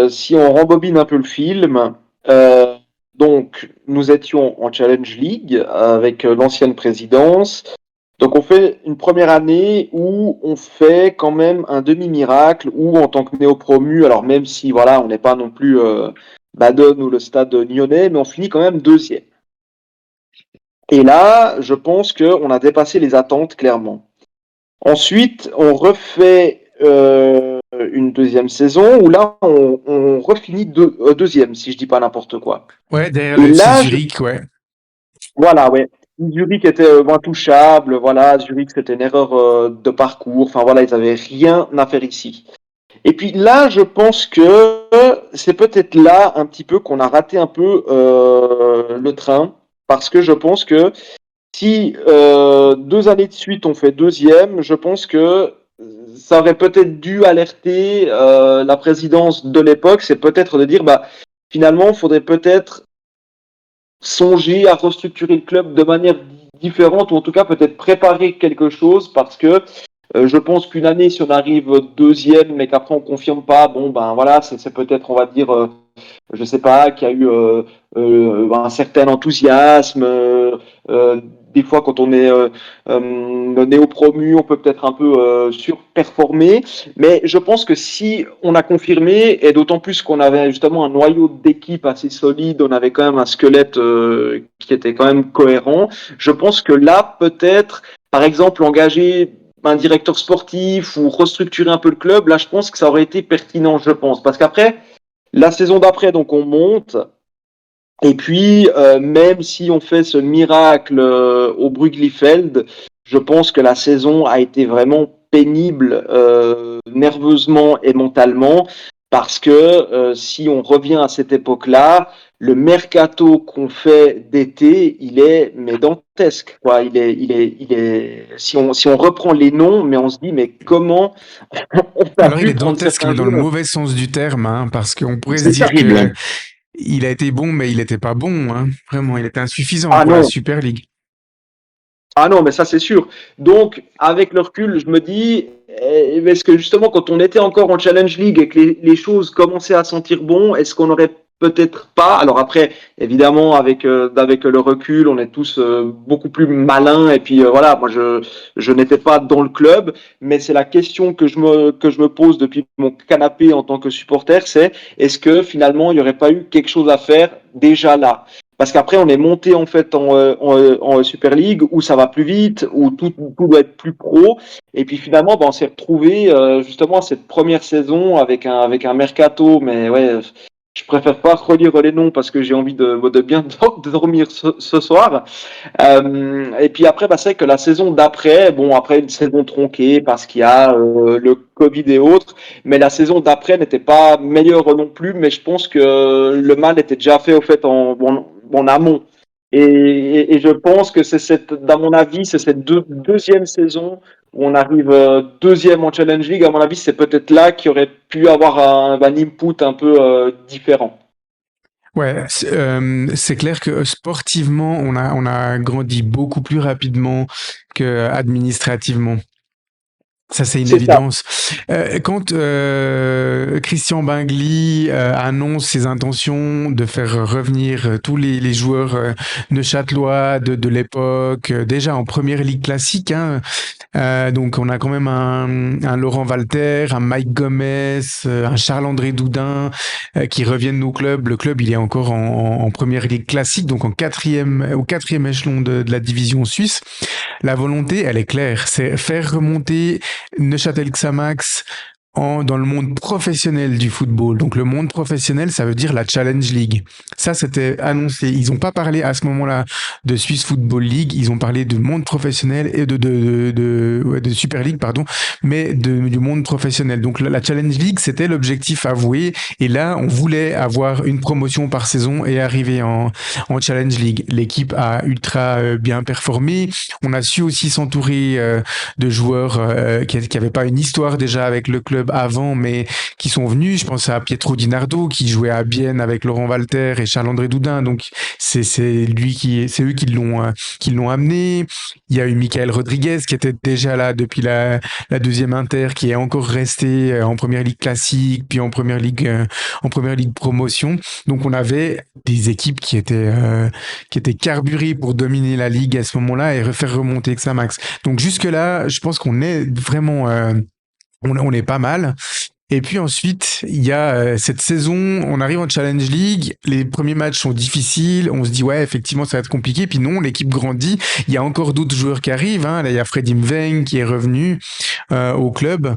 C: si on rembobine un peu le film, euh, donc nous étions en Challenge League avec l'ancienne présidence. Donc on fait une première année où on fait quand même un demi-miracle, où en tant que néo-promu, alors même si voilà, on n'est pas non plus Baden ou le Stade Lyonnais, mais on finit quand même deuxième. Et là, je pense qu'on a dépassé les attentes clairement. Ensuite, on refait une deuxième saison où là, on refinit deuxième, si je dis pas n'importe quoi.
A: ouais, derrière
C: Et
A: le
C: là,
A: Zurich, ouais.
C: voilà, ouais. Zurich était intouchable, voilà, Zurich c'était une erreur de parcours, enfin voilà, ils avaient rien à faire ici. Et puis là, je pense que c'est peut-être là un petit peu qu'on a raté un peu le train, parce que je pense que si 2 années de suite on fait deuxième, je pense que ça aurait peut-être dû alerter la présidence de l'époque, c'est peut-être de dire, bah finalement, il faudrait peut-être songer à restructurer le club de manière différente, ou en tout cas peut-être préparer quelque chose, parce que je pense qu'une année, si on arrive deuxième, mais qu'après on confirme pas, bon ben voilà, c'est peut-être, on va dire, je sais pas, qu'il y a eu un certain enthousiasme. Des fois, quand on est néo-promu, on peut peut-être un peu surperformer. Mais je pense que si on a confirmé, et d'autant plus qu'on avait justement un noyau d'équipe assez solide, on avait quand même un squelette qui était quand même cohérent, je pense que là, peut-être, par exemple, engager un directeur sportif ou restructurer un peu le club, là, je pense que ça aurait été pertinent, je pense. Parce qu'après, la saison d'après, donc on monte. Et puis, même si on fait ce miracle au Brugliefeld, je pense que la saison a été vraiment pénible nerveusement et mentalement, parce que si on revient à cette époque-là, le mercato qu'on fait d'été, il est mais dantesque, quoi. Si on reprend les noms, mais on se dit mais comment on a
A: Alors il
C: pu
A: est
C: prendre
A: dantesque, mais
C: certains
A: dans le
C: joueurs?
A: mauvais sens du terme, hein, parce qu'on pourrait se
D: C'est
A: dire
D: terrible,
A: que
D: hein.
A: il a été bon, mais il n'était pas bon, hein. Vraiment, il était insuffisant
C: Ah
A: pour la
C: non,
A: Super League.
C: ah non, mais ça c'est sûr. Donc, avec le recul, je me dis, est-ce que justement, quand on était encore en Challenge League et que les choses commençaient à sentir bon, est-ce qu'on aurait peut-être pas. Alors après, évidemment, avec le recul, on est tous beaucoup plus malins. Et puis voilà, moi je n'étais pas dans le club, mais c'est la question que je me pose depuis mon canapé en tant que supporter, c'est est-ce que finalement il n'y aurait pas eu quelque chose à faire déjà là? Parce qu'après, on est monté en fait en Super League où ça va plus vite, où tout doit être plus pro. Et puis finalement, on s'est retrouvé justement cette première saison avec un mercato, mais ouais, je préfère pas relire les noms parce que j'ai envie de bien dormir ce soir. Et puis après, c'est vrai que la saison d'après, bon, après une saison tronquée parce qu'il y a le Covid et autres, mais la saison d'après n'était pas meilleure non plus, mais je pense que le mal était déjà fait au fait en amont. Et je pense que dans mon avis, c'est cette deuxième saison où on arrive deuxième en Challenge League. À mon avis, c'est peut-être là qu'il aurait pu avoir un input un peu différent.
A: Ouais, c'est clair que sportivement, on a grandi beaucoup plus rapidement que administrativement. Ça, c'est une
C: C'est ça.
A: évidence. Quand Christian Bingley annonce ses intentions de faire revenir tous les joueurs neuchâtelois de l'époque, déjà en première ligue classique, hein, donc on a quand même un Laurent Walter, un Mike Gomez, un Charles-André Doudin qui reviennent au club. Le club, il est encore en première ligue classique, donc au quatrième échelon de la division suisse. La volonté, elle est claire, c'est faire remonter Neuchâtel Xamax dans le monde professionnel du football. Donc le monde professionnel, ça veut dire la Challenge League. Ça, c'était annoncé. Ils n'ont pas parlé à ce moment-là de Swiss Football League. Ils ont parlé de monde professionnel et de Super League, pardon, mais du monde professionnel. Donc la Challenge League, c'était l'objectif avoué. Et là, on voulait avoir une promotion par saison et arriver en Challenge League. L'équipe a ultra bien performé. On a su aussi s'entourer de joueurs qui n'avaient pas une histoire déjà avec le club avant, mais qui sont venus. Je pense à Pietro Di Nardo, qui jouait à Bienne avec Laurent Walter et Charles-André Doudin. Donc, c'est eux qui l'ont amené. Il y a eu Michael Rodriguez, qui était déjà là depuis la deuxième Inter, qui est encore resté en première ligue classique, puis en première ligue promotion. Donc, on avait des équipes qui étaient carburées pour dominer la ligue à ce moment-là et faire remonter Xamax. Donc, jusque-là, je pense qu'on est vraiment, on est pas mal. Et puis ensuite, il y a cette saison, on arrive en Challenge League, les premiers matchs sont difficiles, on se dit ouais, effectivement, ça va être compliqué, puis non, l'équipe grandit, il y a encore d'autres joueurs qui arrivent, hein. Là, il y a Freddy Mveng qui est revenu au club.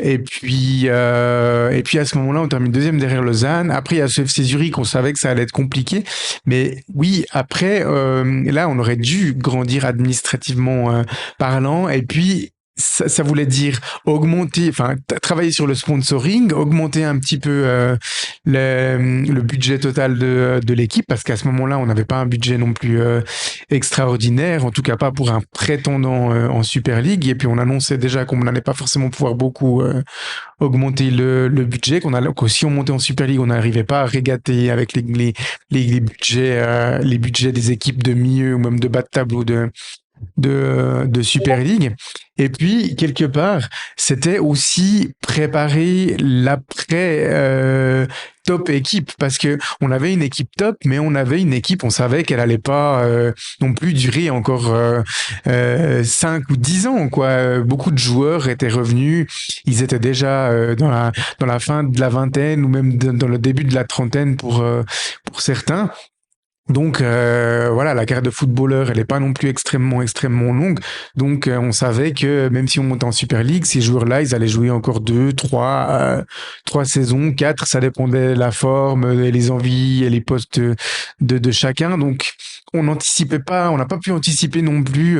A: Et puis à ce moment-là, on termine deuxième derrière Lausanne. Après, il y a ce FC Zurich, on savait que ça allait être compliqué. Mais oui, après, là, on aurait dû grandir administrativement parlant. Et puis, ça voulait dire augmenter, enfin travailler sur le sponsoring, augmenter un petit peu le budget total de l'équipe, parce qu'à ce moment-là, on n'avait pas un budget non plus extraordinaire, en tout cas pas pour un prétendant en Super League. Et puis on annonçait déjà qu'on n'allait pas forcément pouvoir beaucoup augmenter le budget, que si on montait en Super League, on n'arrivait pas à régater avec les budgets des équipes de milieu ou même de bas de tableau de Super League. Et puis, quelque part, c'était aussi préparer l'après top équipe, parce que on avait une équipe top, mais on avait une équipe, on savait qu'elle allait pas non plus durer encore 5 ou 10 ans, quoi. Beaucoup de joueurs étaient revenus, ils étaient déjà dans la fin de la vingtaine ou même dans le début de la trentaine pour certains. Donc voilà, la carrière de footballeur, elle est pas non plus extrêmement longue. Donc on savait que même si on montait en Super League, ces joueurs-là, ils allaient jouer encore 2, 3 saisons, 4, ça dépendait de la forme, les envies et les postes de chacun. Donc on n'a pas pu anticiper non plus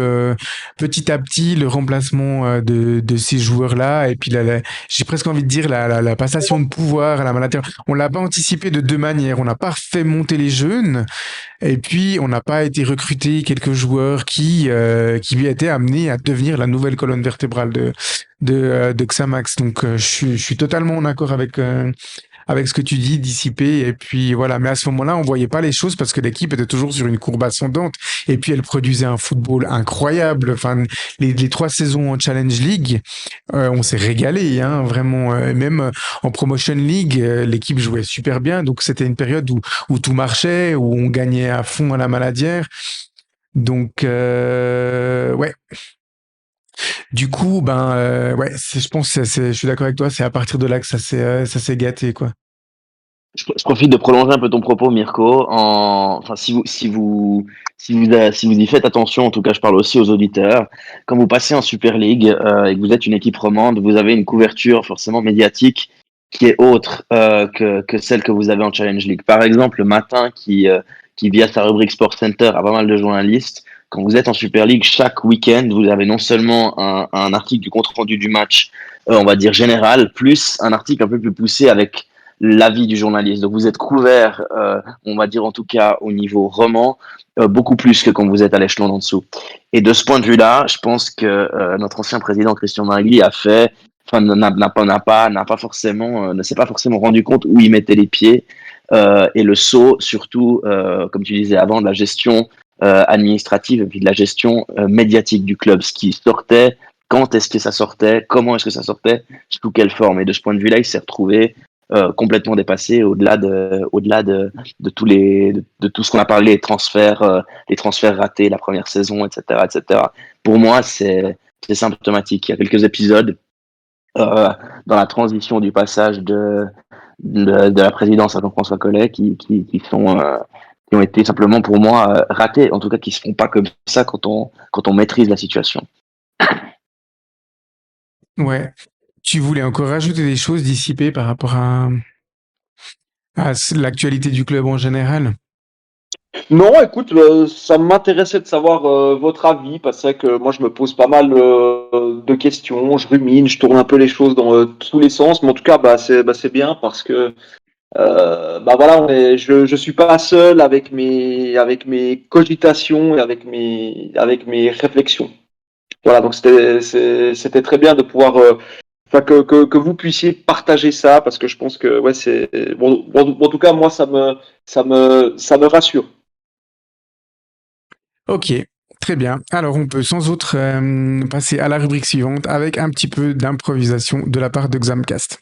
A: petit à petit le remplacement de ces joueurs-là. Et puis j'ai presque envie de dire la passation de pouvoir à la manager. On l'a pas anticipé de deux manières. On n'a pas fait monter les jeunes. Et puis, on n'a pas été recruter quelques joueurs qui lui étaient amenés à devenir la nouvelle colonne vertébrale de Xamax. Donc, je suis totalement en accord avec ce que tu dis, dissipé. Et puis, voilà. Mais à ce moment-là, on voyait pas les choses parce que l'équipe était toujours sur une courbe ascendante. Et puis, elle produisait un football incroyable. Enfin, les 3 saisons en Challenge League, on s'est régalé, hein, vraiment. Même en Promotion League, l'équipe jouait super bien. Donc, c'était une période où tout marchait, où on gagnait à fond à la Maladière. Donc, ouais. Du coup, ouais, je pense que je suis d'accord avec toi, c'est à partir de là que ça s'est gâté, quoi.
D: Je profite de prolonger un peu ton propos, Mirko. Enfin, si vous y faites attention, en tout cas, je parle aussi aux auditeurs. Quand vous passez en Super League et que vous êtes une équipe romande, vous avez une couverture forcément médiatique qui est autre que celle que vous avez en Challenge League. Par exemple, le Matin qui via sa rubrique Sport Center a pas mal de journalistes. Quand vous êtes en Super League, chaque week-end, vous avez non seulement un article du compte-rendu du match, on va dire général, plus un article un peu plus poussé avec l'avis du journaliste. Donc vous êtes couvert, on va dire en tout cas au niveau roman, beaucoup plus que quand vous êtes à l'échelon d'en dessous. Et de ce point de vue-là, je pense que notre ancien président Christian Bingley ne s'est pas forcément rendu compte où il mettait les pieds et le saut, surtout, comme tu disais avant, de la gestion administrative et puis de la gestion médiatique du club, ce qui sortait quand est-ce que ça sortait, comment est-ce que ça sortait, sous quelle forme. Et de ce point de vue-là, il s'est retrouvé complètement dépassé au-delà de tout ce qu'on a parlé, les transferts ratés la première saison, etc., etc. Pour moi, c'est symptomatique. Il y a quelques épisodes dans la transition du passage de la présidence à Jean-François Collet qui ont été simplement pour moi ratés, en tout cas qui se font pas comme ça quand on maîtrise la situation.
A: Ouais. Tu voulais encore rajouter des choses dissipées par rapport à l'actualité du club en général?
C: Non, écoute, ça m'intéressait de savoir votre avis, parce que moi je me pose pas mal de questions, je rumine, je tourne un peu les choses dans tous les sens, mais en tout cas, c'est bien parce que voilà, je suis pas seul avec mes cogitations et avec mes réflexions. Voilà, donc c'était très bien de pouvoir, enfin que vous puissiez partager ça, parce que je pense que ouais c'est bon, en tout cas moi ça me rassure.
A: Ok, très bien. Alors on peut sans autre passer à la rubrique suivante avec un petit peu d'improvisation de la part de Xamcast.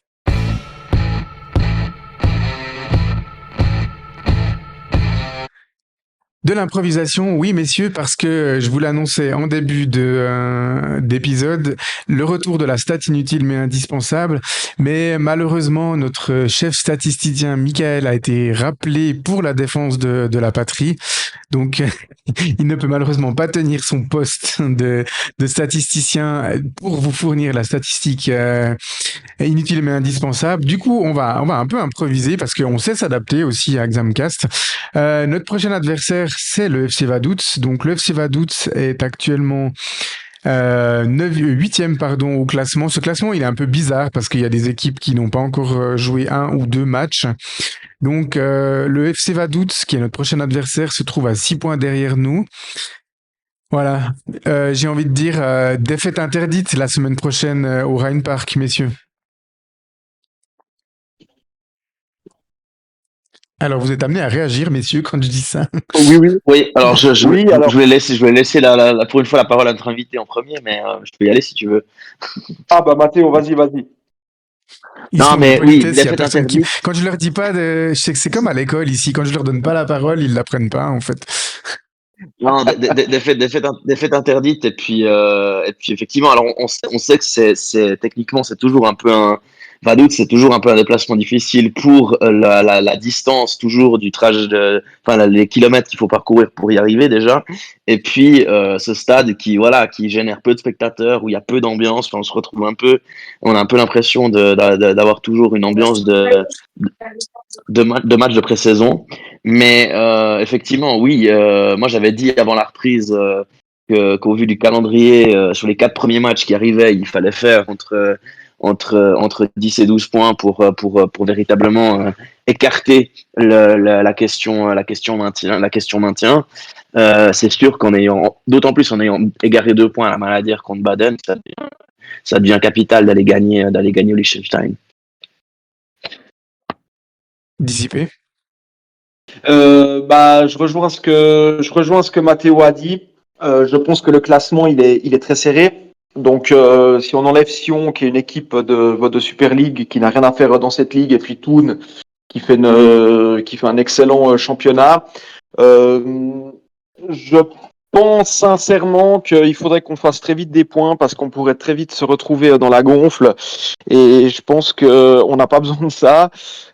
A: De l'improvisation, oui messieurs, parce que je vous l'annonçais en début d'épisode, le retour de la stat inutile mais indispensable, mais malheureusement notre chef statisticien Michael a été rappelé pour la défense de la patrie, donc il ne peut malheureusement pas tenir son poste de statisticien pour vous fournir la statistique inutile mais indispensable. Du coup, on va un peu improviser parce qu'on sait s'adapter aussi à Xamcast. Notre prochain adversaire, c'est le FC Vaduz. Donc le FC Vaduz est actuellement 8e au classement. Ce classement, il est un peu bizarre parce qu'il y a des équipes qui n'ont pas encore joué 1 ou 2 matchs. Donc le FC Vaduz, qui est notre prochain adversaire, se trouve à 6 points derrière nous. Voilà, j'ai envie de dire défaite interdite la semaine prochaine au Rheinpark, messieurs. Alors, vous êtes amenés à réagir, messieurs, quand je dis ça.
D: Oui, alors je
C: alors
D: vais laisser pour une fois la parole à notre invité en premier, mais je peux y aller si tu veux.
C: Mathéo, vas-y.
A: Ils
D: Non,
A: sont de
D: mais oui,
A: politesse, il y a
D: défaite
A: personne qui...
D: interdite.
A: Quand je leur dis pas je sais que c'est comme à l'école ici, quand je leur donne pas la parole, ils l'apprennent pas, en fait.
D: Non, défaite interdite et puis effectivement, alors on sait que c'est techniquement c'est toujours un peu un Vaduz, c'est toujours un peu un déplacement difficile pour la distance toujours du trajet les kilomètres qu'il faut parcourir pour y arriver déjà, et puis ce stade qui génère peu de spectateurs, où il y a peu d'ambiance, on se retrouve on a un peu l'impression d'avoir toujours une ambiance de match de pré-saison. Mais effectivement, oui, moi j'avais dit avant la reprise qu'au vu du calendrier, sur les 4 premiers matchs qui arrivaient, il fallait faire entre 10 et 12 points pour véritablement écarter la question maintien. C'est sûr d'autant plus en ayant égaré 2 points à la Maladire contre Baden, ça devient capital d'aller gagner au Liechtenstein.
A: Dissipé.
C: Je rejoins ce que Mathéo a dit. Je pense que le classement il est très serré. Donc si on enlève Sion, qui est une équipe de Super League qui n'a rien à faire dans cette ligue, et puis Thun qui fait un excellent championnat, je pense sincèrement qu'il faudrait qu'on fasse très vite des points, parce qu'on pourrait très vite se retrouver dans la gonfle, et je pense qu'on n'a pas besoin de ça,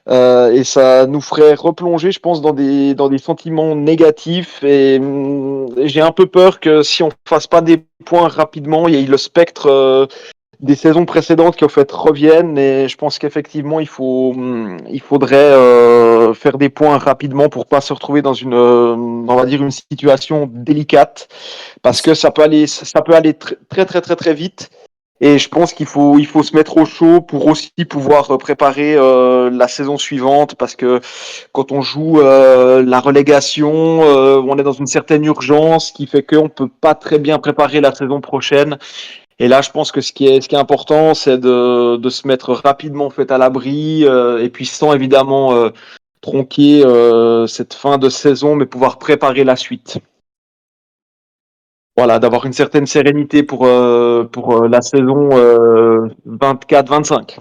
C: et ça nous ferait replonger, je pense, dans des sentiments négatifs, et j'ai un peu peur que si on fasse pas des points rapidement, il y ait le spectre des saisons précédentes qui en fait reviennent, et je pense qu'effectivement il faudrait faire des points rapidement pour pas se retrouver dans on va dire une situation délicate, parce que ça peut aller très très très très vite, et je pense qu'il faut se mettre au chaud pour aussi pouvoir préparer la saison suivante, parce que quand on joue la relégation, on est dans une certaine urgence qui fait qu'on peut pas très bien préparer la saison prochaine. Et là, je pense que ce qui est important, c'est de se mettre rapidement fait à l'abri, et puis sans évidemment tronquer cette fin de saison, mais pouvoir préparer la suite. voilà, d'avoir une certaine sérénité pour la saison 24-25.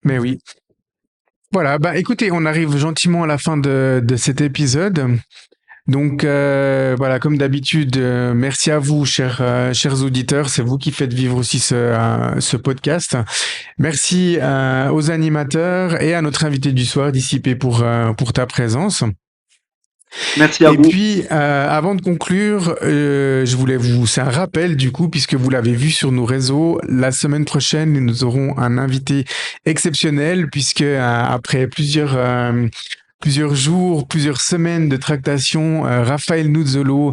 A: Mais oui. Voilà, bah écoutez, on arrive gentiment à la fin de cet épisode. Donc voilà, comme d'habitude, merci à vous, chers auditeurs. C'est vous qui faites vivre aussi ce podcast. Merci aux animateurs et à notre invité du soir, Dissipé, pour ta présence.
C: Merci à
A: Et
C: vous.
A: puis, avant de conclure, je voulais c'est un rappel du coup, puisque vous l'avez vu sur nos réseaux, la semaine prochaine, nous aurons un invité exceptionnel, puisque après plusieurs jours, plusieurs semaines de tractation, Raphaël Nuzzolo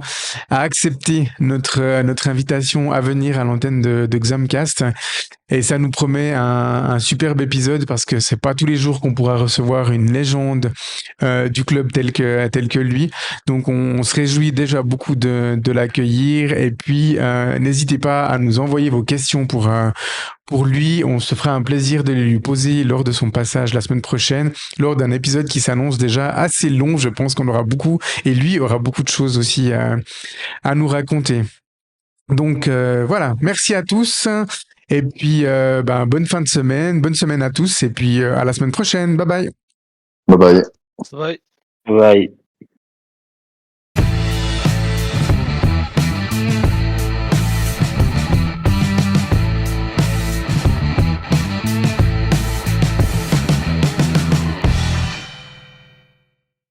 A: a accepté notre invitation à venir à l'antenne de Xamcast. Et ça nous promet un superbe épisode parce que c'est pas tous les jours qu'on pourra recevoir une légende du club tel que lui. Donc on se réjouit déjà beaucoup de l'accueillir. Et puis n'hésitez pas à nous envoyer vos questions pour lui. On se fera un plaisir de les lui poser lors de son passage la semaine prochaine, lors d'un épisode qui s'annonce déjà assez long. Je pense qu'on aura beaucoup, et lui aura beaucoup de choses aussi à nous raconter. Donc voilà, merci à tous. Et puis bonne fin de semaine, bonne semaine à tous, et puis à la semaine prochaine. Bye bye.
F: Bye bye.
B: Ouais.
D: Ouais.